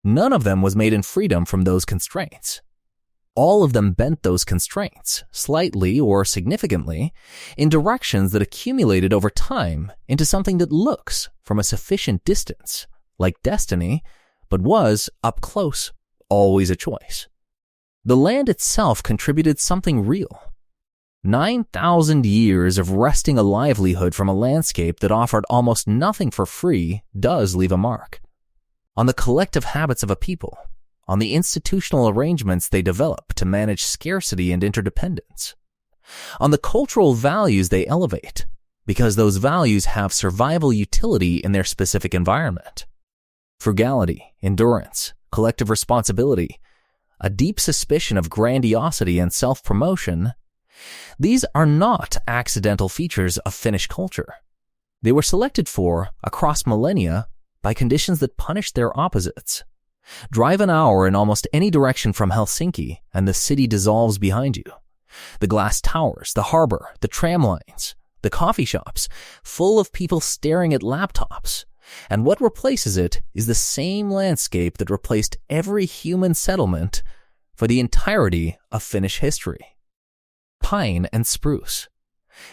A: None of them was made in freedom from those constraints. All of them bent those constraints, slightly or significantly, in directions that accumulated over time into something that looks, from a sufficient distance, like destiny, but was, up close, always a choice. The land itself contributed something real. 9,000 years of wresting a livelihood from a landscape that offered almost nothing for free does leave a mark. On the collective habits of a people, on the institutional arrangements they develop to manage scarcity and interdependence, on the cultural values they elevate, because those values have survival utility in their specific environment. Frugality, endurance, collective responsibility, a deep suspicion of grandiosity and self-promotion, these are not accidental features of Finnish culture. They were selected for, across millennia, by conditions that punished their opposites. Drive an hour in almost any direction from Helsinki, and the city dissolves behind you. The glass towers, the harbor, the tram lines, the coffee shops, full of people staring at laptops. And what replaces it is the same landscape that replaced every human settlement for the entirety of Finnish history. Pine and spruce,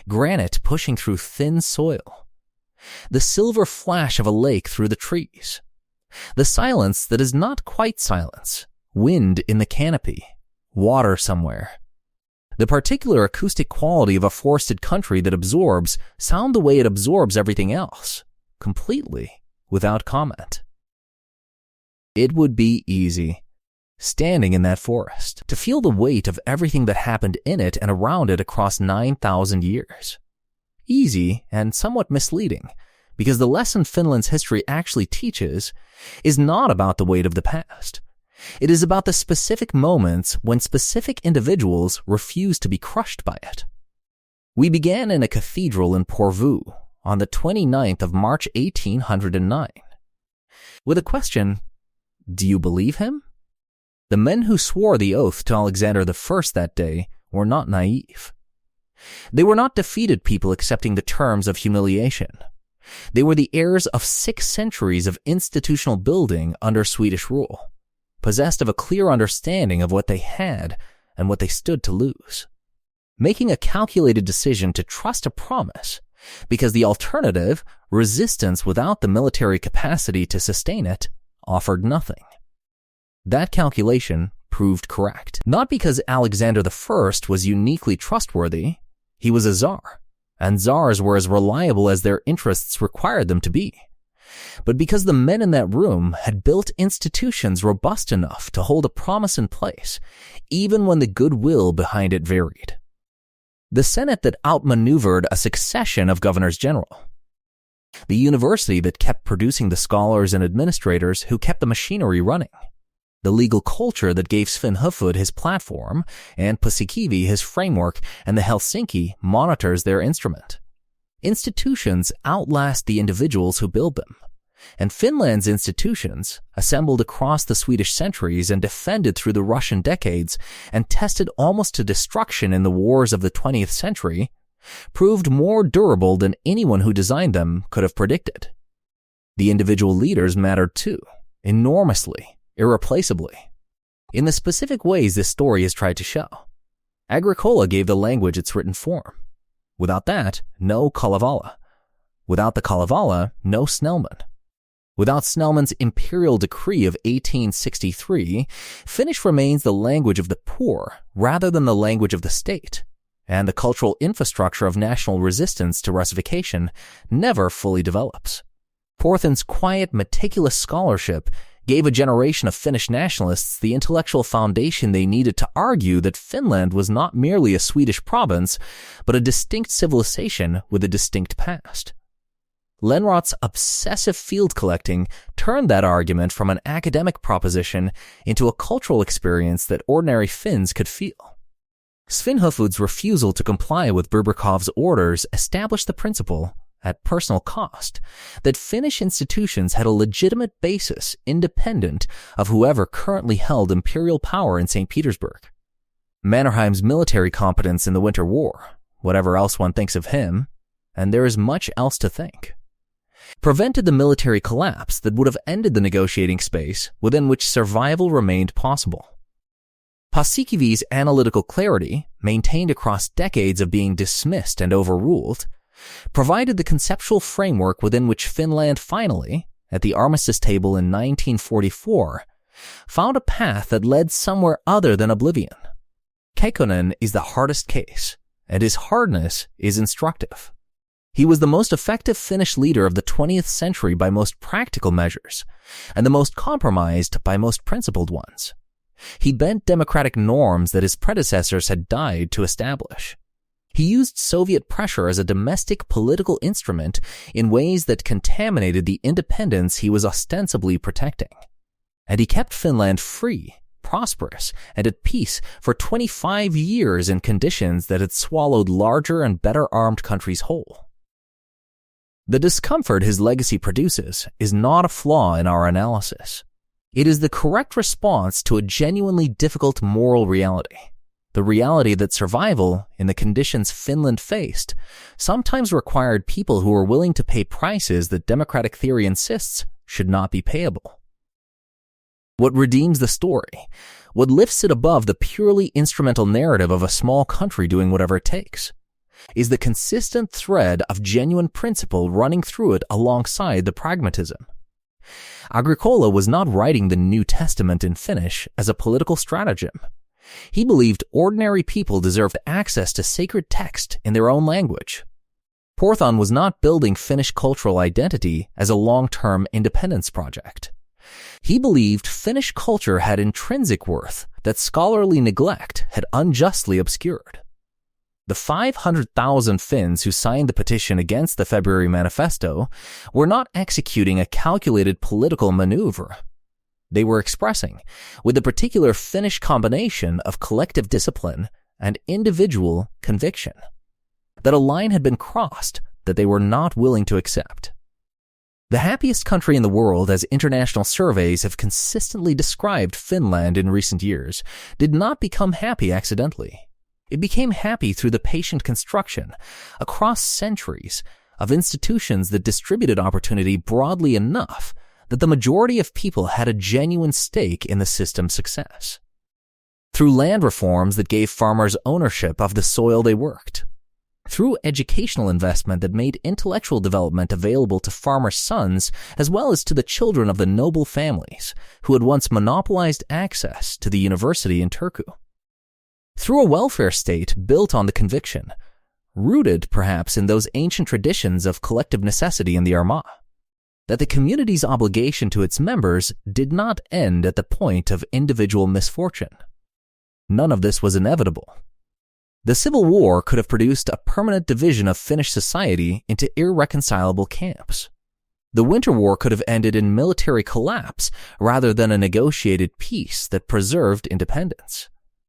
A: granite pushing through thin soil, the silver flash of a lake through the trees, the silence that is not quite silence, wind in the canopy, water somewhere. The particular acoustic quality of a forested country that absorbs sound the way it absorbs everything else, completely, without comment. It would be easy, standing in that forest, to feel the weight of everything that happened in it and around it across 9,000 years. Easy and somewhat misleading, because the lesson Finland's history actually teaches is not about the weight of the past. It is about the specific moments when specific individuals refuse to be crushed by it. We began in a cathedral in Porvoo on the 29th of March 1809, with a question, do you believe him? The men who swore the oath to Alexander I that day were not naive. They were not defeated people accepting the terms of humiliation. They were the heirs of 6 centuries of institutional building under Swedish rule, possessed of a clear understanding of what they had and what they stood to lose, making a calculated decision to trust a promise because the alternative, resistance without the military capacity to sustain it, offered nothing. That calculation proved correct, not because Alexander I was uniquely trustworthy. He was a czar, and czars were as reliable as their interests required them to be. But because the men in that room had built institutions robust enough to hold a promise in place, even when the goodwill behind it varied. The Senate that outmaneuvered a succession of governors general. The university that kept producing the scholars and administrators who kept the machinery running. The legal culture that gave Svinhufvud his platform, and Paasikivi his framework, and the Helsinki monitors their instrument. Institutions outlast the individuals who build them, and Finland's institutions, assembled across the Swedish centuries and defended through the Russian decades and tested almost to destruction in the wars of the 20th century, proved more durable than anyone who designed them could have predicted. The individual leaders mattered too, enormously, irreplaceably, in the specific ways this story has tried to show. Agricola gave the language its written form. Without that, no Kalevala. Without the Kalevala, no Snellman. Without Snellman's imperial decree of 1863, Finnish remains the language of the poor rather than the language of the state, and the cultural infrastructure of national resistance to Russification never fully develops. Porthan's quiet, meticulous scholarship gave a generation of Finnish nationalists the intellectual foundation they needed to argue that Finland was not merely a Swedish province, but a distinct civilization with a distinct past. Lönnrot's obsessive field collecting turned that argument from an academic proposition into a cultural experience that ordinary Finns could feel. Svinhufvud's refusal to comply with Berberkov's orders established the principle, at personal cost, that Finnish institutions had a legitimate basis independent of whoever currently held imperial power in St. Petersburg. Mannerheim's military competence in the Winter War, whatever else one thinks of him, and there is much else to think, prevented the military collapse that would have ended the negotiating space within which survival remained possible. Paasikivi's analytical clarity, maintained across decades of being dismissed and overruled, provided the conceptual framework within which Finland finally, at the armistice table in 1944, found a path that led somewhere other than oblivion. Kekkonen is the hardest case, and his hardness is instructive. He was the most effective Finnish leader of the 20th century by most practical measures, and the most compromised by most principled ones. He bent democratic norms that his predecessors had died to establish. He used Soviet pressure as a domestic political instrument in ways that contaminated the independence he was ostensibly protecting. And he kept Finland free, prosperous, and at peace for 25 years in conditions that had swallowed larger and better armed countries whole. The discomfort his legacy produces is not a flaw in our analysis. It is the correct response to a genuinely difficult moral reality. The reality that survival, in the conditions Finland faced, sometimes required people who were willing to pay prices that democratic theory insists should not be payable. What redeems the story, what lifts it above the purely instrumental narrative of a small country doing whatever it takes, is the consistent thread of genuine principle running through it alongside the pragmatism. Agricola was not writing the New Testament in Finnish as a political stratagem. He believed ordinary people deserved access to sacred text in their own language. Porthan was not building Finnish cultural identity as a long-term independence project. He believed Finnish culture had intrinsic worth that scholarly neglect had unjustly obscured. The 500,000 Finns who signed the petition against the February Manifesto were not executing a calculated political maneuver. They were expressing, with a particular Finnish combination of collective discipline and individual conviction, that a line had been crossed that they were not willing to accept. The happiest country in the world, as international surveys have consistently described Finland in recent years, did not become happy accidentally. It became happy through the patient construction, across centuries, of institutions that distributed opportunity broadly enough that the majority of people had a genuine stake in the system's success. Through land reforms that gave farmers ownership of the soil they worked. Through educational investment that made intellectual development available to farmers' sons as well as to the children of the noble families who had once monopolized access to the university in Turku. Through a welfare state built on the conviction, rooted perhaps in those ancient traditions of collective necessity in the Armagh, that the community's obligation to its members did not end at the point of individual misfortune. None of this was inevitable. The Civil War could have produced a permanent division of Finnish society into irreconcilable camps. The Winter War could have ended in military collapse rather than a negotiated peace that preserved independence.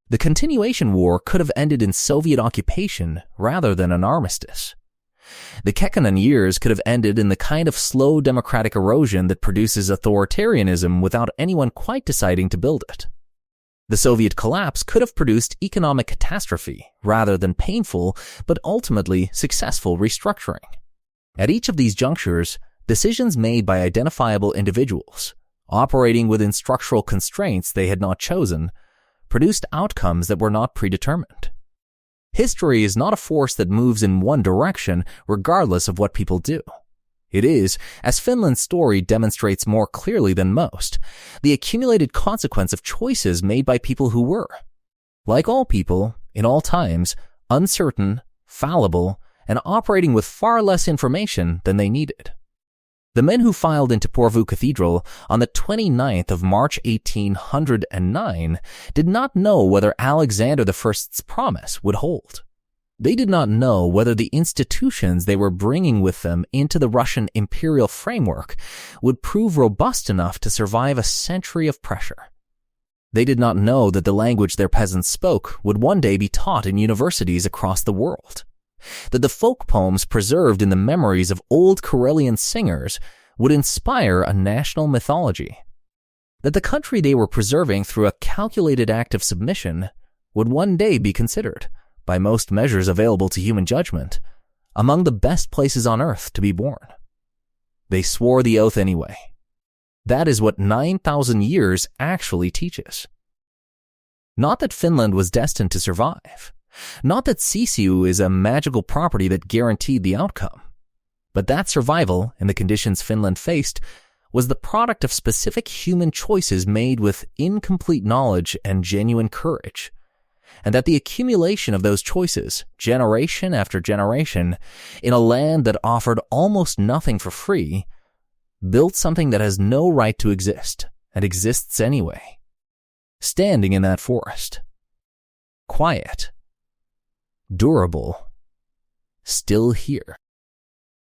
A: The Continuation War could have ended in Soviet occupation rather than an armistice. The Kekkonen years could have ended in the kind of slow democratic erosion that produces authoritarianism without anyone quite deciding to build it. The Soviet collapse could have produced economic catastrophe rather than painful but ultimately successful restructuring. At each of these junctures, decisions made by identifiable individuals, operating within structural constraints they had not chosen, produced outcomes that were not predetermined. History is not a force that moves in one direction regardless of what people do. It is, as Finland's story demonstrates more clearly than most, the accumulated consequence of choices made by people who were, like all people, in all times, uncertain, fallible, and operating with far less information than they needed. The men who filed into Porvoo Cathedral on the 29th of March 1809 did not know whether Alexander I's promise would hold. They did not know whether the institutions they were bringing with them into the Russian imperial framework would prove robust enough to survive a century of pressure. They did not know that the language their peasants spoke would one day be taught in universities across the world, that the folk poems preserved in the memories of old Karelian singers would inspire a national mythology, that the country they were preserving through a calculated act of submission would one day be considered, by most measures available to human judgment, among the best places on earth to be born. They swore the oath anyway. That is what 9,000 years actually teaches. Not that Finland was destined to survive. Not that Sisu is a magical property that guaranteed the outcome, but that survival, in the conditions Finland faced, was the product of specific human choices made with incomplete knowledge and genuine courage, and that the accumulation of those choices, generation after generation, in a land that offered almost nothing for free, built something that has no right to exist, and exists anyway. Standing in that forest. Quiet. Durable, still here.